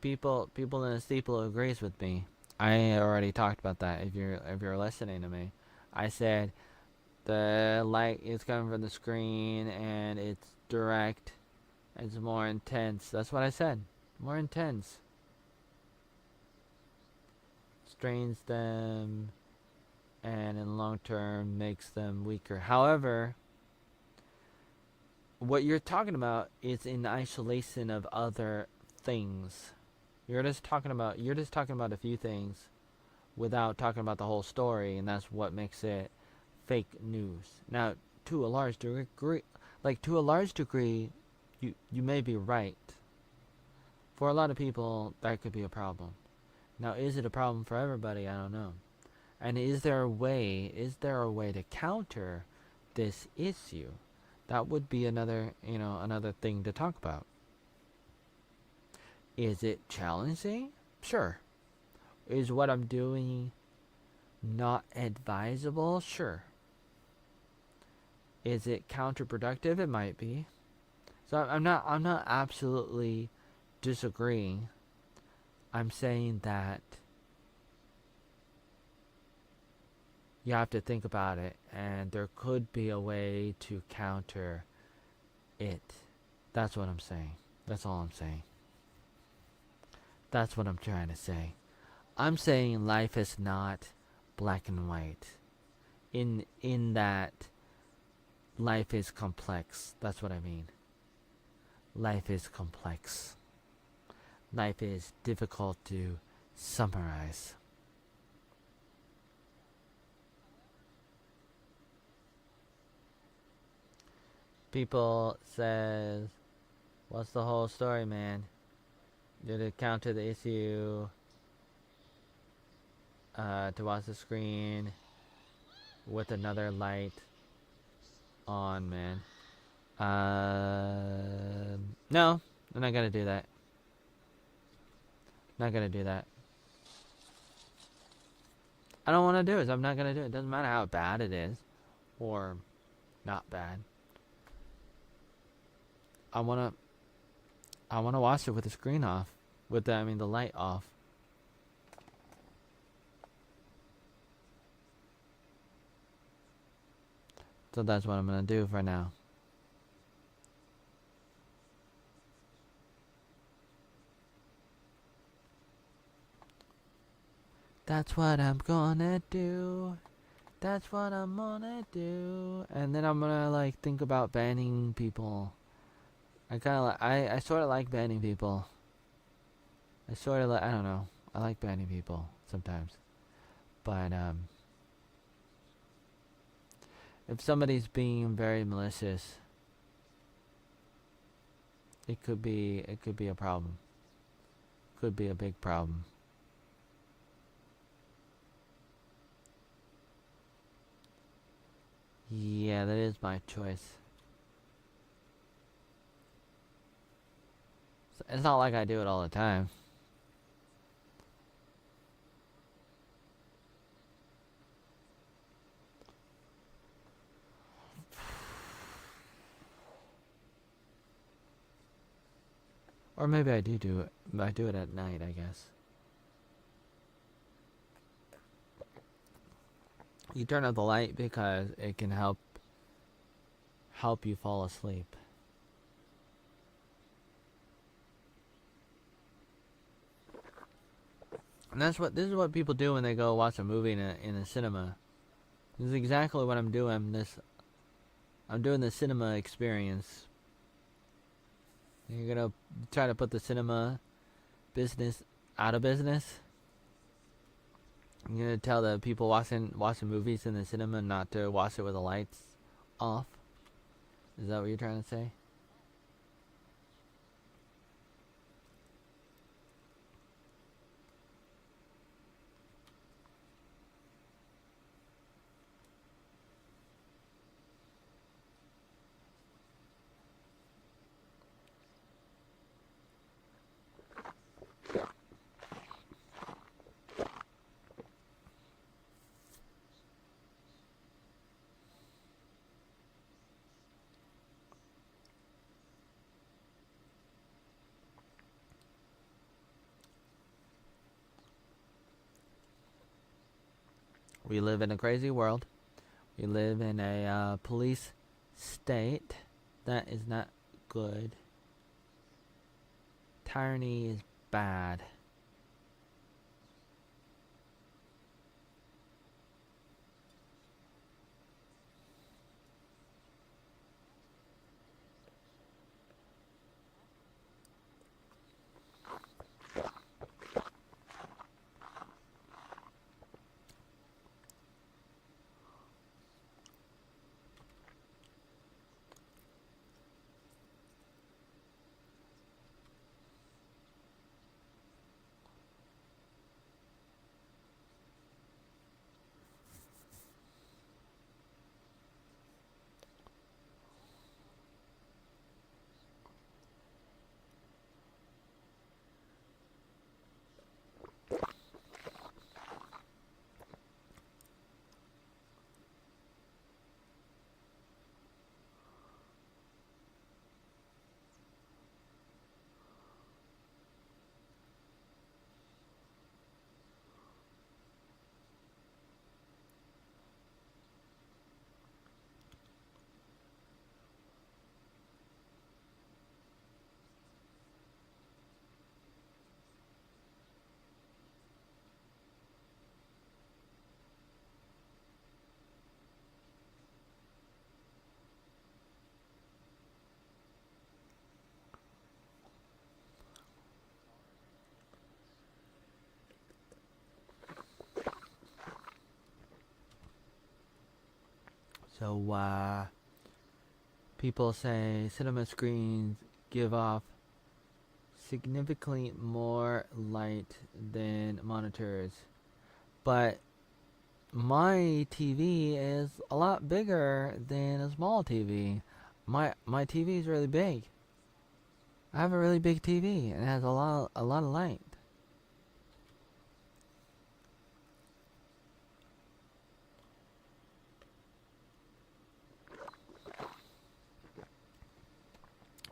People in the Steeple agrees with me. I already talked about that. If you're listening to me, I said the light is coming from the screen and it's direct. It's more intense. That's what I said. More intense. strains them and in long term makes them weaker. However, what you're talking about is in isolation of other things. You're just talking about a few things without talking about the whole story, and that's what makes it fake news. Now, to a large degree, you may be right. For a lot of people, that could be a problem. Now, is it a problem for everybody? I don't know. And is there a way to counter this issue? That would be another thing to talk about. Is it challenging? Sure. Is what I'm doing not advisable? Sure. Is it counterproductive? It might be. So I'm not absolutely disagreeing. I'm saying that you have to think about it, and there could be a way to counter it. That's what I'm saying. That's all I'm saying. That's what I'm trying to say. I'm saying life is not black and white. In that life is complex. That's what I mean. Life is complex. Life is difficult to summarize. People says, what's the whole story, man? Did it counter the issue? To watch the screen with another light on, man. No, I'm not gonna do that. Not gonna do that. I don't want to do it. I'm not gonna do it. It doesn't matter how bad it is, or not bad. I wanna watch it with the screen off, with the light off. So that's what I'm gonna do for now. That's what I'm gonna do. That's what I'm gonna do. And then I'm gonna think about banning people. I sort of like banning people. I don't know. I like banning people sometimes. But if somebody's being very malicious, it could be a problem. Could be a big problem. Yeah, that is my choice. It's not like I do it all the time. Or maybe I do it. I do it at night, I guess. You turn off the light because it can help you fall asleep. And this is what people do when they go watch a movie in a cinema. This is exactly what I'm doing. I'm doing the cinema experience. You're gonna try to put the cinema business out of business. You're gonna tell the people watching movies in the cinema not to watch it with the lights off. Is that what you're trying to say? We live in a crazy world. We live in a police state. That is not good. Tyranny is bad. So, people say cinema screens give off significantly more light than monitors. But my TV is a lot bigger than a small TV. My TV is really big. I have a really big TV and it has a lot of light.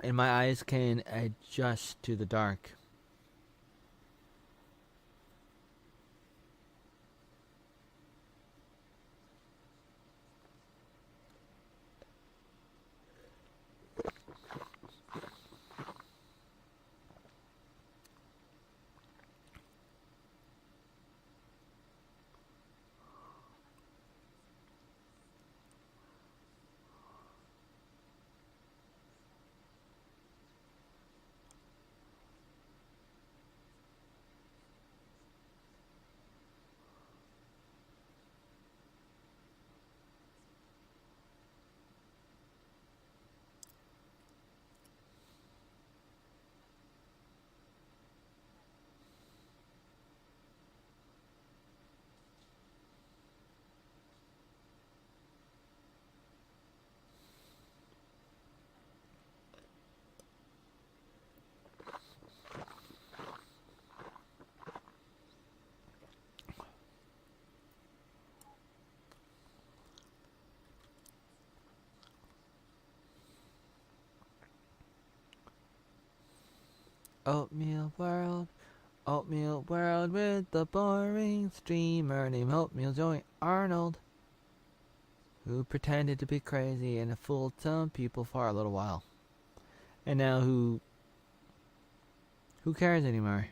And my eyes can adjust to the dark. Oatmeal World, Oatmeal World with the boring streamer named Oatmeal Joey Arnold, who pretended to be crazy and fooled some people for a little while. And now who cares anymore?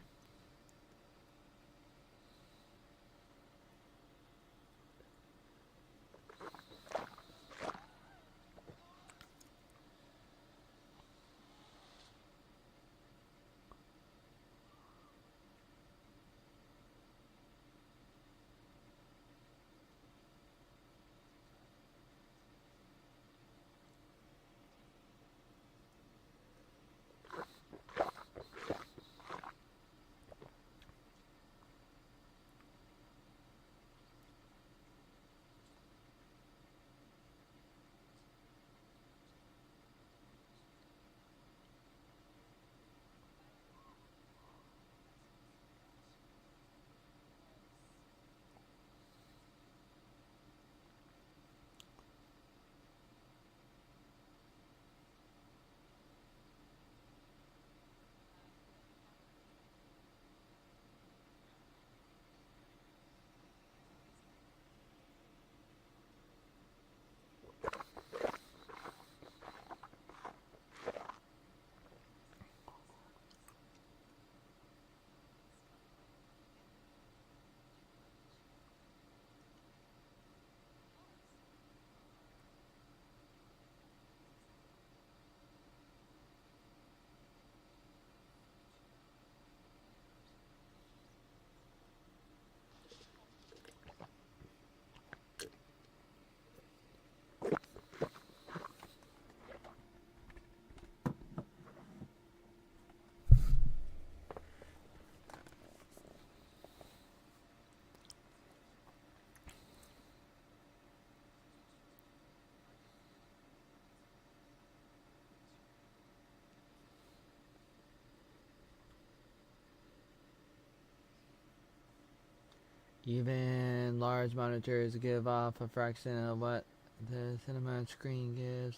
Even large monitors give off a fraction of what the cinema screen gives.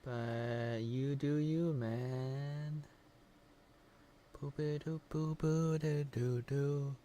But you do you, man. Poopy doo poo poo doo doo doo.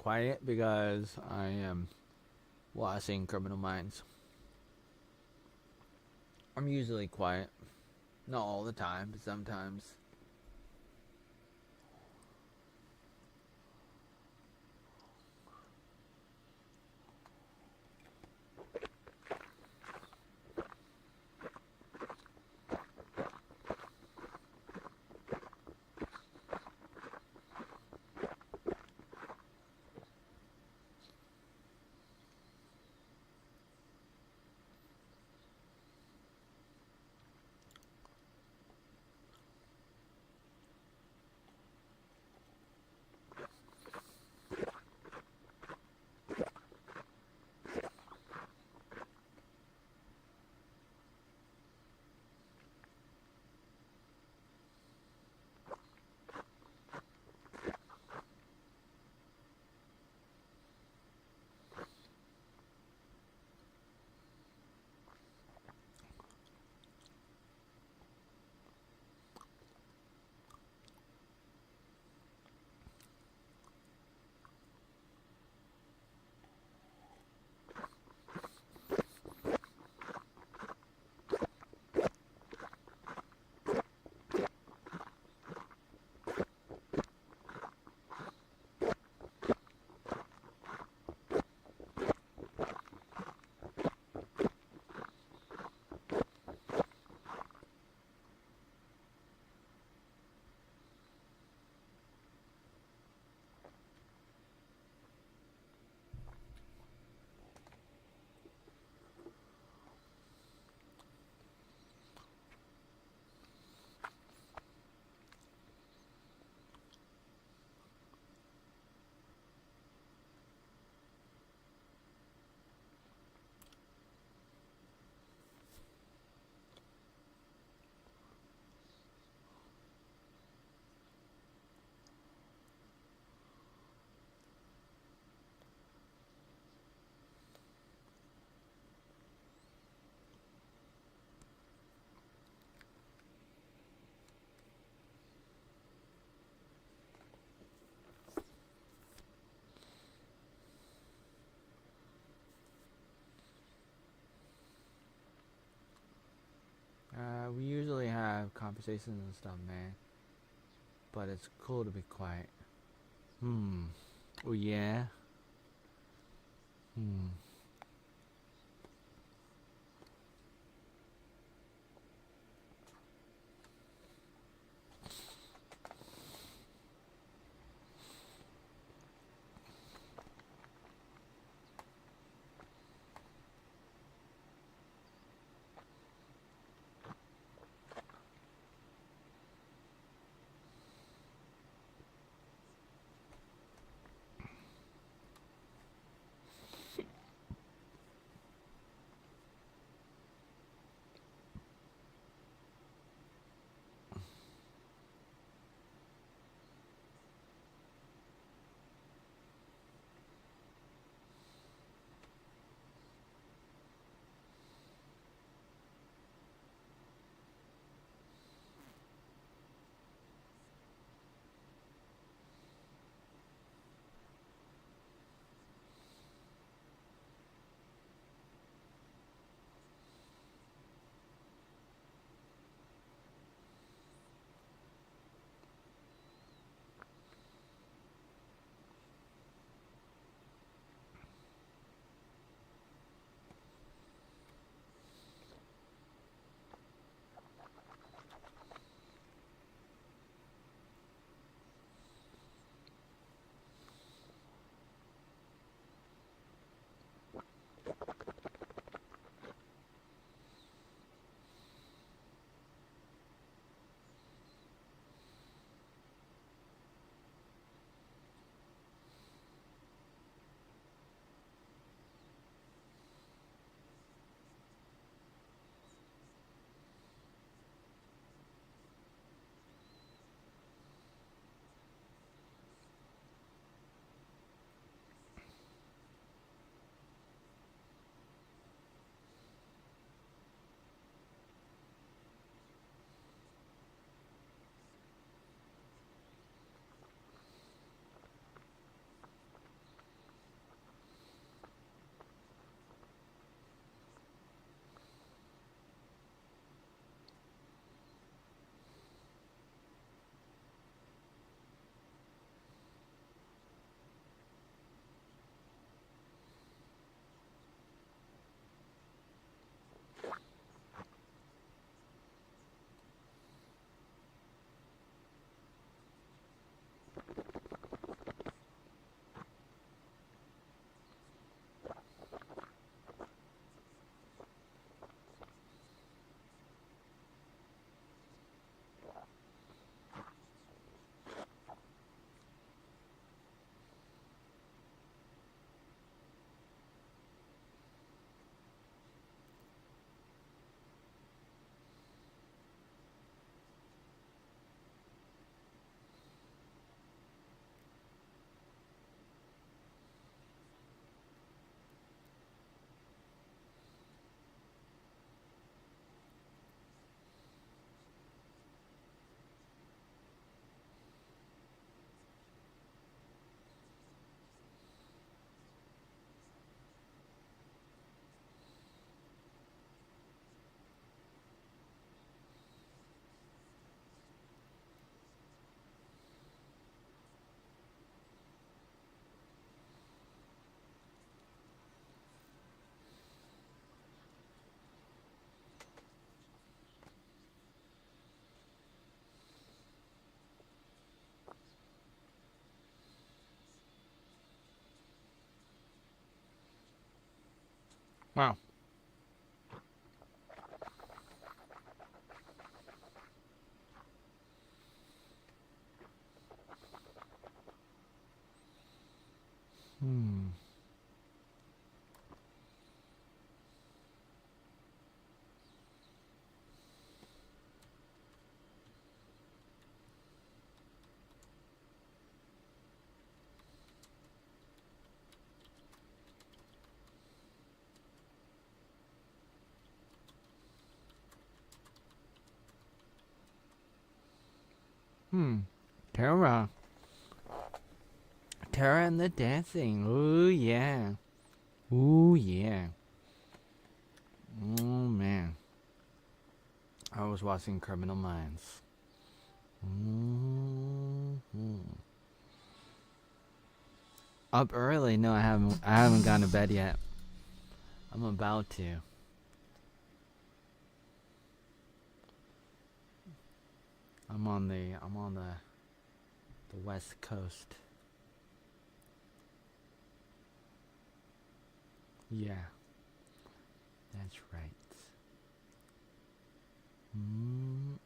quiet because I am watching Criminal Minds. I'm usually quiet. Not all the time, but sometimes. We usually have conversations and stuff, man. But it's cool to be quiet. Hmm. Oh, yeah? Hmm. Wow. Hmm. Hmm. Tara. Tara and the dancing. Ooh yeah. Ooh yeah. Oh man. I was watching Criminal Minds. Mm-hmm. Up early? No, I haven't. I haven't gone to bed yet. I'm about to. I'm on the West Coast. Yeah, that's right. Mm-mm.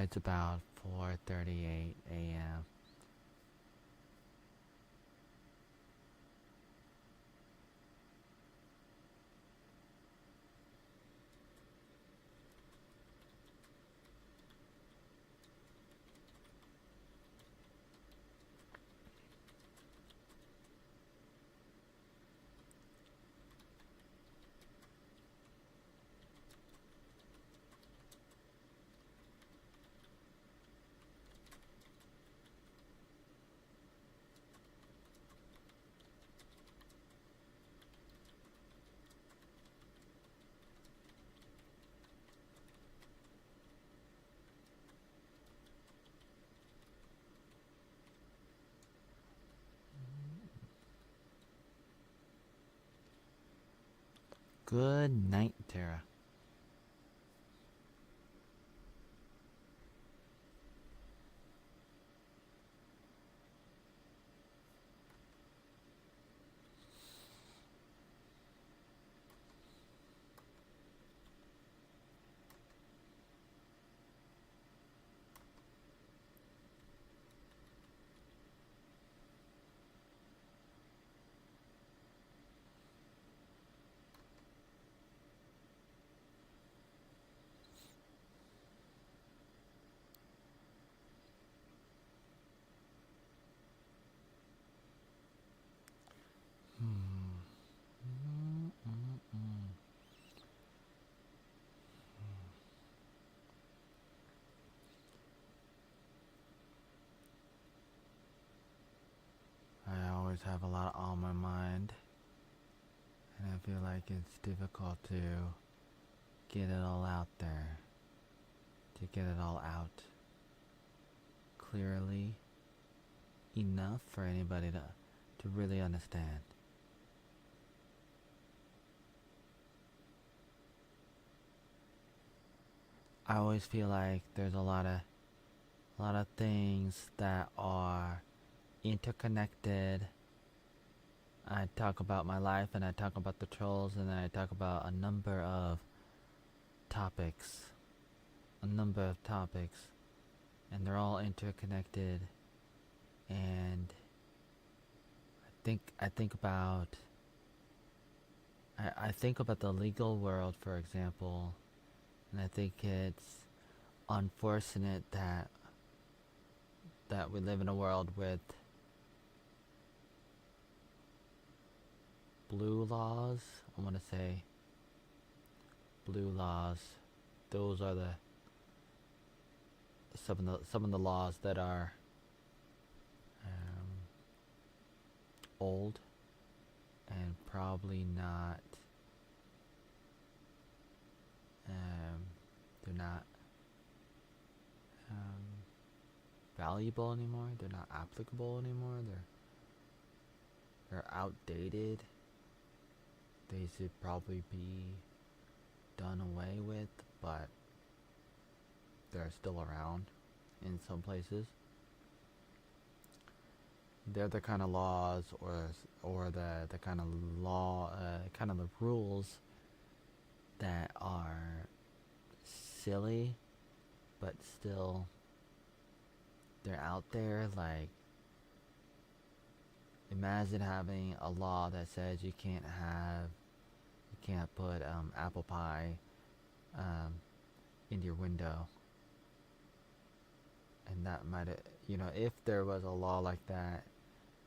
It's about 4:38 a.m. Good night, Tara. Hmm. Mm-mm-mm. I always have a lot on my mind, and I feel like it's difficult to get it all out there, to get it all out clearly enough for anybody to really understand. I always feel like there's a lot of things that are interconnected. I talk about my life and I talk about the trolls and then I talk about topics, a number of topics, and they're all interconnected. And I think about I think about the legal world, for example, and I think it's unfortunate that we live in a world with blue laws. I want to say blue laws. Those are the some of the laws that are um, old and probably not. Um, they're not um, valuable anymore. They're not applicable anymore. They're outdated. They should probably be done away with, but they're still around in some places. they're the kind of laws or the kind of law kind of the rules that are silly, but still they're out there. Like, imagine having a law that says you can't put apple pie um, into your window, and that might, if there was a law like that,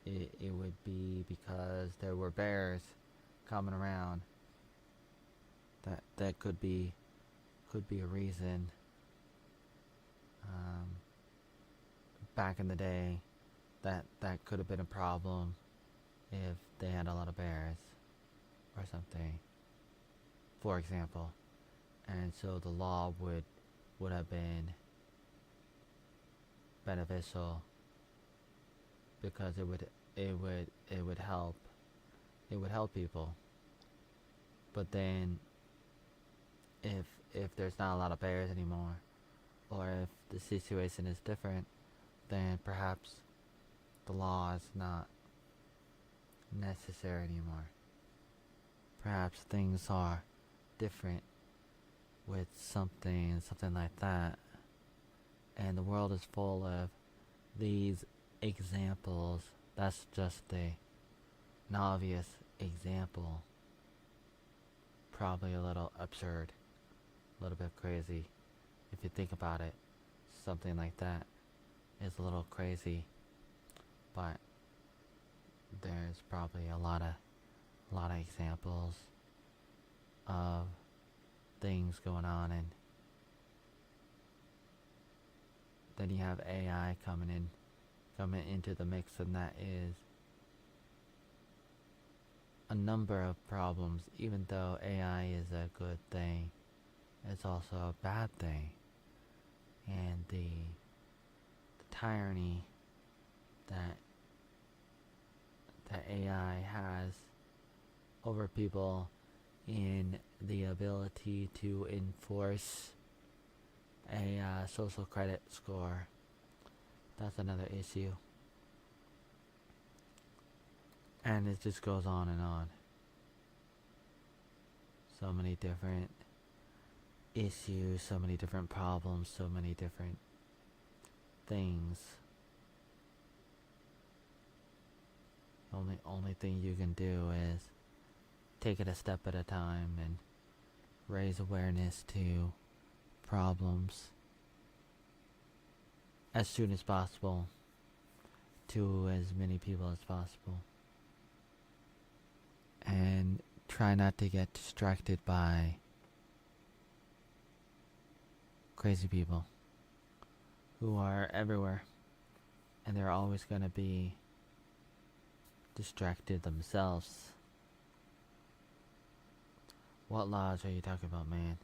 it would be because there were bears coming around. That could be a reason. Um, Back in the day, that could have been a problem if they had a lot of bears or something, for example. And so the law would have been beneficial because it would help people. But then if there's not a lot of bears anymore, or if the situation is different, then perhaps the law is not necessary anymore. Perhaps things are different with something like that. And the world is full of these examples. That's just an obvious example. Probably a little absurd, a little bit crazy. If you think about it, something like that is a little crazy, but there's probably a lot of examples of things going on. And then you have AI coming into the mix, and that is a number of problems. Even though AI is a good thing, it's also a bad thing. And the tyranny that AI has over people in the ability to enforce a social credit score, that's another issue. And it just goes on and on. So many different issues, so many different problems, so many different things. Only thing you can do is take it a step at a time and raise awareness to problems as soon as possible to as many people as possible. And try not to get distracted by crazy people who are everywhere, and they're always going to be distracted themselves. What laws are you talking about, man?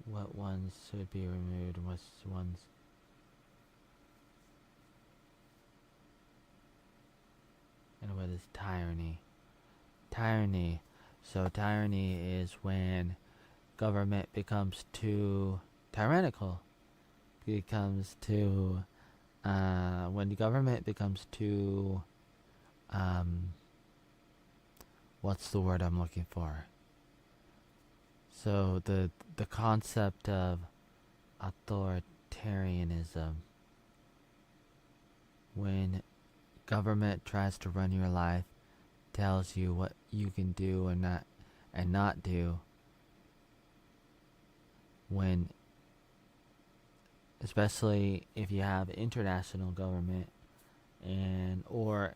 What ones should be removed and what ones? And what is tyranny? Tyranny. So tyranny is when government becomes too tyrannical. Becomes too when the government becomes too what's the word I'm looking for? So the concept of authoritarianism, when government tries to run your life, tells you what you can do and not do, when especially if you have international government and or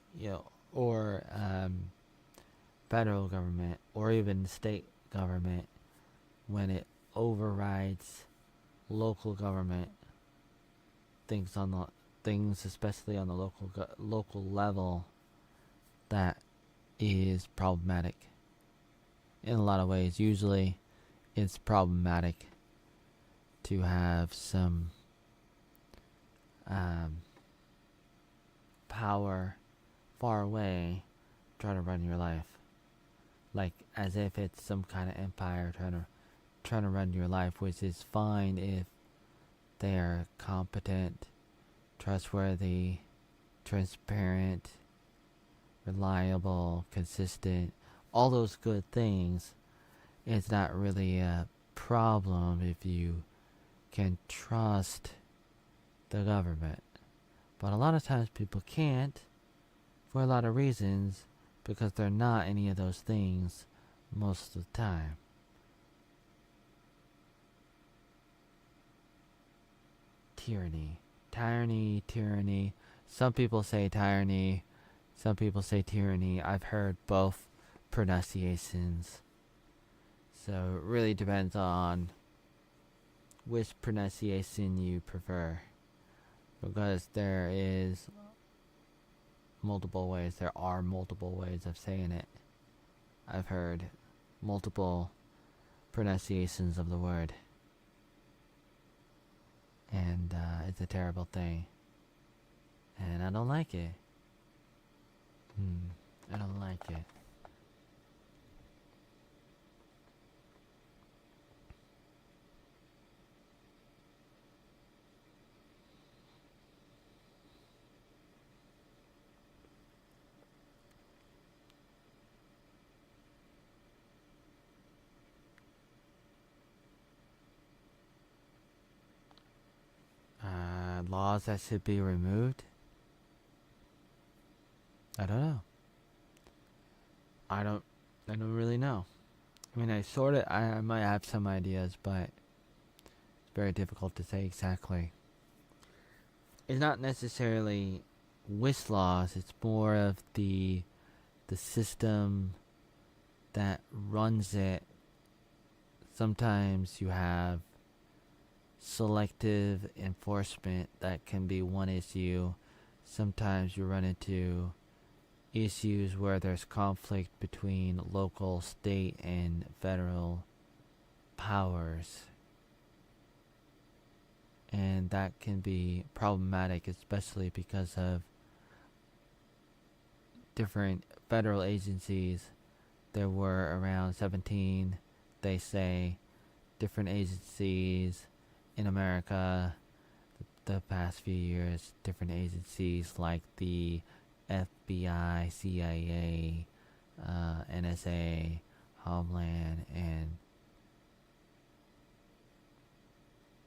federal government or even state government, when it overrides local government, things especially on the local level, that is problematic in a lot of ways. Usually it's problematic to have some power far away try to run your life, like as if it's some kind of empire trying to run your life, which is fine if they are competent, trustworthy, transparent, reliable, consistent, all those good things, it's not really a problem if you can trust the government. But a lot of times people can't for a lot of reasons because they're not any of those things most of the time. Tyranny. Tyranny. Some people say tyranny, some people say tyranny. I've heard both pronunciations. So it really depends on which pronunciation you prefer. Because there are multiple ways of saying it. I've heard multiple pronunciations of the word. And it's a terrible thing. And I don't like it. I don't like it. Laws that should be removed? I don't know. I don't really know. I mean, I might have some ideas, but it's very difficult to say exactly. It's not necessarily which laws, it's more of the system that runs it. Sometimes you have selective enforcement that can be one issue. Sometimes you run into issues where there's conflict between local, state, and federal powers. And that can be problematic, especially because of different federal agencies. There were around 17, they say, different agencies in America the past few years. Different agencies like the FBI, CIA, NSA, Homeland, and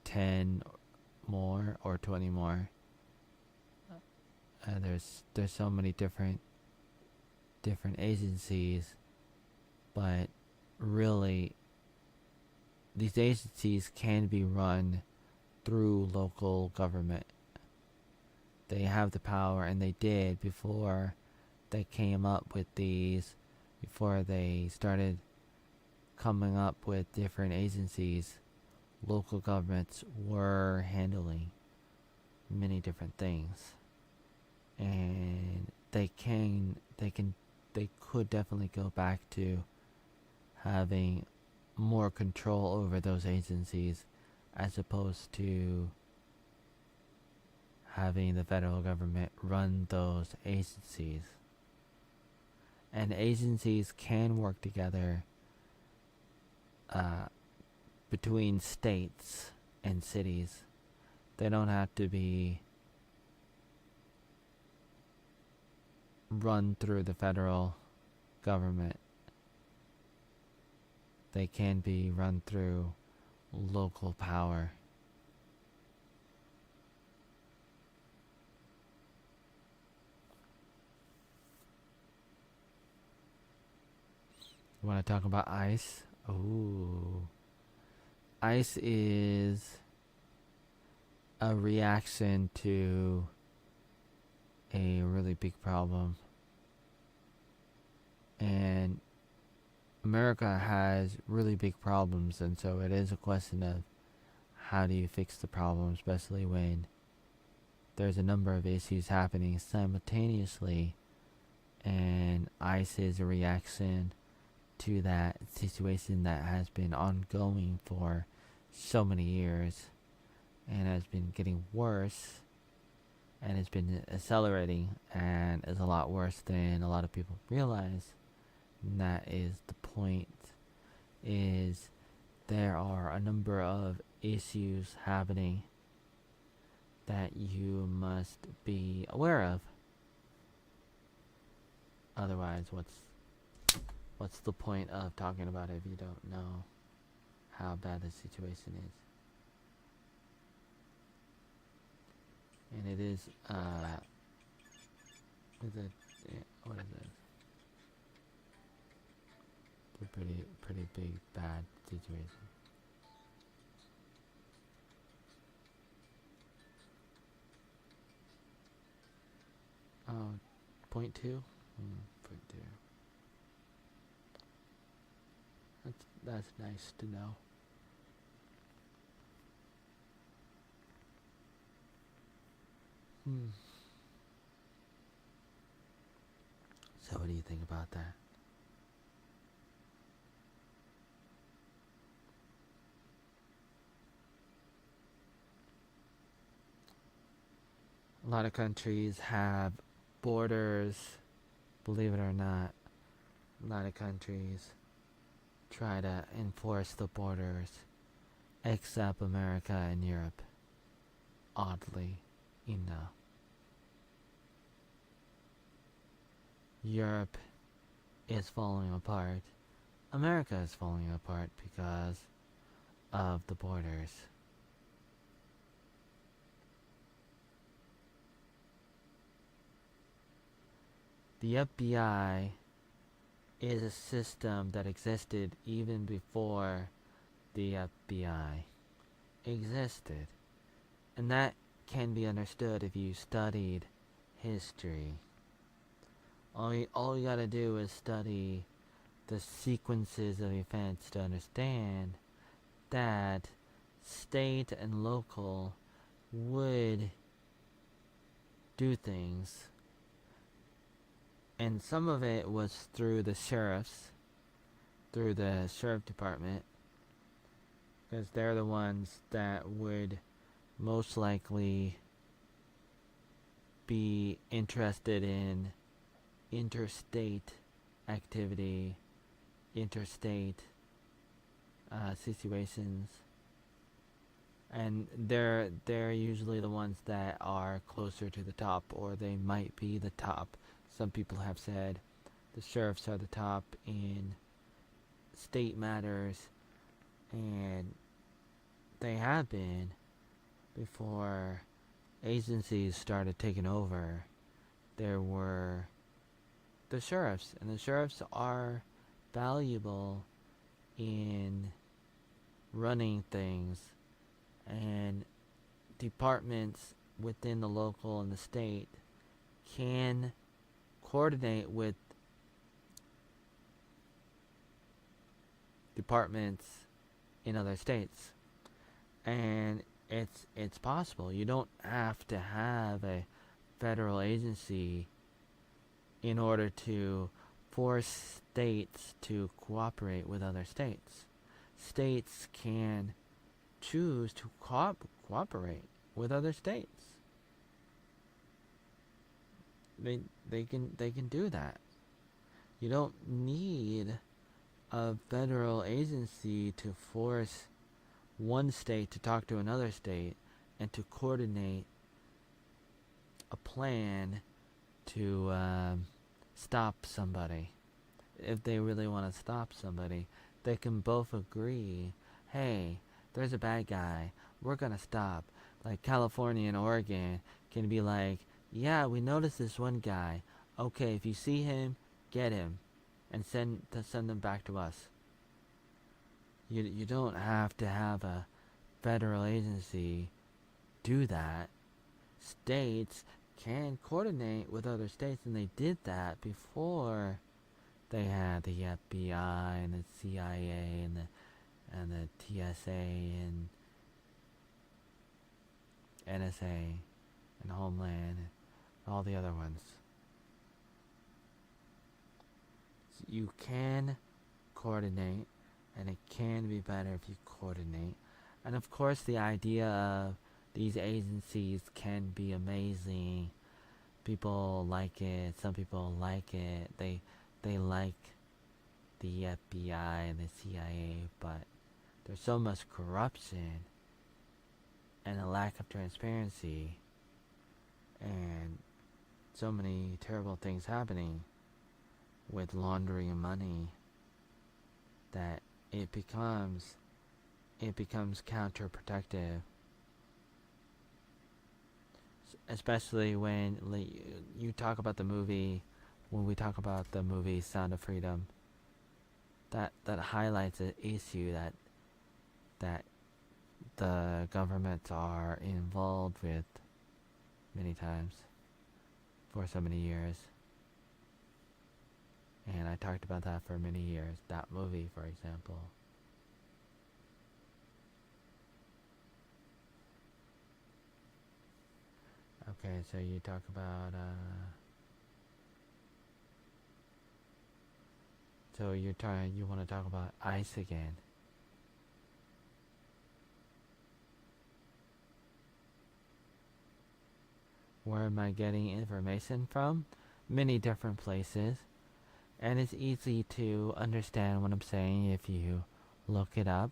10 more or 20 more. There's so many different agencies, but really these agencies can be run through local government. They have the power, and they did before they came up with these, before they started coming up with different agencies. Local governments were handling many different things, and they could definitely go back to having more control over those agencies as opposed to having the federal government run those agencies. And agencies can work together between states and cities. They don't have to be run through the federal government. They can be run through local power. You want to talk about ICE? Ooh. ICE is a reaction to a really big problem. And America has really big problems, and so it is a question of how do you fix the problem, especially when there's a number of issues happening simultaneously, and ICE is a reaction to that situation that has been ongoing for so many years and has been getting worse, and it's been accelerating and is a lot worse than a lot of people realize. And that is the point, is there are a number of issues happening that you must be aware of. Otherwise, what's the point of talking about it if you don't know how bad the situation is? And it is what is it? It's a pretty big bad situation. Oh, point two? Point two. That's nice to know. So what do you think about that? A lot of countries have borders, believe it or not. A lot of countries try to enforce the borders, except America and Europe, oddly enough. Europe is falling apart. America is falling apart because of the borders. The FBI is a system that existed even before the FBI existed. And that can be understood if you studied history. All you gotta do is study the sequences of events to understand that state and local would do things. And some of it was through the sheriffs, through the sheriff department, because they're the ones that would most likely be interested in interstate activity, interstate situations, and they're usually the ones that are closer to the top, or they might be the top. Some people have said the sheriffs are the top in state matters, and they have been before agencies started taking over. There were the sheriffs, and the sheriffs are valuable in running things, and departments within the local and the state can coordinate with departments in other states, and it's possible. You don't have to have a federal agency in order to force states to cooperate with other states. States can choose to cooperate with other states. They can do that. You don't need a federal agency to force one state to talk to another state and to coordinate a plan to stop somebody. If they really want to stop somebody, they can both agree, hey, there's a bad guy, we're gonna stop. Like California and Oregon can be like, yeah, we noticed this one guy. Okay, if you see him, get him and send them back to us. You don't have to have a federal agency do that. States can coordinate with other states, and they did that before they had the FBI and the CIA and the TSA and NSA and Homeland and all the other ones. So you can coordinate, and it can be better if you coordinate. And of course, the idea of these agencies can be amazing. People like it. Some people like it. They like the FBI and the CIA, but there's so much corruption and a lack of transparency and so many terrible things happening with laundering money that it becomes counterproductive, especially when you talk about the movie. When we talk about the movie Sound of Freedom, that highlights an issue that the governments are involved with many times for so many years. And I talked about that for many years. That movie, for example. Okay, so you talk about so you want to talk about ice again. Where am I getting information from? Many different places. And it's easy to understand what I'm saying if you look it up.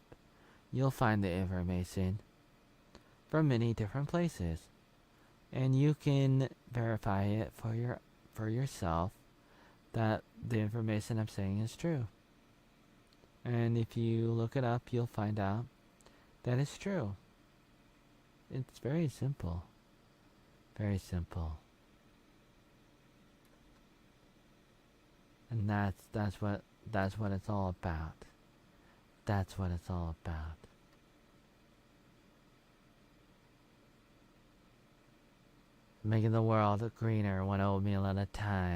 You'll find the information from many different places. And you can verify it for yourself that the information I'm saying is true. And if you look it up, you'll find out that it's true. It's very simple. Very simple. And that's what it's all about. That's what it's all about. Making the world greener one oatmeal at a time.